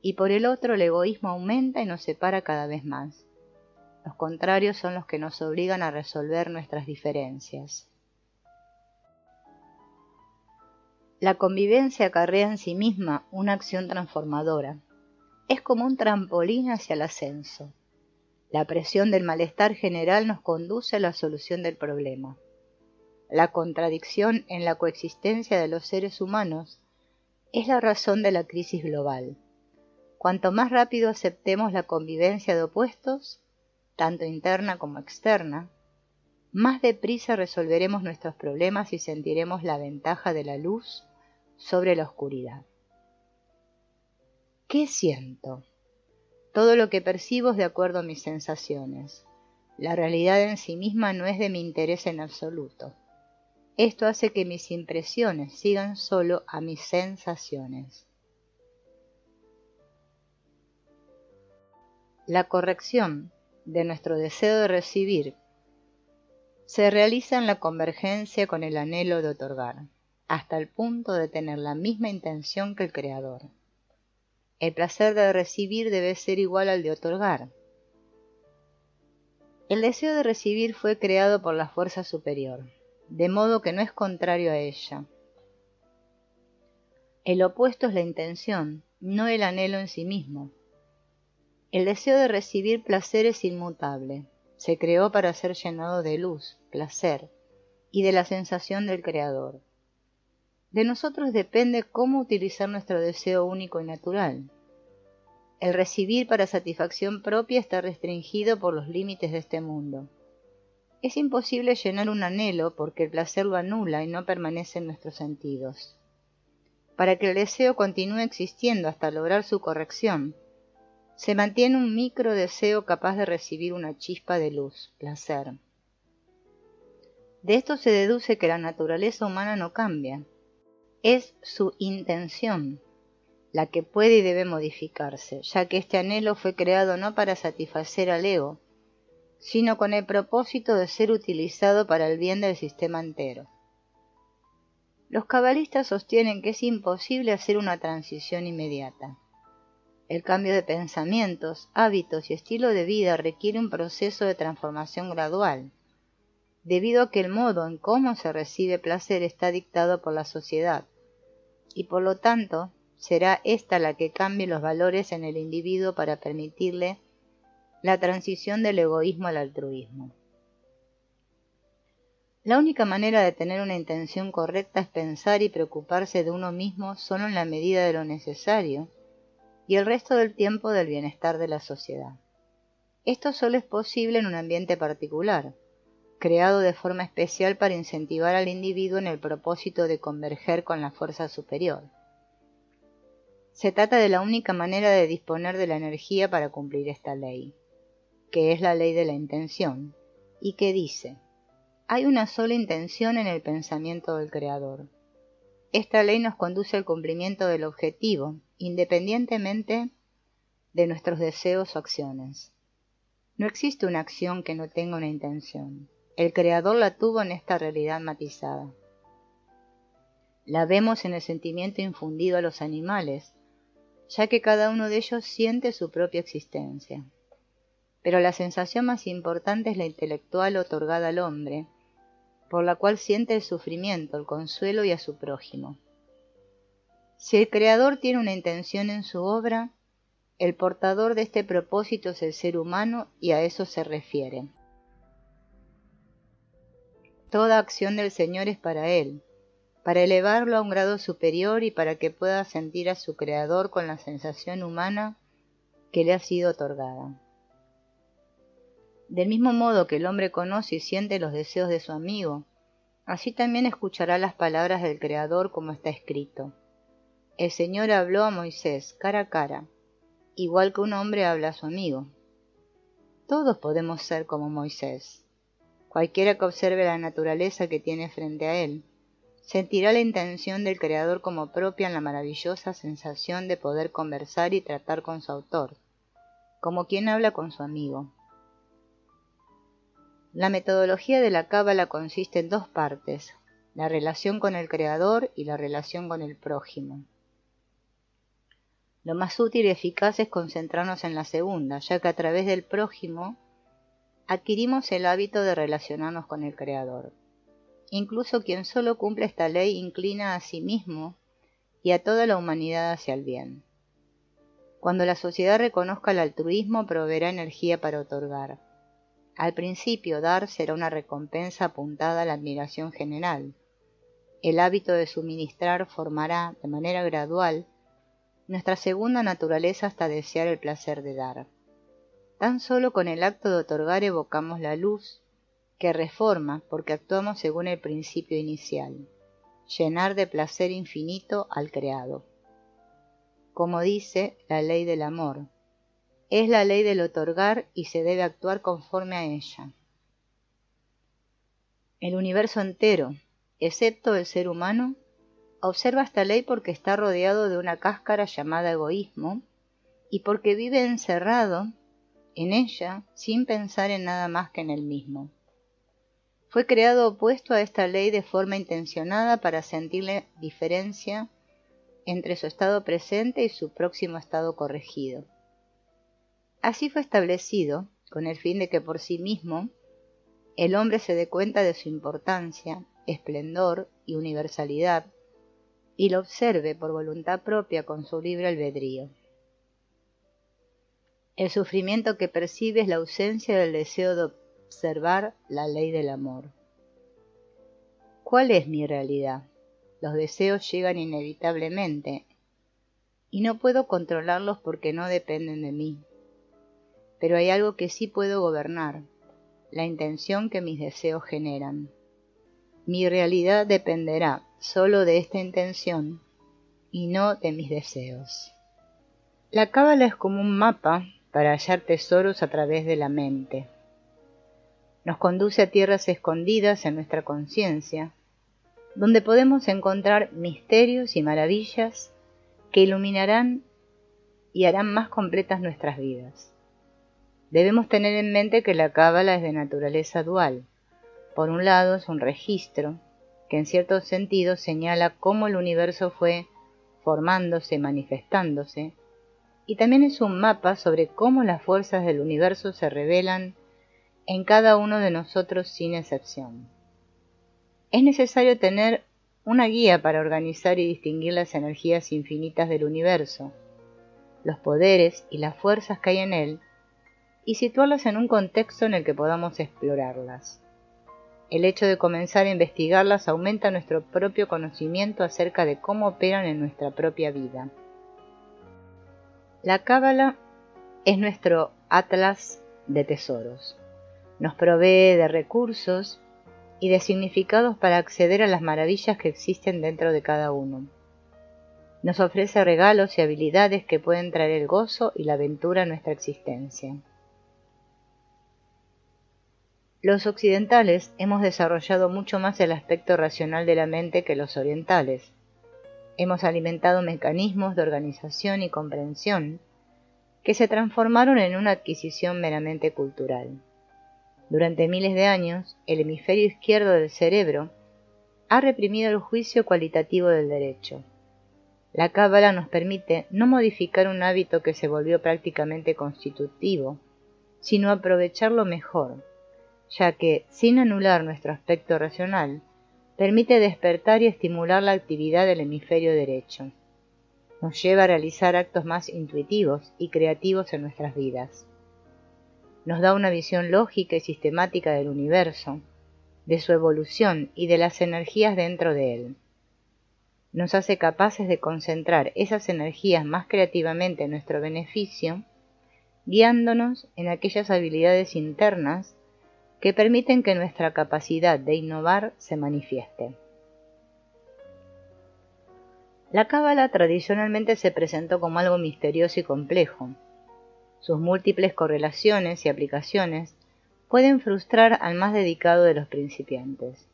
y por el otro el egoísmo aumenta y nos separa cada vez más. Los contrarios son los que nos obligan a resolver nuestras diferencias. La convivencia acarrea en sí misma una acción transformadora. Es como un trampolín hacia el ascenso. La presión del malestar general nos conduce a la solución del problema. La contradicción en la coexistencia de los seres humanos es la razón de la crisis global. Cuanto más rápido aceptemos la convivencia de opuestos, tanto interna como externa, más deprisa resolveremos nuestros problemas y sentiremos la ventaja de la luz sobre la oscuridad. ¿Qué siento? Todo lo que percibo es de acuerdo a mis sensaciones. La realidad en sí misma no es de mi interés en absoluto. Esto hace que mis impresiones sigan solo a mis sensaciones. La corrección de nuestro deseo de recibir se realiza en la convergencia con el anhelo de otorgar, hasta el punto de tener la misma intención que el Creador. El placer de recibir debe ser igual al de otorgar. El deseo de recibir fue creado por la fuerza superior, de modo que no es contrario a ella. El opuesto es la intención, no el anhelo en sí mismo. El deseo de recibir placer es inmutable. Se creó para ser llenado de luz, placer, y de la sensación del Creador. De nosotros depende cómo utilizar nuestro deseo único y natural. El recibir para satisfacción propia está restringido por los límites de este mundo. Es imposible llenar un anhelo porque el placer lo anula y no permanece en nuestros sentidos. Para que el deseo continúe existiendo hasta lograr su corrección, se mantiene un micro deseo capaz de recibir una chispa de luz, placer. De esto se deduce que la naturaleza humana no cambia. Es su intención la que puede y debe modificarse, ya que este anhelo fue creado no para satisfacer al ego, sino con el propósito de ser utilizado para el bien del sistema entero. Los cabalistas sostienen que es imposible hacer una transición inmediata. El cambio de pensamientos, hábitos y estilo de vida requiere un proceso de transformación gradual, debido a que el modo en cómo se recibe placer está dictado por la sociedad, y por lo tanto será ésta la que cambie los valores en el individuo para permitirle la transición del egoísmo al altruismo. La única manera de tener una intención correcta es pensar y preocuparse de uno mismo solo en la medida de lo necesario y el resto del tiempo del bienestar de la sociedad. Esto solo es posible en un ambiente particular, creado de forma especial para incentivar al individuo en el propósito de converger con la fuerza superior. Se trata de la única manera de disponer de la energía para cumplir esta ley, que es la ley de la intención, y que dice: hay una sola intención en el pensamiento del Creador. Esta ley nos conduce al cumplimiento del objetivo, independientemente de nuestros deseos o acciones. No existe una acción que no tenga una intención. El Creador la tuvo en esta realidad matizada. La vemos en el sentimiento infundido a los animales, ya que cada uno de ellos siente su propia existencia. Pero la sensación más importante es la intelectual otorgada al hombre, por la cual siente el sufrimiento, el consuelo y a su prójimo. Si el Creador tiene una intención en su obra, el portador de este propósito es el ser humano y a eso se refiere. Toda acción del Señor es para él, para elevarlo a un grado superior y para que pueda sentir a su Creador con la sensación humana que le ha sido otorgada. Del mismo modo que el hombre conoce y siente los deseos de su amigo, así también escuchará las palabras del Creador como está escrito. El Señor habló a Moisés cara a cara, igual que un hombre habla a su amigo. Todos podemos ser como Moisés. Cualquiera que observe la naturaleza que tiene frente a él, sentirá la intención del Creador como propia en la maravillosa sensación de poder conversar y tratar con su autor, como quien habla con su amigo. La metodología de la Cábala consiste en dos partes: la relación con el Creador y la relación con el prójimo. Lo más útil y eficaz es concentrarnos en la segunda, ya que a través del prójimo adquirimos el hábito de relacionarnos con el Creador. Incluso quien solo cumple esta ley inclina a sí mismo y a toda la humanidad hacia el bien. Cuando la sociedad reconozca el altruismo, proveerá energía para otorgar. Al principio, dar será una recompensa apuntada a la admiración general. El hábito de suministrar formará, de manera gradual, nuestra segunda naturaleza hasta desear el placer de dar. Tan solo con el acto de otorgar evocamos la luz, que reforma porque actuamos según el principio inicial: llenar de placer infinito al creado. Como dice la ley del amor, es la ley del otorgar y se debe actuar conforme a ella. El universo entero, excepto el ser humano, observa esta ley porque está rodeado de una cáscara llamada egoísmo y porque vive encerrado en ella sin pensar en nada más que en él mismo. Fue creado opuesto a esta ley de forma intencionada para sentirle diferencia entre su estado presente y su próximo estado corregido. Así fue establecido, con el fin de que por sí mismo el hombre se dé cuenta de su importancia, esplendor y universalidad, y lo observe por voluntad propia con su libre albedrío. El sufrimiento que percibe es la ausencia del deseo de observar la ley del amor. ¿Cuál es mi realidad? Los deseos llegan inevitablemente, y no puedo controlarlos porque no dependen de mí. Pero hay algo que sí puedo gobernar, la intención que mis deseos generan. Mi realidad dependerá solo de esta intención y no de mis deseos. La cábala es como un mapa para hallar tesoros a través de la mente. Nos conduce a tierras escondidas en nuestra conciencia, donde podemos encontrar misterios y maravillas que iluminarán y harán más completas nuestras vidas. Debemos tener en mente que la cábala es de naturaleza dual. Por un lado es un registro que en cierto sentido señala cómo el universo fue formándose, manifestándose, y también es un mapa sobre cómo las fuerzas del universo se revelan en cada uno de nosotros sin excepción. Es necesario tener una guía para organizar y distinguir las energías infinitas del universo, los poderes y las fuerzas que hay en él, y situarlas en un contexto en el que podamos explorarlas. El hecho de comenzar a investigarlas aumenta nuestro propio conocimiento acerca de cómo operan en nuestra propia vida. La cábala es nuestro atlas de tesoros. Nos provee de recursos y de significados para acceder a las maravillas que existen dentro de cada uno. Nos ofrece regalos y habilidades que pueden traer el gozo y la aventura a nuestra existencia. Los occidentales hemos desarrollado mucho más el aspecto racional de la mente que los orientales. Hemos alimentado mecanismos de organización y comprensión que se transformaron en una adquisición meramente cultural. Durante miles de años, el hemisferio izquierdo del cerebro ha reprimido el juicio cualitativo del derecho. La cábala nos permite no modificar un hábito que se volvió prácticamente constitutivo, sino aprovecharlo mejor, ya que, sin anular nuestro aspecto racional, permite despertar y estimular la actividad del hemisferio derecho. Nos lleva a realizar actos más intuitivos y creativos en nuestras vidas. Nos da una visión lógica y sistemática del universo, de su evolución y de las energías dentro de él. Nos hace capaces de concentrar esas energías más creativamente en nuestro beneficio, guiándonos en aquellas habilidades internas que permiten que nuestra capacidad de innovar se manifieste. La cábala tradicionalmente se presentó como algo misterioso y complejo. Sus múltiples correlaciones y aplicaciones pueden frustrar al más dedicado de los principiantes.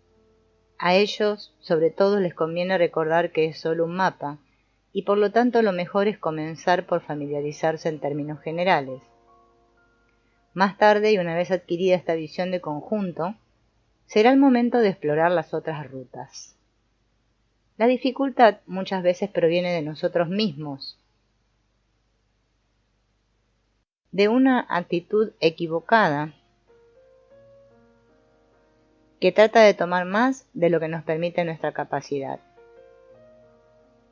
A ellos, sobre todo, les conviene recordar que es solo un mapa, y por lo tanto lo mejor es comenzar por familiarizarse en términos generales. Más tarde, y una vez adquirida esta visión de conjunto, será el momento de explorar las otras rutas. La dificultad muchas veces proviene de nosotros mismos, de una actitud equivocada que trata de tomar más de lo que nos permite nuestra capacidad.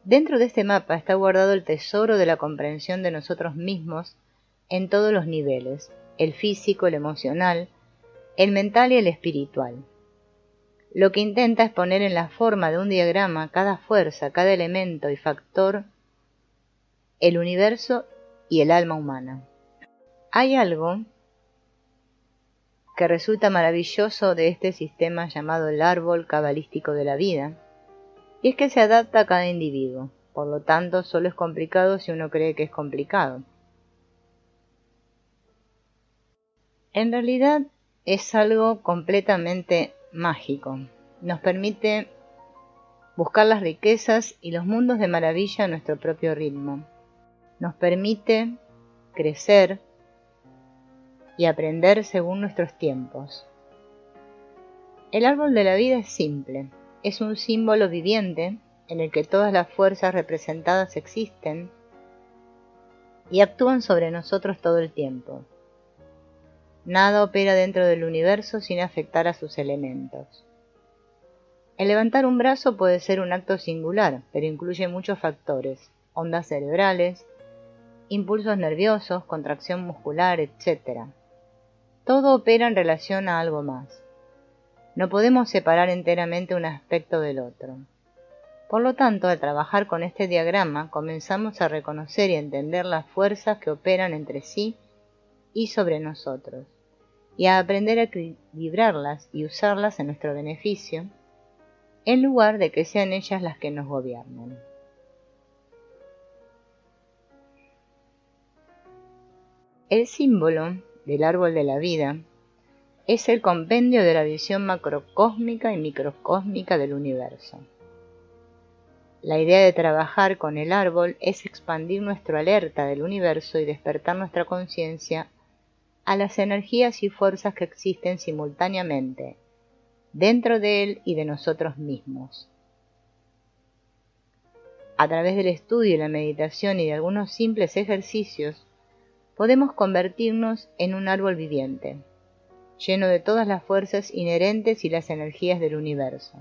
Dentro de este mapa está guardado el tesoro de la comprensión de nosotros mismos en todos los niveles, el físico, el emocional, el mental y el espiritual. Lo que intenta es poner en la forma de un diagrama cada fuerza, cada elemento y factor, el universo y el alma humana. Hay algo que resulta maravilloso de este sistema llamado el árbol cabalístico de la vida, y es que se adapta a cada individuo, por lo tanto solo es complicado si uno cree que es complicado. En realidad es algo completamente mágico. Nos permite buscar las riquezas y los mundos de maravilla a nuestro propio ritmo. Nos permite crecer y aprender según nuestros tiempos. El árbol de la vida es simple, es un símbolo viviente en el que todas las fuerzas representadas existen y actúan sobre nosotros todo el tiempo. Nada opera dentro del universo sin afectar a sus elementos. El levantar un brazo puede ser un acto singular, pero incluye muchos factores, ondas cerebrales, impulsos nerviosos, contracción muscular, etc. Todo opera en relación a algo más. No podemos separar enteramente un aspecto del otro. Por lo tanto, al trabajar con este diagrama, comenzamos a reconocer y entender las fuerzas que operan entre sí y sobre nosotros, y a aprender a equilibrarlas y usarlas en nuestro beneficio, en lugar de que sean ellas las que nos gobiernen. El símbolo del árbol de la vida es el compendio de la visión macrocósmica y microcósmica del universo. La idea de trabajar con el árbol es expandir nuestra alerta del universo y despertar nuestra conciencia a las energías y fuerzas que existen simultáneamente dentro de él y de nosotros mismos. A través del estudio y la meditación y de algunos simples ejercicios, podemos convertirnos en un árbol viviente, lleno de todas las fuerzas inherentes y las energías del universo.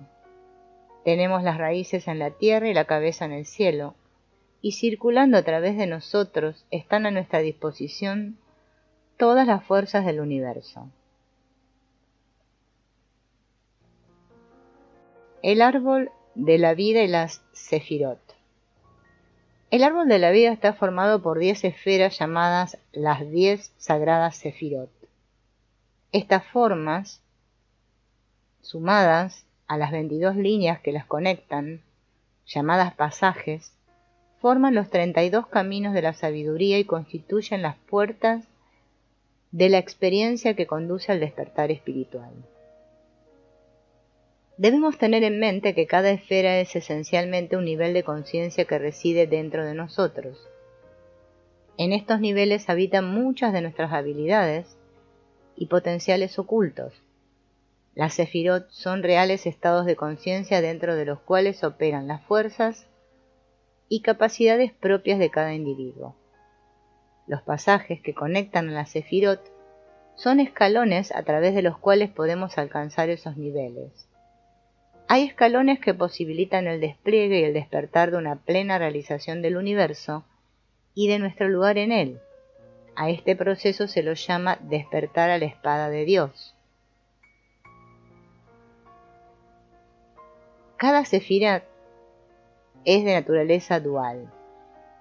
Tenemos las raíces en la tierra y la cabeza en el cielo, y circulando a través de nosotros están a nuestra disposición todas las fuerzas del universo. El árbol de la vida y las sefirot. El árbol de la vida está formado por 10 esferas llamadas las 10 sagradas sefirot. Estas formas, sumadas a las 22 líneas que las conectan, llamadas pasajes, forman los 32 caminos de la sabiduría y constituyen las puertas de la experiencia que conduce al despertar espiritual. Debemos tener en mente que cada esfera es esencialmente un nivel de conciencia que reside dentro de nosotros. En estos niveles habitan muchas de nuestras habilidades y potenciales ocultos. Las sefirot son reales estados de conciencia dentro de los cuales operan las fuerzas y capacidades propias de cada individuo. Los pasajes que conectan a las sefirot son escalones a través de los cuales podemos alcanzar esos niveles. Hay escalones que posibilitan el despliegue y el despertar de una plena realización del universo y de nuestro lugar en él. A este proceso se lo llama despertar a la espada de Dios. Cada sefirá es de naturaleza dual.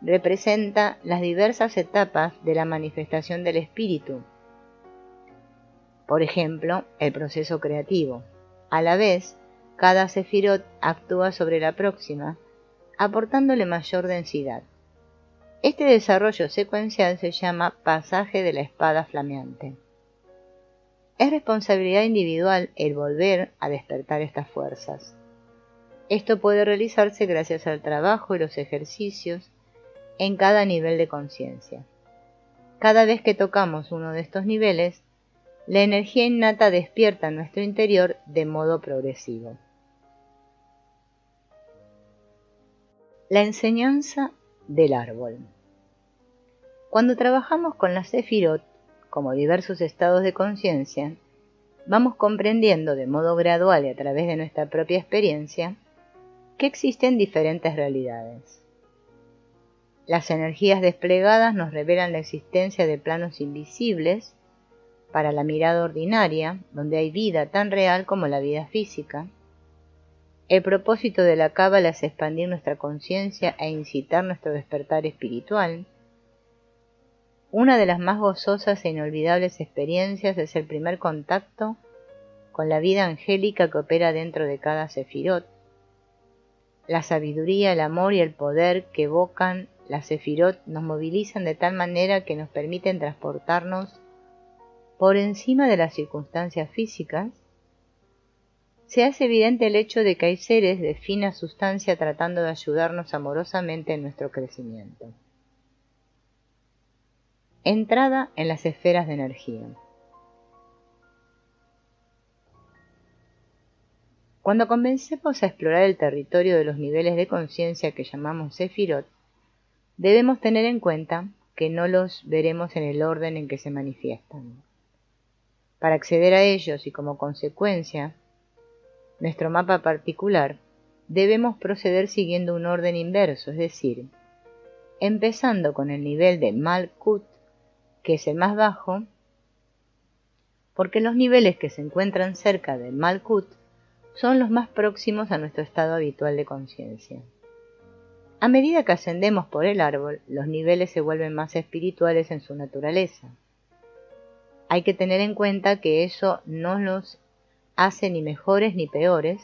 Representa las diversas etapas de la manifestación del espíritu. Por ejemplo, el proceso creativo. A la vez, cada sefirot actúa sobre la próxima, aportándole mayor densidad. Este desarrollo secuencial se llama pasaje de la espada flameante. Es responsabilidad individual el volver a despertar estas fuerzas. Esto puede realizarse gracias al trabajo y los ejercicios en cada nivel de conciencia. Cada vez que tocamos uno de estos niveles, la energía innata despierta en nuestro interior de modo progresivo. La enseñanza del árbol. Cuando trabajamos con las sefirot, como diversos estados de conciencia, vamos comprendiendo de modo gradual y a través de nuestra propia experiencia que existen diferentes realidades. Las energías desplegadas nos revelan la existencia de planos invisibles para la mirada ordinaria, donde hay vida tan real como la vida física. El propósito de la cábala es expandir nuestra conciencia e incitar nuestro despertar espiritual. Una de las más gozosas e inolvidables experiencias es el primer contacto con la vida angélica que opera dentro de cada sefirot. La sabiduría, el amor y el poder que evocan las sefirot nos movilizan de tal manera que nos permiten transportarnos por encima de las circunstancias físicas. Se hace evidente el hecho de que hay seres de fina sustancia tratando de ayudarnos amorosamente en nuestro crecimiento. Entrada en las esferas de energía. Cuando comencemos a explorar el territorio de los niveles de conciencia que llamamos sefirot, debemos tener en cuenta que no los veremos en el orden en que se manifiestan. Para acceder a ellos y como consecuencia, nuestro mapa particular, debemos proceder siguiendo un orden inverso, es decir, empezando con el nivel de Malkut, que es el más bajo, porque los niveles que se encuentran cerca del Malkut son los más próximos a nuestro estado habitual de conciencia. A medida que ascendemos por el árbol, los niveles se vuelven más espirituales en su naturaleza. Hay que tener en cuenta que eso no los hace ni mejores ni peores,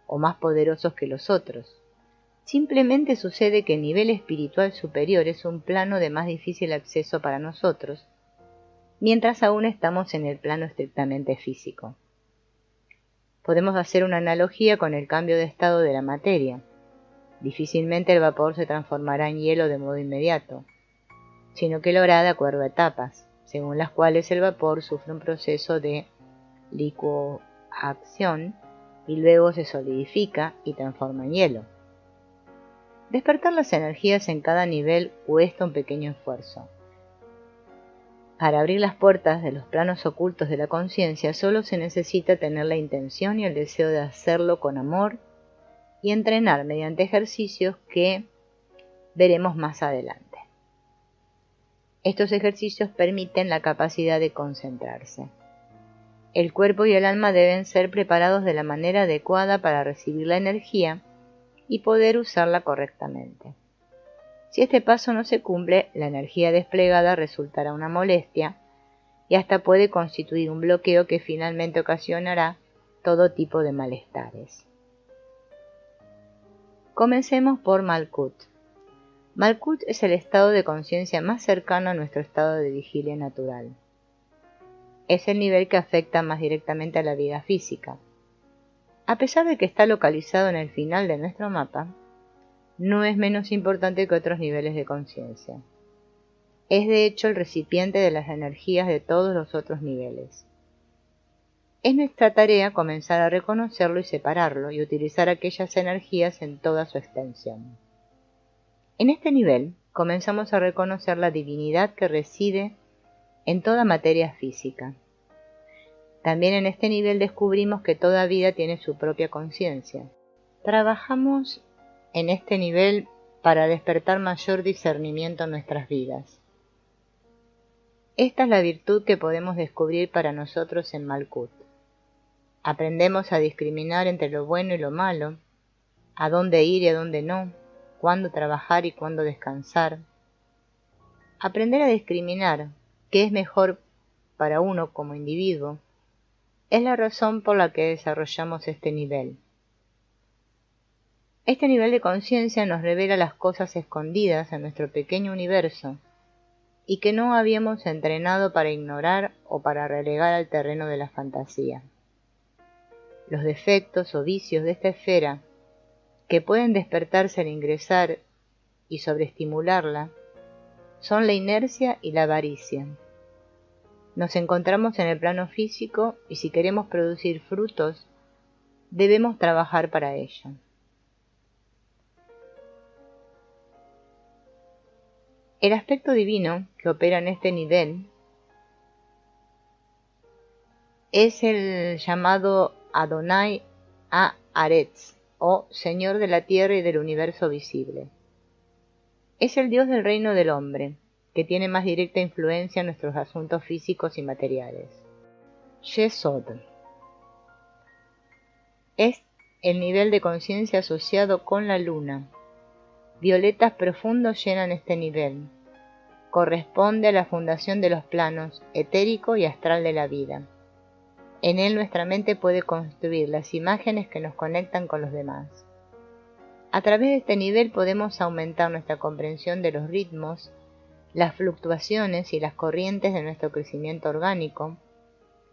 o más poderosos que los otros. Simplemente sucede que el nivel espiritual superior es un plano de más difícil acceso para nosotros, mientras aún estamos en el plano estrictamente físico. Podemos hacer una analogía con el cambio de estado de la materia. Difícilmente el vapor se transformará en hielo de modo inmediato, sino que lo hará de acuerdo a etapas, según las cuales el vapor sufre un proceso de licuefacción y luego se solidifica y transforma en hielo. Despertar las energías en cada nivel cuesta un pequeño esfuerzo. Para abrir las puertas de los planos ocultos de la conciencia solo se necesita tener la intención y el deseo de hacerlo con amor y entrenar mediante ejercicios que veremos más adelante. Estos ejercicios permiten la capacidad de concentrarse. El cuerpo y el alma deben ser preparados de la manera adecuada para recibir la energía y poder usarla correctamente. Si este paso no se cumple, la energía desplegada resultará una molestia y hasta puede constituir un bloqueo que finalmente ocasionará todo tipo de malestares. Comencemos por Malkut. Malkut es el estado de conciencia más cercano a nuestro estado de vigilia natural. Es el nivel que afecta más directamente a la vida física. A pesar de que está localizado en el final de nuestro mapa, no es menos importante que otros niveles de conciencia. Es de hecho el recipiente de las energías de todos los otros niveles. Es nuestra tarea comenzar a reconocerlo y separarlo y utilizar aquellas energías en toda su extensión. En este nivel comenzamos a reconocer la divinidad que reside en toda materia física. También en este nivel descubrimos que toda vida tiene su propia conciencia. Trabajamos en este nivel para despertar mayor discernimiento en nuestras vidas. Esta es la virtud que podemos descubrir para nosotros en Malkut. Aprendemos a discriminar entre lo bueno y lo malo, a dónde ir y a dónde no, cuándo trabajar y cuándo descansar. Aprender a discriminar qué es mejor para uno como individuo es la razón por la que desarrollamos este nivel. Este nivel de conciencia nos revela las cosas escondidas en nuestro pequeño universo y que no habíamos entrenado para ignorar o para relegar al terreno de la fantasía. Los defectos o vicios de esta esfera, que pueden despertarse al ingresar y sobreestimularla, son la inercia y la avaricia. Nos encontramos en el plano físico y si queremos producir frutos, debemos trabajar para ello. El aspecto divino que opera en este nivel es el llamado Adonai Haaretz, o Señor de la Tierra y del Universo visible. Es el Dios del reino del hombre, que tiene más directa influencia en nuestros asuntos físicos y materiales. Yesod es el nivel de conciencia asociado con la luna. Violetas profundos llenan este nivel. Corresponde a la fundación de los planos etérico y astral de la vida. En él nuestra mente puede construir las imágenes que nos conectan con los demás. A través de este nivel podemos aumentar nuestra comprensión de los ritmos, las fluctuaciones y las corrientes de nuestro crecimiento orgánico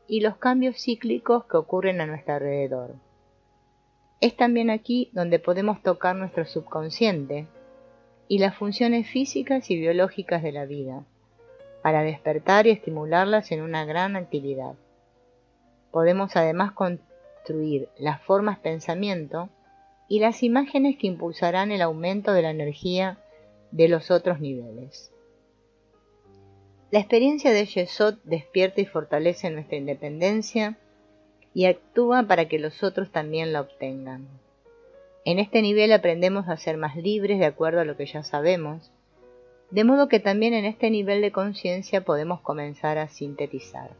y los cambios cíclicos que ocurren a nuestro alrededor. Es también aquí donde podemos tocar nuestro subconsciente y las funciones físicas y biológicas de la vida, para despertar y estimularlas en una gran actividad. Podemos además construir las formas pensamiento y las imágenes que impulsarán el aumento de la energía de los otros niveles. La experiencia de Yesod despierta y fortalece nuestra independencia y actúa para que los otros también la obtengan. En este nivel aprendemos a ser más libres de acuerdo a lo que ya sabemos, de modo que también en este nivel de conciencia podemos comenzar a sintetizar.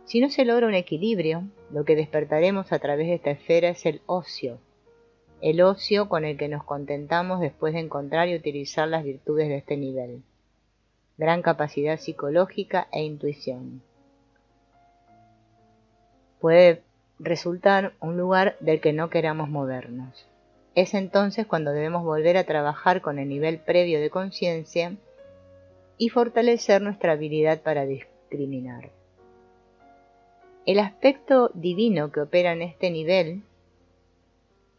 Si no se logra un equilibrio, lo que despertaremos a través de esta esfera es el ocio con el que nos contentamos después de encontrar y utilizar las virtudes de este nivel. Gran capacidad psicológica e intuición. Puede resultar un lugar del que no queramos movernos. Es entonces cuando debemos volver a trabajar con el nivel previo de conciencia y fortalecer nuestra habilidad para discriminar. El aspecto divino que opera en este nivel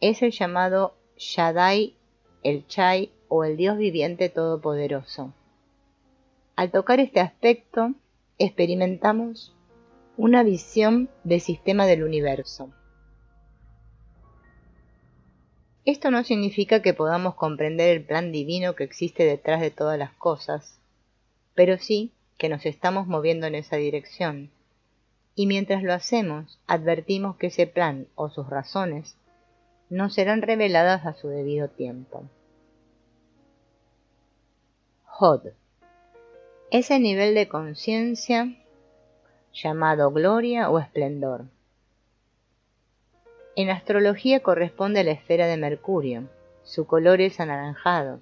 es el llamado Shaddai, el Chai o el Dios viviente todopoderoso. Al tocar este aspecto, experimentamos una visión del sistema del universo. Esto no significa que podamos comprender el plan divino que existe detrás de todas las cosas, pero sí que nos estamos moviendo en esa dirección, y mientras lo hacemos, advertimos que ese plan o sus razones no serán reveladas a su debido tiempo. Hod. Ese nivel de conciencia llamado gloria o esplendor. En astrología corresponde a la esfera de Mercurio. Su color es anaranjado.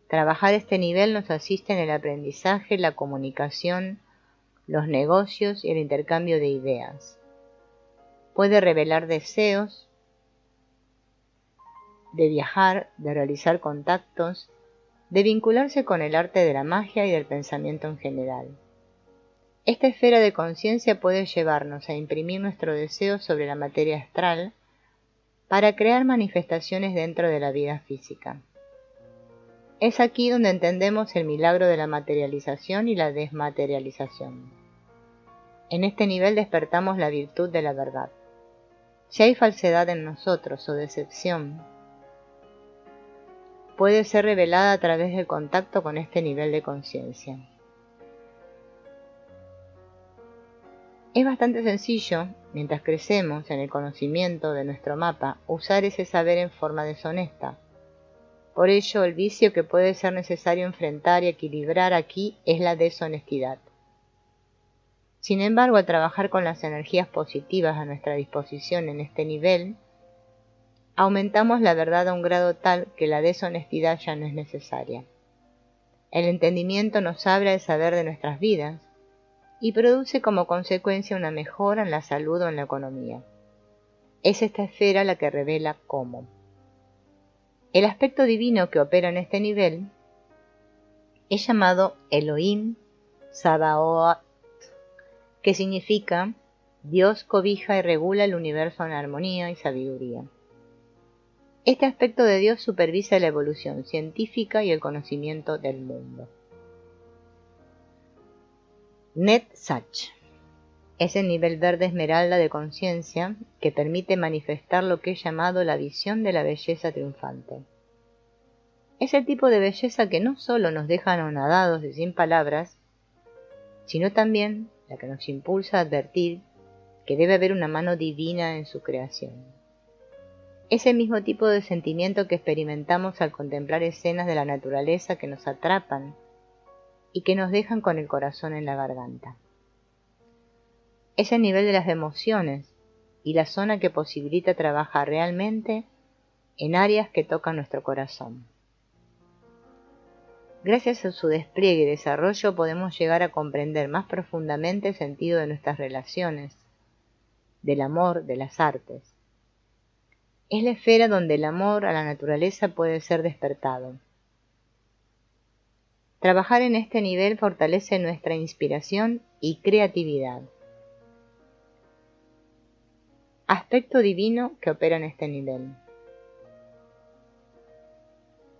Trabajar este nivel nos asiste en el aprendizaje, la comunicación, los negocios y el intercambio de ideas. Puede revelar deseos de viajar, de realizar contactos, de vincularse con el arte de la magia y del pensamiento en general. Esta esfera de conciencia puede llevarnos a imprimir nuestro deseo sobre la materia astral para crear manifestaciones dentro de la vida física. Es aquí donde entendemos el milagro de la materialización y la desmaterialización. En este nivel despertamos la virtud de la verdad. Si hay falsedad en nosotros o decepción, puede ser revelada a través del contacto con este nivel de conciencia. Es bastante sencillo, mientras crecemos en el conocimiento de nuestro mapa, usar ese saber en forma deshonesta. Por ello, el vicio que puede ser necesario enfrentar y equilibrar aquí es la deshonestidad. Sin embargo, al trabajar con las energías positivas a nuestra disposición en este nivel, aumentamos la verdad a un grado tal que la deshonestidad ya no es necesaria. El entendimiento nos abre al saber de nuestras vidas y produce como consecuencia una mejora en la salud o en la economía. Es esta esfera la que revela cómo. El aspecto divino que opera en este nivel es llamado Elohim Sabaoth, que significa Dios cobija y regula el universo en armonía y sabiduría. Este aspecto de Dios supervisa la evolución científica y el conocimiento del mundo. Netzach es el nivel verde esmeralda de conciencia que permite manifestar lo que es llamado la visión de la belleza triunfante. Es el tipo de belleza que no solo nos deja anonadados y sin palabras, sino también la que nos impulsa a advertir que debe haber una mano divina en su creación. Es el mismo tipo de sentimiento que experimentamos al contemplar escenas de la naturaleza que nos atrapan y que nos dejan con el corazón en la garganta. Es el nivel de las emociones y la zona que posibilita trabajar realmente en áreas que tocan nuestro corazón. Gracias a su despliegue y desarrollo podemos llegar a comprender más profundamente el sentido de nuestras relaciones, del amor, de las artes. Es la esfera donde el amor a la naturaleza puede ser despertado. Trabajar en este nivel fortalece nuestra inspiración y creatividad. Aspecto divino que opera en este nivel.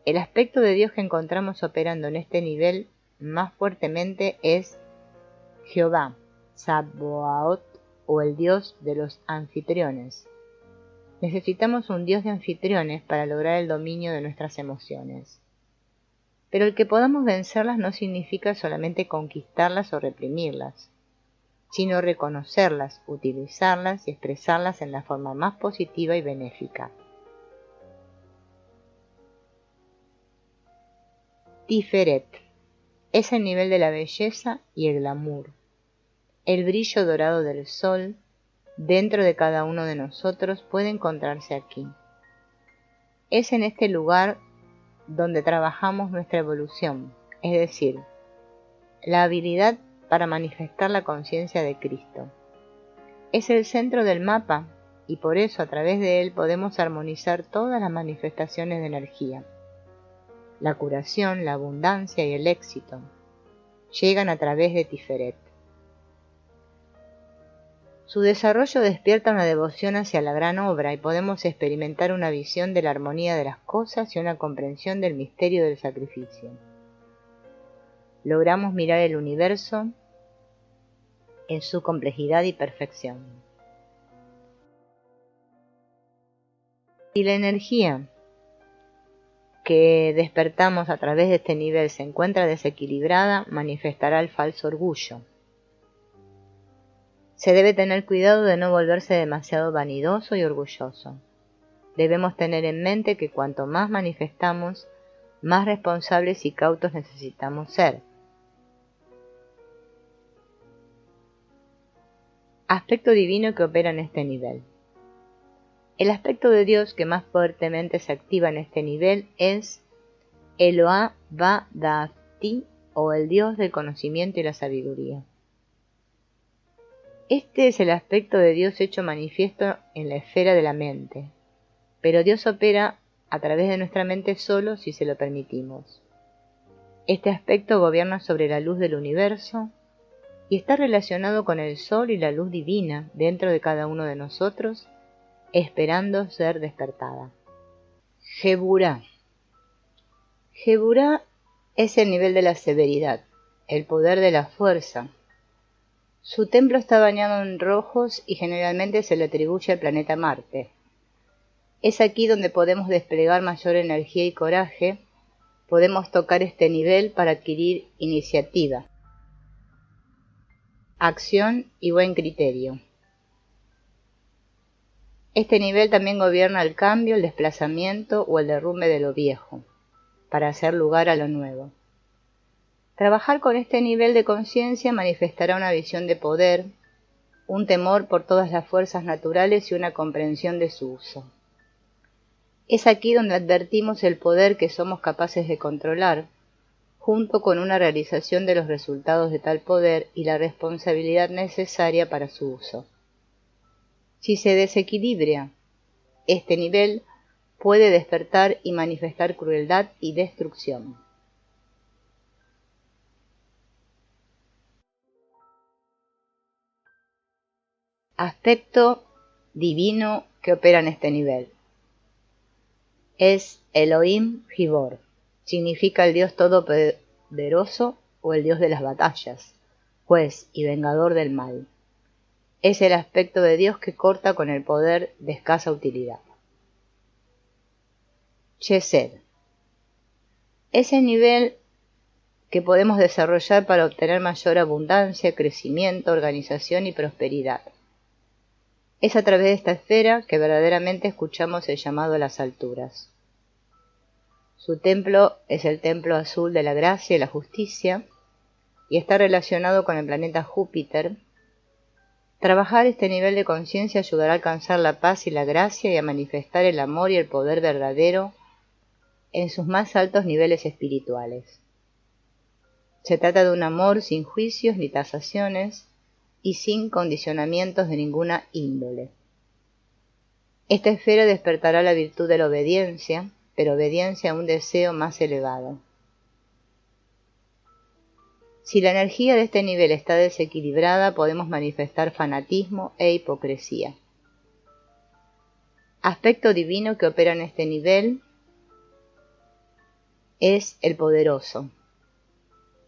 El aspecto de Dios que encontramos operando en este nivel más fuertemente es Jehová, Sabaoth o el Dios de los anfitriones. Necesitamos un Dios de anfitriones para lograr el dominio de nuestras emociones. Pero el que podamos vencerlas no significa solamente conquistarlas o reprimirlas, sino reconocerlas, utilizarlas y expresarlas en la forma más positiva y benéfica. Tiferet es el nivel de la belleza y el glamour. El brillo dorado del sol dentro de cada uno de nosotros puede encontrarse aquí. Es en este lugar donde trabajamos nuestra evolución, es decir, la habilidad para manifestar la conciencia de Cristo. Es el centro del mapa y por eso a través de él podemos armonizar todas las manifestaciones de energía. La curación, la abundancia y el éxito llegan a través de Tiferet. Su desarrollo despierta una devoción hacia la gran obra y podemos experimentar una visión de la armonía de las cosas y una comprensión del misterio del sacrificio. Logramos mirar el universo en su complejidad y perfección. Si la energía que despertamos a través de este nivel se encuentra desequilibrada, manifestará el falso orgullo. Se debe tener cuidado de no volverse demasiado vanidoso y orgulloso. Debemos tener en mente que cuanto más manifestamos, más responsables y cautos necesitamos ser. Aspecto divino que opera en este nivel. El aspecto de Dios que más fuertemente se activa en este nivel es Eloah Va-Da'ati, o el Dios del conocimiento y la sabiduría. Este es el aspecto de Dios hecho manifiesto en la esfera de la mente, pero Dios opera a través de nuestra mente solo si se lo permitimos. Este aspecto gobierna sobre la luz del universo y está relacionado con el sol y la luz divina dentro de cada uno de nosotros, esperando ser despertada. Geburah. Geburah es el nivel de la severidad, el poder de la fuerza. Su templo está bañado en rojos y generalmente se le atribuye al planeta Marte. Es aquí donde podemos desplegar mayor energía y coraje. Podemos tocar este nivel para adquirir iniciativa, acción y buen criterio. Este nivel también gobierna el cambio, el desplazamiento o el derrumbe de lo viejo, para hacer lugar a lo nuevo. Trabajar con este nivel de conciencia manifestará una visión de poder, un temor por todas las fuerzas naturales y una comprensión de su uso. Es aquí donde advertimos el poder que somos capaces de controlar, junto con una realización de los resultados de tal poder y la responsabilidad necesaria para su uso. Si se desequilibra este nivel, puede despertar y manifestar crueldad y destrucción. Aspecto divino que opera en este nivel. Es Elohim Gibor, significa el Dios todopoderoso o el Dios de las batallas, juez y vengador del mal. Es el aspecto de Dios que corta con el poder de escasa utilidad. Chesed. Es el nivel que podemos desarrollar para obtener mayor abundancia, crecimiento, organización y prosperidad. Es a través de esta esfera que verdaderamente escuchamos el llamado a las alturas. Su templo es el templo azul de la gracia y la justicia y está relacionado con el planeta Júpiter. Trabajar este nivel de conciencia ayudará a alcanzar la paz y la gracia y a manifestar el amor y el poder verdadero en sus más altos niveles espirituales. Se trata de un amor sin juicios ni tasaciones y sin condicionamientos de ninguna índole. Esta esfera despertará la virtud de la obediencia, pero obediencia a un deseo más elevado. Si la energía de este nivel está desequilibrada, podemos manifestar fanatismo e hipocresía. Aspecto divino que opera en este nivel es el poderoso.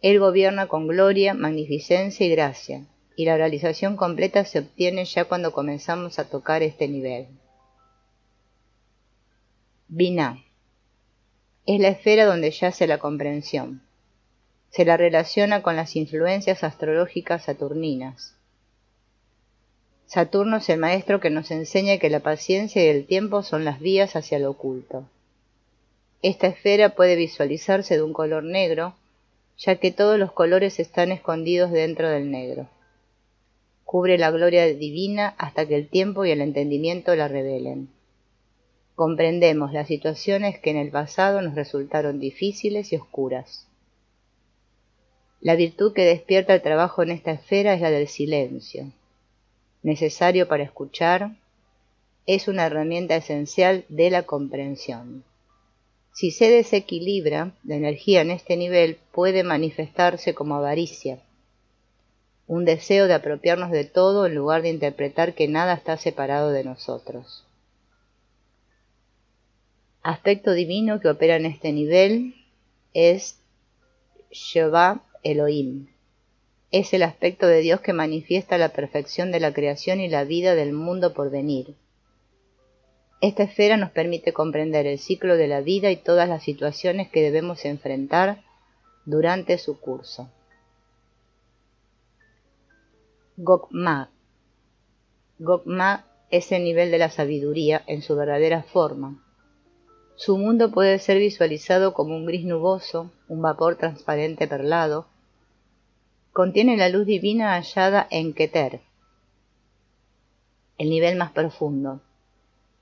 Él gobierna con gloria, magnificencia y gracia, y la realización completa se obtiene ya cuando comenzamos a tocar este nivel. Binah. Es la esfera donde yace la comprensión. Se la relaciona con las influencias astrológicas saturninas. Saturno es el maestro que nos enseña que la paciencia y el tiempo son las vías hacia lo oculto. Esta esfera puede visualizarse de un color negro, ya que todos los colores están escondidos dentro del negro. cubre la gloria divina hasta que el tiempo y el entendimiento la revelen. Comprendemos las situaciones que en el pasado nos resultaron difíciles y oscuras. La virtud que despierta el trabajo en esta esfera es la del silencio. Necesario para escuchar, es una herramienta esencial de la comprensión. Si se desequilibra, la energía en este nivel puede manifestarse como avaricia, un deseo de apropiarnos de todo en lugar de interpretar que nada está separado de nosotros. Aspecto divino que opera en este nivel es Jehová Elohim. Es el aspecto de Dios que manifiesta la perfección de la creación y la vida del mundo por venir. Esta esfera nos permite comprender el ciclo de la vida y todas las situaciones que debemos enfrentar durante su curso. Gokmah. Gokmah es el nivel de la sabiduría en su verdadera forma. Su mundo puede ser visualizado como un gris nuboso, un vapor transparente perlado. Contiene la luz divina hallada en Keter, el nivel más profundo,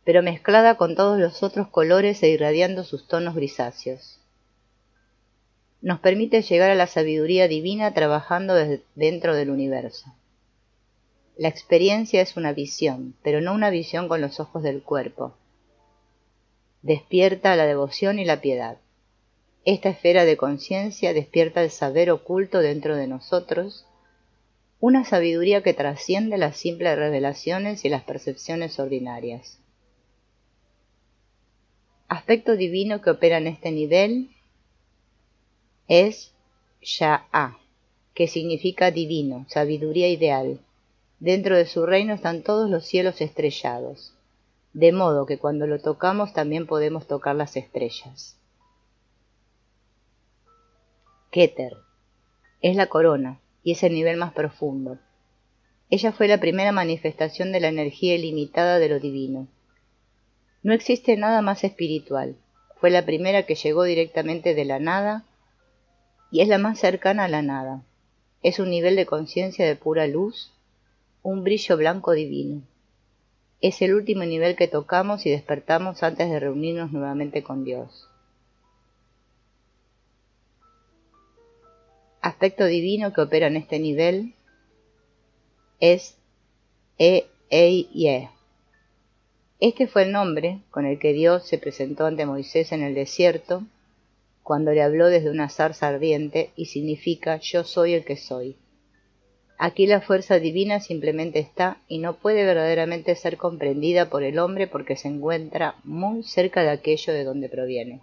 pero mezclada con todos los otros colores e irradiando sus tonos grisáceos. Nos permite llegar a la sabiduría divina trabajando desde dentro del universo. La experiencia es una visión, pero no una visión con los ojos del cuerpo. Despierta la devoción y la piedad. Esta esfera de conciencia despierta el saber oculto dentro de nosotros, una sabiduría que trasciende las simples revelaciones y las percepciones ordinarias. Aspecto divino que opera en este nivel es Ya'ah, que significa divino, sabiduría ideal. Dentro de su reino están todos los cielos estrellados, de modo que cuando lo tocamos también podemos tocar las estrellas. Keter es la corona y es el nivel más profundo. Ella fue la primera manifestación de la energía ilimitada de lo divino. No existe nada más espiritual. Fue la primera que llegó directamente de la nada y es la más cercana a la nada. Es un nivel de conciencia de pura luz, un brillo blanco divino. Es el último nivel que tocamos y despertamos antes de reunirnos nuevamente con Dios. Aspecto divino que opera en este nivel es Ye. Este fue el nombre con el que Dios se presentó ante Moisés en el desierto cuando le habló desde una zarza ardiente y significa yo soy el que soy. Aquí la fuerza divina simplemente está y no puede verdaderamente ser comprendida por el hombre porque se encuentra muy cerca de aquello de donde proviene.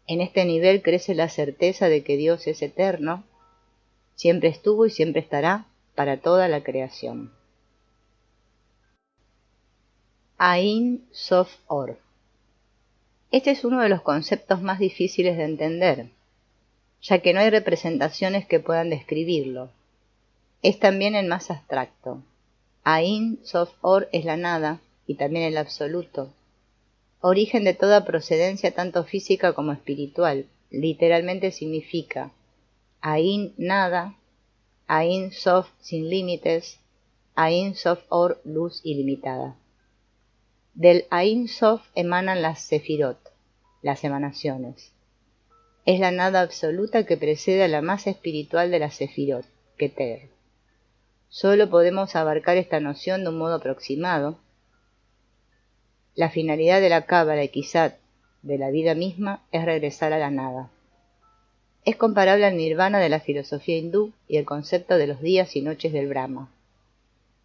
En este nivel crece la certeza de que Dios es eterno, siempre estuvo y siempre estará para toda la creación. Ain Sof Or. Este es uno de los conceptos más difíciles de entender, ya que no hay representaciones que puedan describirlo. Es también el más abstracto. Ain Sof Or es la nada y también el absoluto, origen de toda procedencia tanto física como espiritual. Literalmente significa Ain nada, Ain Sof sin límites, Ain Sof Or luz ilimitada. Del Ain Sof emanan las Sefirot, las emanaciones. Es la nada absoluta que precede a la más espiritual de las Sefirot, Keter. Solo podemos abarcar esta noción de un modo aproximado. La finalidad de la Cábala y quizá de la vida misma es regresar a la nada. Es comparable al nirvana de la filosofía hindú y el concepto de los días y noches del Brahma.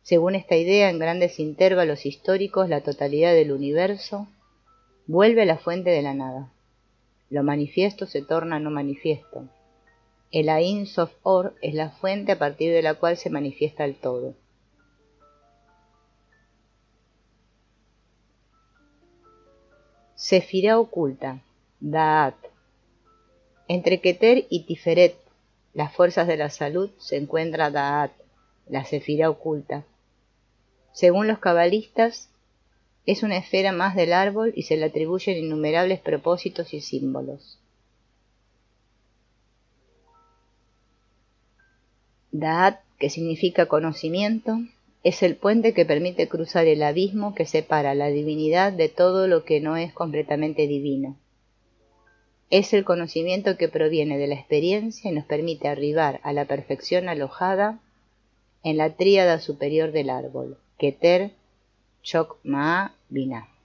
Según esta idea, en grandes intervalos históricos, la totalidad del universo vuelve a la fuente de la nada. Lo manifiesto se torna no manifiesto. El Ain Sof Or es la fuente a partir de la cual se manifiesta el todo. Sefirá oculta, Da'at. Entre Keter y Tiferet, las fuerzas de la salud, se encuentra Da'at, la Sefirá oculta. Según los cabalistas, es una esfera más del árbol y se le atribuyen innumerables propósitos y símbolos. Da'at que significa conocimiento, es el puente que permite cruzar el abismo que separa la divinidad de todo lo que no es completamente divino. Es el conocimiento que proviene de la experiencia y nos permite arribar a la perfección alojada en la tríada superior del árbol, Keter, Chok, Maa, Binah.